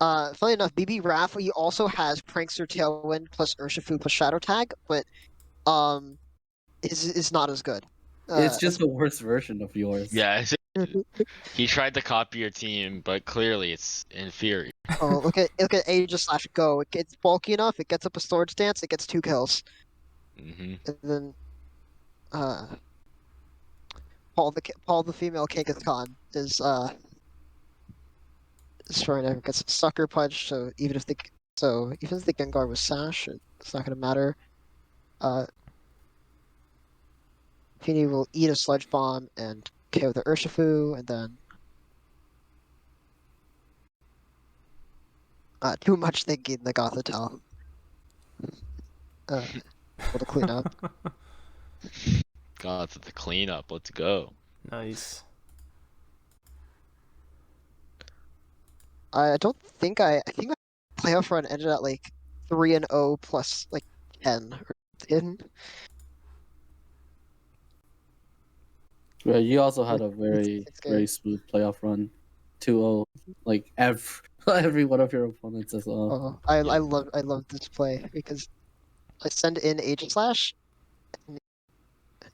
Funny enough, BB Raffi also has Prankster Tailwind plus Urshifu plus Shadow Tag, but is not as good. It's just a worse version of yours. Yeah, he tried to copy your team, but clearly it's inferior. Oh, look at Aegis / Go. It gets bulky enough. It gets up a Swords Dance. It gets 2 kills. Mm-hmm. And then, Paul the female Kangaskhan Khan is destroying it. Gets Sucker Punch. So even if the Gengar was Sash, it's not gonna matter. Fini will eat a Sludge Bomb and KO the Urshifu, and then too much thinking the Gothitelle. Able to clean up. God, it's the cleanup. Let's go. Nice. I don't think I think my playoff run ended at like 3-0 plus like 10 or something. Yeah, you also had a It's very good. smooth playoff run. 2-0, like every one of your opponents as well. Oh, I love this play because I send in Agent Slash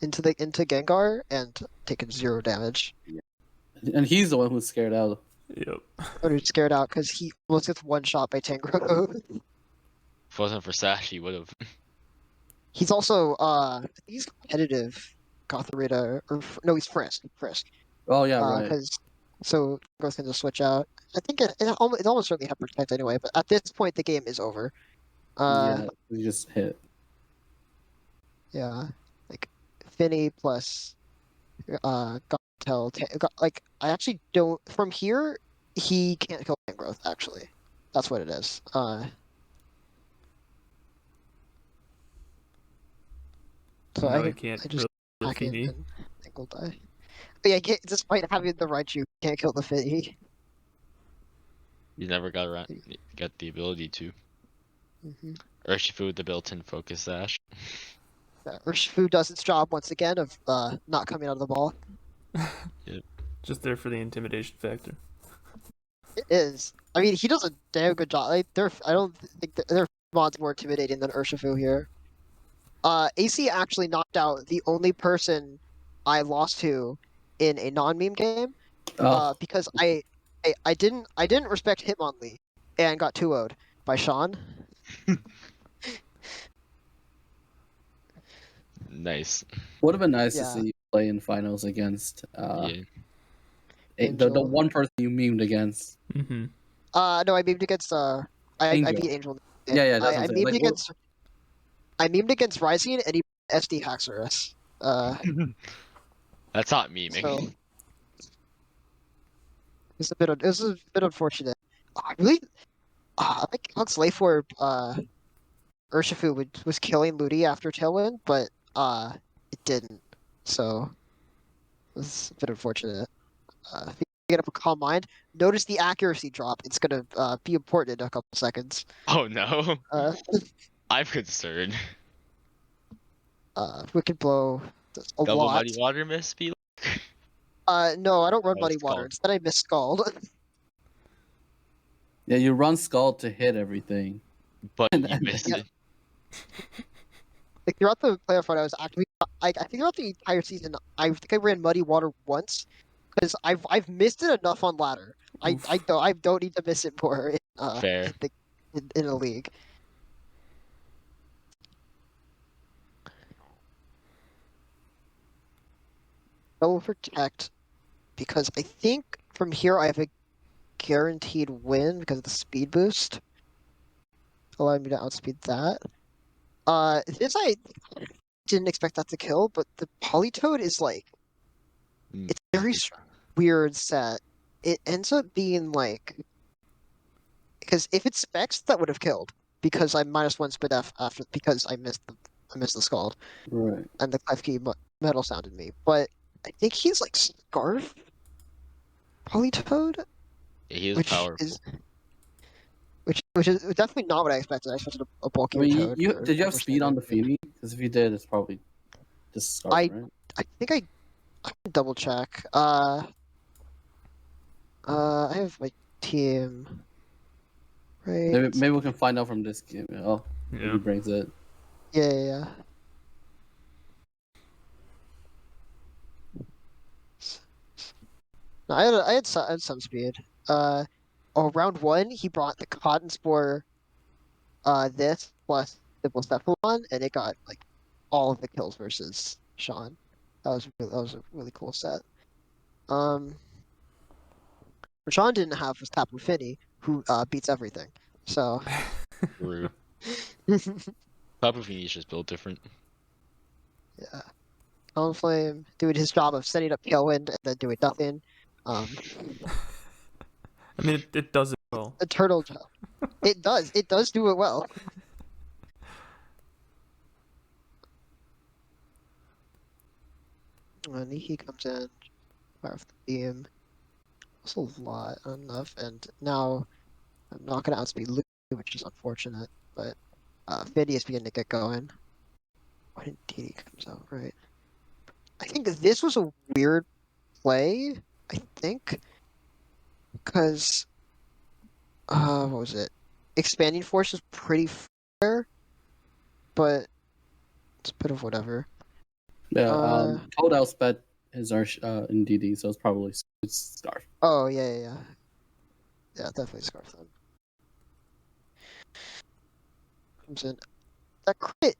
into Gengar and taking 0 damage. And he's the one who's scared out. Yep. I'm scared out because he almost gets one shot by Tangrowth. If it wasn't for Sash, he would have. He's also he's competitive Gothorita or no, he's Frisk. Oh yeah, right. Because so Growth can just switch out. I think it almost certainly had Protect anyway, but at this point the game is over. Yeah, he just hit. Yeah, like Finny plus like I actually don't from here he can't kill Growth actually. That's what it is. So No, I he can't I just really hack in Feeny. and think we'll die. But yeah, despite having the right you can't kill the Finny. You never got around, got the ability to. Mm-hmm. Urshifu with the built-in focus Sash. Urshifu does its job once again of not coming out of the ball. Yep. Just there for the intimidation factor. It is. I mean, he does a damn good job. Like, I don't think their mod's more intimidating than Urshifu here. AC actually knocked out the only person I lost to in a non-meme game. Because I didn't respect Hitmonlee and got 2-0'd by Sean. Nice. Would have been nice to Yeah. see you play in finals against Yeah. the Angel. one person you memed against. Mm-hmm. No, I memed against I Angel. beat Angel. Yeah, that's what I I'm saying. memed Like, against I memed against Rising and he SD Haxorus. That's not memeing. So it was a bit unfortunate. I really I think Hunk's Life Orb Urshifu was killing Ludi after Tailwind, but it didn't. So it was a bit unfortunate. If you get up a calm mind, notice the accuracy drop. It's gonna be important in a couple seconds. Oh no. Uh, I'm concerned. Wicked Blow does a Double lot. Muddy Water Miss be No, I don't run Oh, Muddy Scald. Water. Instead, I miss Scald. Yeah, you run Scald to hit everything. but you missed Yeah. it. Like throughout the playoff run, I was actively. I think throughout the entire season, I think I ran Muddy Water once because I've missed it enough on ladder. I don't need to miss it more Fair. in a league. Double Protect because I think from here I have a guaranteed win because of the speed boost. Allowing me to outspeed that. This I didn't expect that to kill, but the Polytoad is like it's a very weird set. It ends up being like because if it specs, that would have killed because I'm -1 spit F after because I missed the Scald Right. and the Klefki metal sounded me. But I think he's like Scarf Polytoad, Yeah, he is which powerful. is which is definitely not what I expected. I expected a I bulkier mean, Toad. did you have speed on the Phoebe? Because if you did, it's probably just Scarf, right? I think I can double check. I have my team. Right. Maybe we can find out from this game. Oh, Yeah. he brings it. Yeah. No, I had some speed. Round 1, he brought the Cotton Spore, this plus Diplocephalon, and it got like all of the kills versus Sean. That was a really cool set. What Sean didn't have was Tapu Fini, who beats everything. So. Rude. Tapu Fini is just built different. Yeah. Flame doing his job of setting up Tailwind and then doing nothing. I mean, it does it well. A turtle job. It does do it well. And he comes in, fire off the beam. That's a lot enough, and now I'm not gonna outspeed Luke, which is unfortunate, but Fiddy is beginning to get going. When DD comes out, right? I think this was a weird play, I think, because what was it? Expanding Force was pretty fair, but it's a bit of whatever. Yeah, Cold Elspeth is our in DD, so it's Scarf. Oh yeah, definitely Scarf then. Comes in. That crit,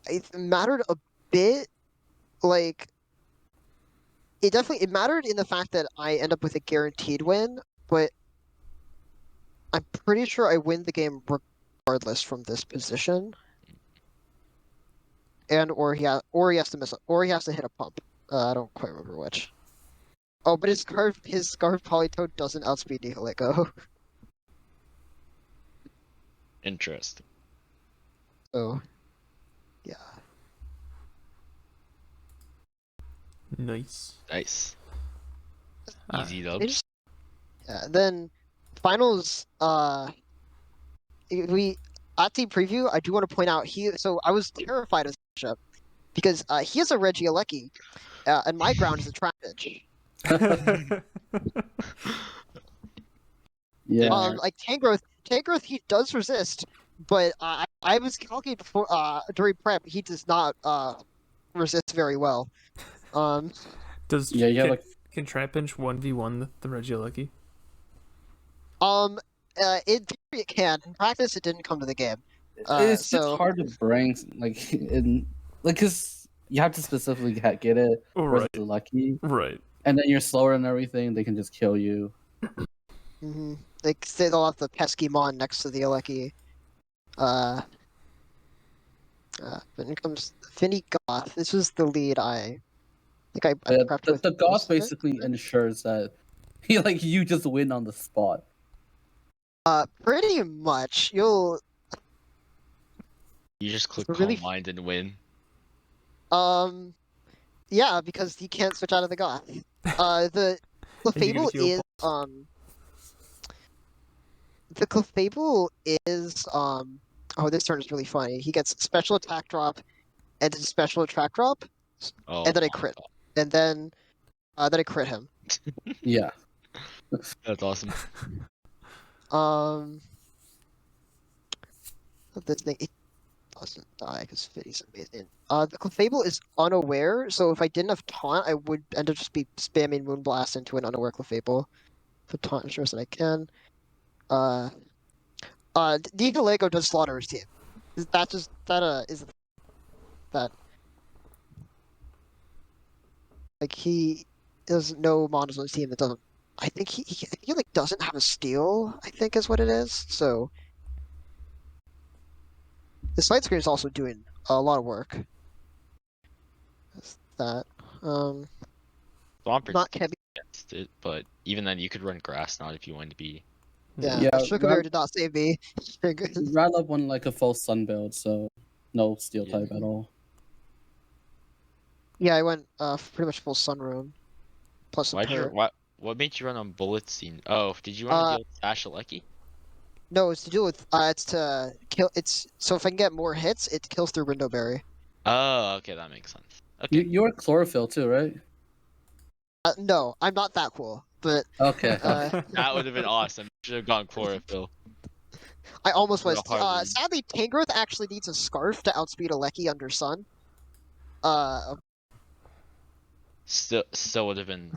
it mattered a bit. Like, it mattered in the fact that I end up with a guaranteed win, but I'm pretty sure I win the game regardless from this position. And or he has to miss, or he has to hit a pump. I don't quite remember which. Oh, but his scarf Polytoad doesn't outspeed Nihilego. Interesting. So, yeah. Nice. Nice. Uh, Easy dubs. Yeah. Then finals. We at the preview. I do want to point out So I was terrified of Bishop because he has a Regieleki, and my ground is a Trapinch. Yeah. Like Tangrowth, he does resist, but I was calculating before during prep, he does not resist very well. Does Yeah, you have can Trapinch 1v1 the Regieleki? In theory it can. In practice, it didn't come to the game. It's just hard to bring because you have to specifically get it Right. lucky, Right. and then you're slower and everything. They can just kill you. Mm-hmm. Like they'll have the pesky mon next to the Aleki. But in comes Finny Goth. This was the lead I think I prepped with. The Goth basically ensures that you just win on the spot. Pretty much. You just click really Calm Mind and win. Yeah, because he can't switch out of the Goth. The Clefable is the Clefable is oh, this turn is really funny. He gets special attack drop and then special attack drop, and then I crit, and then I crit him. Yeah, that's awesome. This thing, it doesn't die because Fiddy's amazing. The Clefable is unaware, so if I didn't have taunt, I would end up just be spamming Moonblast into an unaware Clefable. But taunt ensures that I can. Nihilego does slaughter his team. Is that like he has no monos on his team that doesn't. I think he doesn't have a steal. I think is what it is. So the side screen is also doing a lot of work. That's that. Swampert Not Kebby. against it, but even then, you could run Grass Knot if you wanted to be. Yeah, Shukabear did not save me. Radlov won like a full Sun build, so no Steel type at all. Yeah, I went pretty much full Sunroom. Plus What made you run on Bulletscene? Oh, did you want to deal with Ash Alecki? No, it's to do with it's to kill. It's so if I can get more hits, it kills through Windowberry. Oh, okay, that makes sense. Okay. You're Chlorophyll too, right? No, I'm not that cool, but okay. That would have been awesome. Should have gone Chlorophyll. I almost was. Sadly, Tangrowth actually needs a scarf to outspeed Alecki under Sun. Still would have been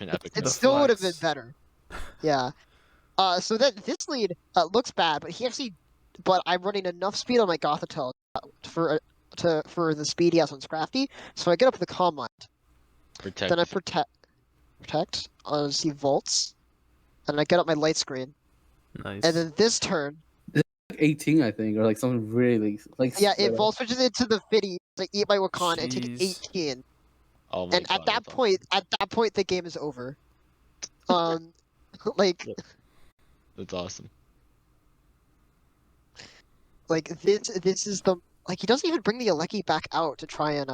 epic. It still would have been better. Yeah. So then this lead looks bad, but I'm running enough speed on my Gothitelle for the speed he has on Scrafty, so I get up the Calm Mind. Protect. Then I protect. See Volts, and I get up my light screen. Nice. And then this turn, 18, I think, or like something really yeah, it Volt switches into the Fiddy to eat my Wakan and take 18. Oh my and God, at that point, the game is over. Like. That's awesome. Like this is the he doesn't even bring the Alecki back out to try and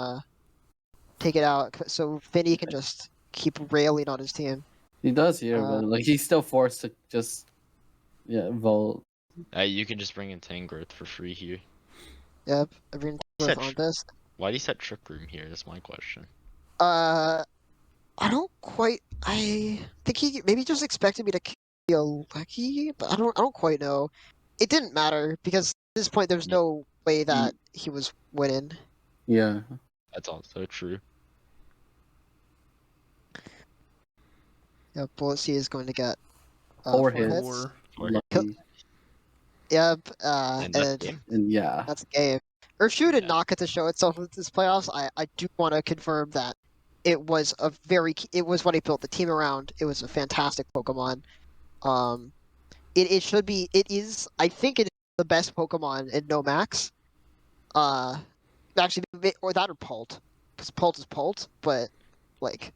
take it out so Vinny can just keep railing on his team. He does here, but like he's still forced to just vote. You can just bring in Tangrowth for free here. Yep, everyone on this. Why do you set Trick Room here? That's my question. I think he maybe just expected me to kill Lucky, but I don't quite know. It didn't matter because at this point there's no way that he was winning. Yeah. That's also true. Yeah, Bullet C is going to get 4 hits. Yep, and yeah. That's a game. Urshifu did not get to show itself with this playoffs. I do want to confirm that it was what he built the team around. It was a fantastic Pokemon. I think it is the best Pokemon in Nomax. Actually, or that or Pult, because Pult is Pult, but like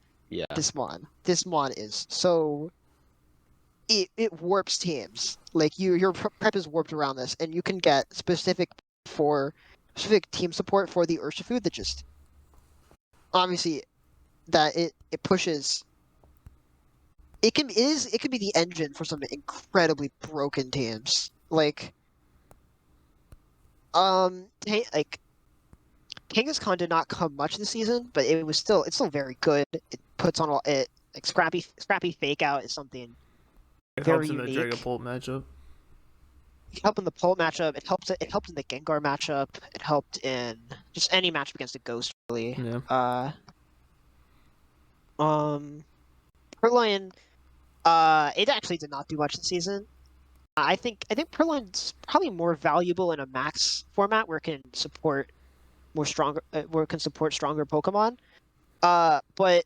this mon is so. It warps teams. Like your prep is warped around this, and you can get specific team support for the Urshifu that just obviously that it pushes. It can be the engine for some incredibly broken teams. Like Kangaskhan did not come much this season, but it's still very good. It puts on like scrappy fake out is something. It very helps in the unique. Dragapult matchup. It helped in the Pult matchup. It helped in the Gengar matchup. It helped in just any matchup against a Ghost, really. Yeah. Purloin, it actually did not do much this season. I think Purloin's probably more valuable in a max format where it can support stronger Pokemon. But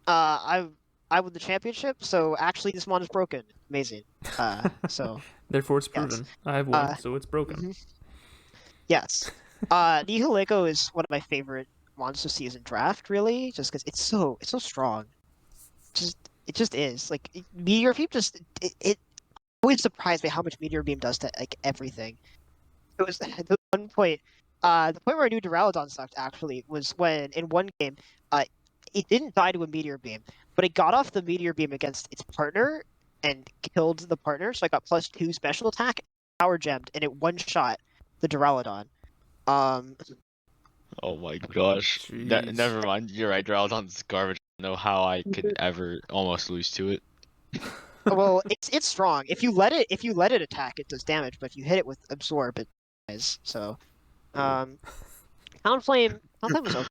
I won the championship, so actually this mon is broken. Amazing. So Therefore, it's proven. Yes. I have won, so it's broken. Mm-hmm. Yes. Nihilego is one of my favorite monster season draft, really, just because it's so strong. It just is. Like Meteor Beam it always surprised me how much Meteor Beam does to like everything. It was the one point. The point where I knew Duraludon sucked actually was when in one game, it didn't die to a Meteor Beam, but it got off the Meteor Beam against its partner and killed the partner. So I got +2 special attack, power gemmed, and it one-shot the Duraludon. Oh my gosh. Never mind. You're right. Duraludon's garbage. I don't know how I could ever almost lose to it. Well, it's strong. If you let it attack, it does damage. But if you hit it with absorb, it dies. So, Talonflame was okay.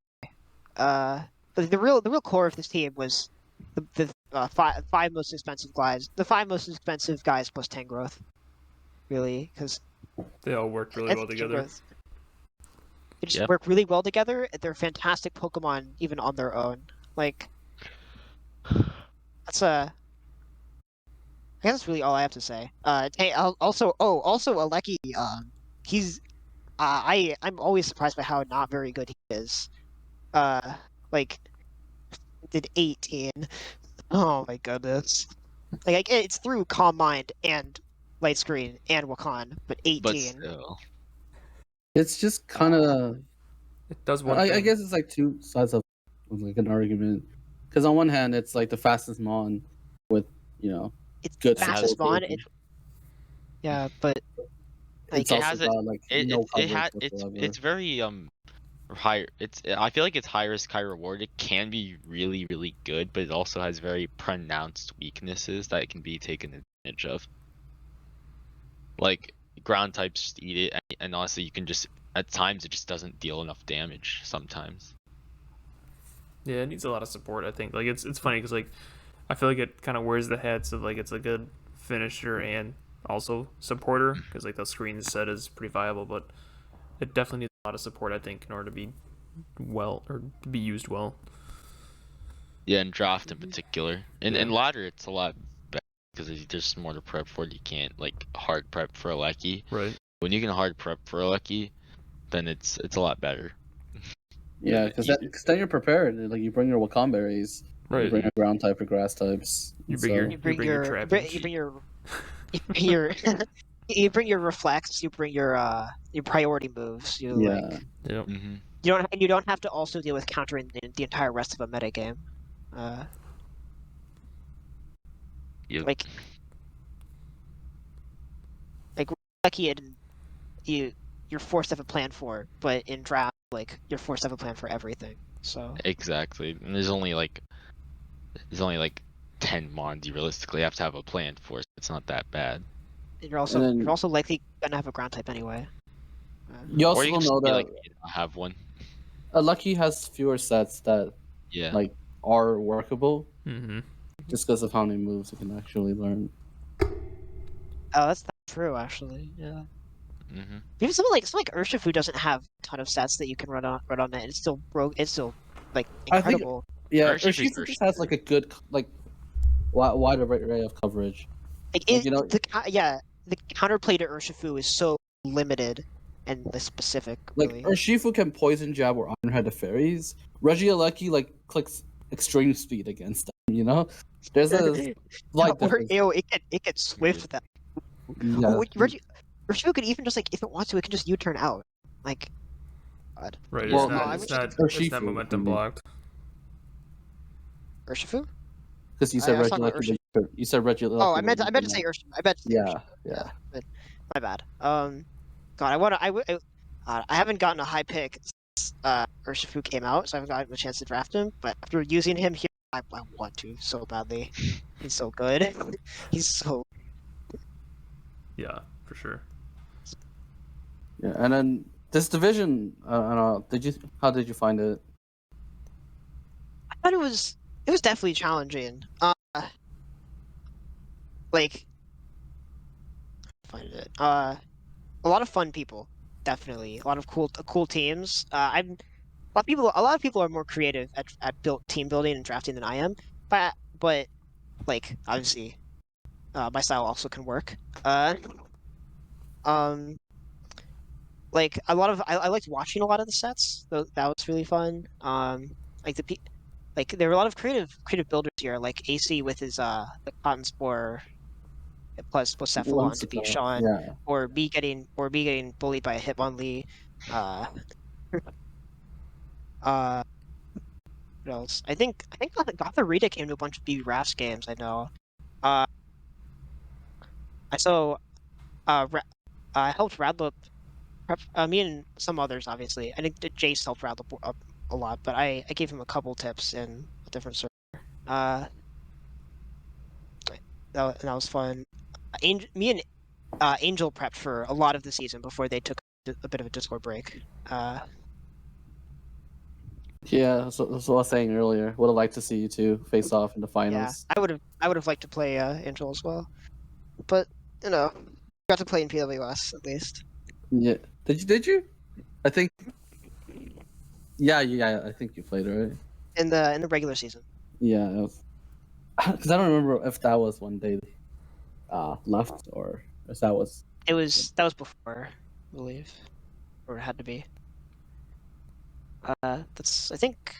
But the real core of this team was the five most expensive guys. The 5 most expensive guys plus Tangrowth. Really, because they all worked really well together. They just work really well together. They're fantastic Pokemon even on their own. Like that's I guess that's really all I have to say. Also Aleki. He's I'm always surprised by how not very good he is. Like did 18. Oh my goodness. Like it's through Calm Mind and Light Screen and Wakan, but 18. But still. It's just kind of. It does one. I guess it's like two sides of like an argument. Because on one hand, it's like the fastest mon with it's good fastest mon. Yeah, but like, it has it's very high. I feel like it's high risk, high reward. It can be really, really good, but it also has very pronounced weaknesses that it can be taken advantage of. Like ground types just eat it, and honestly, you can just at times it just doesn't deal enough damage. Sometimes. Yeah, it needs a lot of support. I think like it's funny because like I feel like it kind of wears the hats of like it's a good finisher and also supporter because like the screen set is pretty viable, but it definitely needs a lot of support. I think in order to be well or to be used well. Yeah, and draft in particular, and ladder it's a lot better because there's just more to prep for. You can't like hard prep for a Lucky. Right. When you can hard prep for a Lucky, then it's a lot better. Yeah, because then you're prepared. Like you bring your Wakan berries, right? You bring your ground type or grass types. You bring your you bring your reflex. You bring your priority moves. You you don't have to also deal with countering the entire rest of a metagame. Yep. Like lucky you're forced to have a plan for it, but in draft, like you're forced to have a plan for everything. So Exactly. And there's only like 10 mons you realistically have to have a plan for, so it's not that bad. and you're also likely gonna have a ground type anyway. You Or also you can know just be that like, you don't have one. Lucky has fewer sets that Yeah. like are workable Mm-hmm. just because of how many moves you can actually learn. Oh, that's not true actually. Yeah. Mm-hmm. Even something like Urshifu doesn't have a ton of sets that you can run on it. It's still It's still like I think- incredible. Yeah, Urshifu's Urshifu just has like a good like wide array of coverage. Like, you know- the counterplay to Urshifu is so limited and specific. Like Really. Urshifu can poison jab or iron head the fairies. Regieleki like clicks extreme speed against them. You know, there's a like or it could swift them. yeah. Oh, Urshifu could even just like if it wants to, it can just U-turn out. Like, God. Right. Well, It's no, not Urshifu, momentum I mean. blocked. Urshifu? Because you said I was talking about Regieleki. You said Regieleki. Oh, I meant to say Urshifu. I meant to say Yeah, Urshifu. yeah. But my bad. God, I haven't gotten a high pick since Urshifu came out, so I haven't gotten a chance to draft him. But after using him here, I want to so badly. He's so good. He's so. Yeah, for sure. Yeah, and then this division, I don't know. How did you find it? I thought it was definitely challenging. Like, find it. A lot of fun people, definitely. A lot of cool teams. A lot of people are more creative at team building and drafting than I am. But like obviously, my style also can work. Like I liked watching a lot of the sets. That was really fun. Like there were a lot of creative builders here, like AC with his the Cotton Spore plus Cephalon to beat Sean, Yeah. or B getting bullied by a Hitmonlee. What else? I think Gotharita came to a bunch of BB Rafts games. I know. I saw. I helped Radlip. Me and some others, obviously. I think that Jace helped Radlip a lot, but I gave him a couple tips in a different server. That was fun. Me and Angel prepped for a lot of the season before they took a bit of a Discord break. Yeah, so that's what I was saying earlier. Would have liked to see you two face off in the finals. Yeah, I would have liked to play Angel as well, but you know, got to play in PWS at least. Yeah. Did you? I think. Yeah. I think you played, right? In the regular season. Yeah. Because I don't remember if that was one day left or if that was. That was before, I believe, or it had to be. That's I think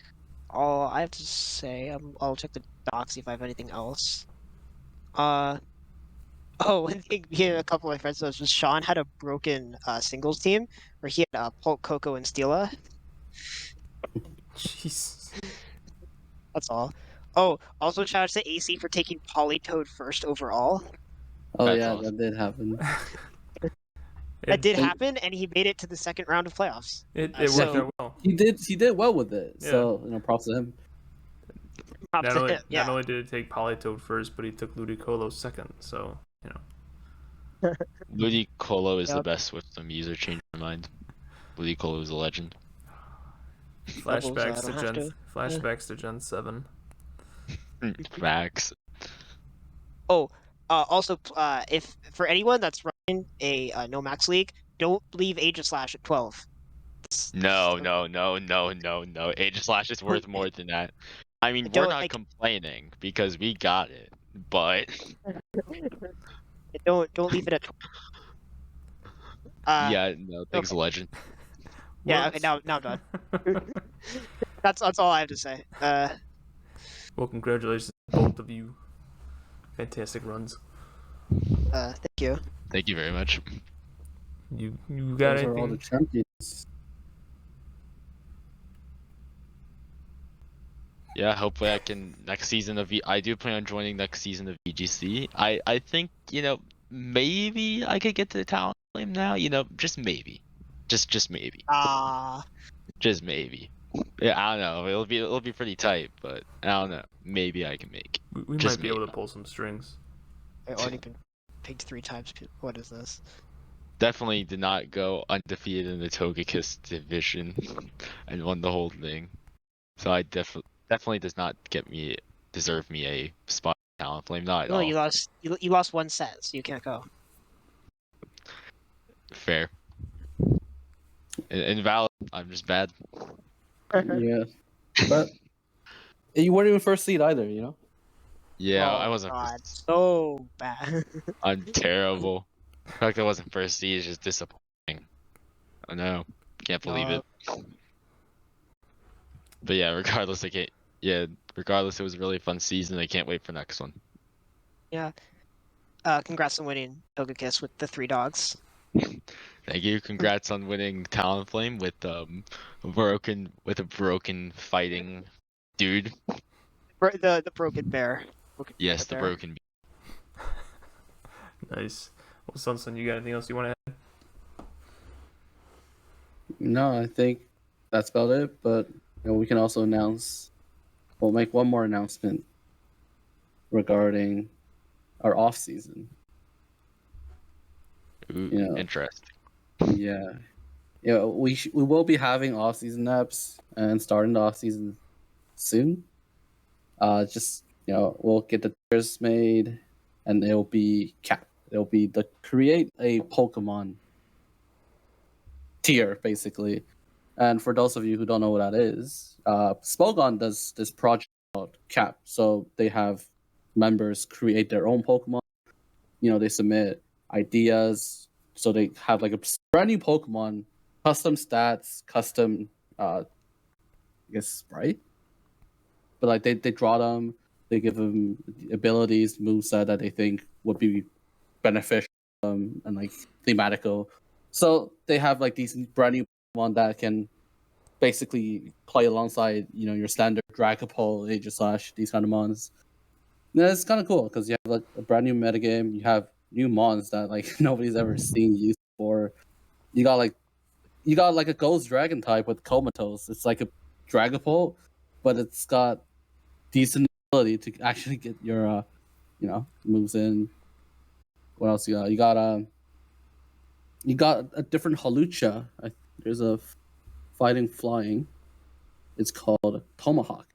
all I have to say. I'll check the doc, see if I have anything else. Oh, I think a couple of my friends knows was Sean had a broken singles team where he had Polk, Coco, and Steela. Jeez. That's all. Oh, also shout out to AC for taking Polytoad first overall. Oh That's yeah, awesome. that did happen. That did happen, and he made it to the second round of playoffs. It worked out well. He did well with it. Yeah. So props to him. Props to him, yeah. Not only did it take Polytoad first, but he took Ludicolo second. So Ludicolo is the Yep. best with some user change in mind. Ludicolo is a legend. flashbacks I don't have flashbacks to Gen 7. Max. Oh, also, if for anyone that's running a no max league, don't leave Aegislash at 12. No. Aegislash is worth more than that. I mean, we're Don't, not like- complaining because we got it, but Don't leave it at 12. yeah, no, thing's a legend. Yeah. Okay. Now I'm done. That's all I have to say. Well, congratulations to both of you. Fantastic runs. Thank you. Thank you very much. You got Those are all the anything? champions. Yeah, hopefully I can next season of I do plan on joining next season of VGC. I think, maybe I could get to the talent flame now, just maybe. Just maybe. Just maybe. Yeah, I don't know. It'll be pretty tight, but I don't know. Maybe I can make. We Just might be able maybe. to pull some strings. I've already been picked 3 times. What is this? Definitely did not go undefeated in the Togekiss division and won the whole thing. So I definitely does not deserve me a spot in talent flame. Not at No, all. you lost 1 set, so you can't go. Fair. Invalid. I'm just bad. Yeah, but you weren't even first seed either, Yeah, Oh I wasn't. God, so bad. I'm terrible. The fact I wasn't first seed is just disappointing. I know. Can't believe it. But yeah, regardless, regardless, it was a really fun season. I can't wait for next one. Yeah. Congrats on winning Togekiss with the 3 dogs. Thank you. Congrats on winning Talon Flame with a broken fighting dude. The broken bear. Yes, the broken. Nice. Well, Sunsun, you got anything else you want to add? No, I think that's about it. But we can also we'll make one more announcement regarding our off season. Ooh, interesting. Yeah, we will be having off season apps and starting the off season soon. We'll get the tiers made, and it'll be capped. It'll be the create a Pokemon tier, basically. And for those of you who don't know what that is, Spogon does this project called Cap. So they have members create their own Pokemon. They submit ideas. So they have like a brand new Pokemon, custom stats, custom, sprite. But like they draw them, they give them abilities, moveset that they think would be beneficial and like thematical. So they have like these brand new Pokemon that can basically play alongside, your standard Dragapult, Aegislash, these kind of mons. And it's kind of cool because you have like a brand new metagame. You have new mons that like nobody's ever seen used before. You got like a Ghost Dragon type with Comatose. It's like a Dragapult, but it's got decent ability to actually get your moves in. What else you got? You got a different Hawlucha. There's a fighting flying. It's called Tomahawk.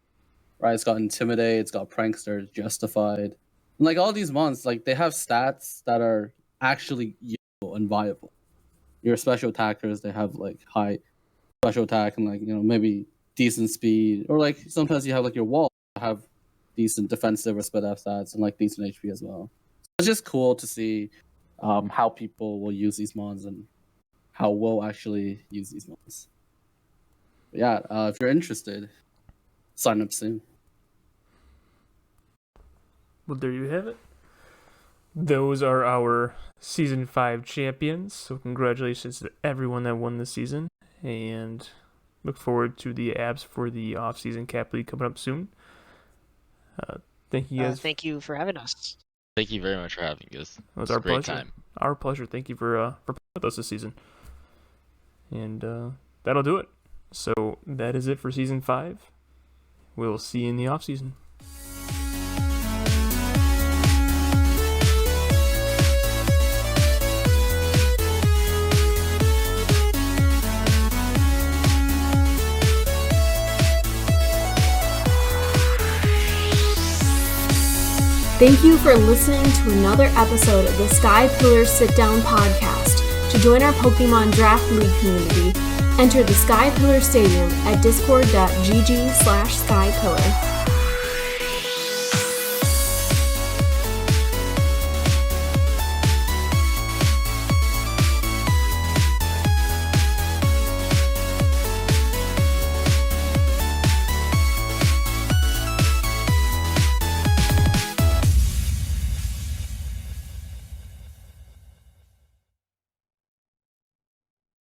Right? It's got Intimidate, it's got Prankster, Justified. And like all these mons, like they have stats that are actually useful and viable. Your special attackers, they have like high special attack and like, maybe decent speed. Or like sometimes you have like your wall have decent defensive or split F stats and like decent HP as well. It's just cool to see how people will use these mons and how we'll actually use these mons. But yeah, if you're interested, sign up soon. Well, there you have it. Those are our Season 5 champions. So congratulations to everyone that won this season. And look forward to the apps for the off-season Cap League coming up soon. Thank you guys. Thank you for having us. Thank you very much for having us. It was our great pleasure. Time. Our pleasure. Thank you for playing with us this season. And that'll do it. So that is it for Season 5. We'll see you in the off-season. Thank you for listening to another episode of the SkyPillarSitdown podcast. To join our Pokemon Draft League community, enter the SkyPillar Stadium at discord.gg/SkyPillar.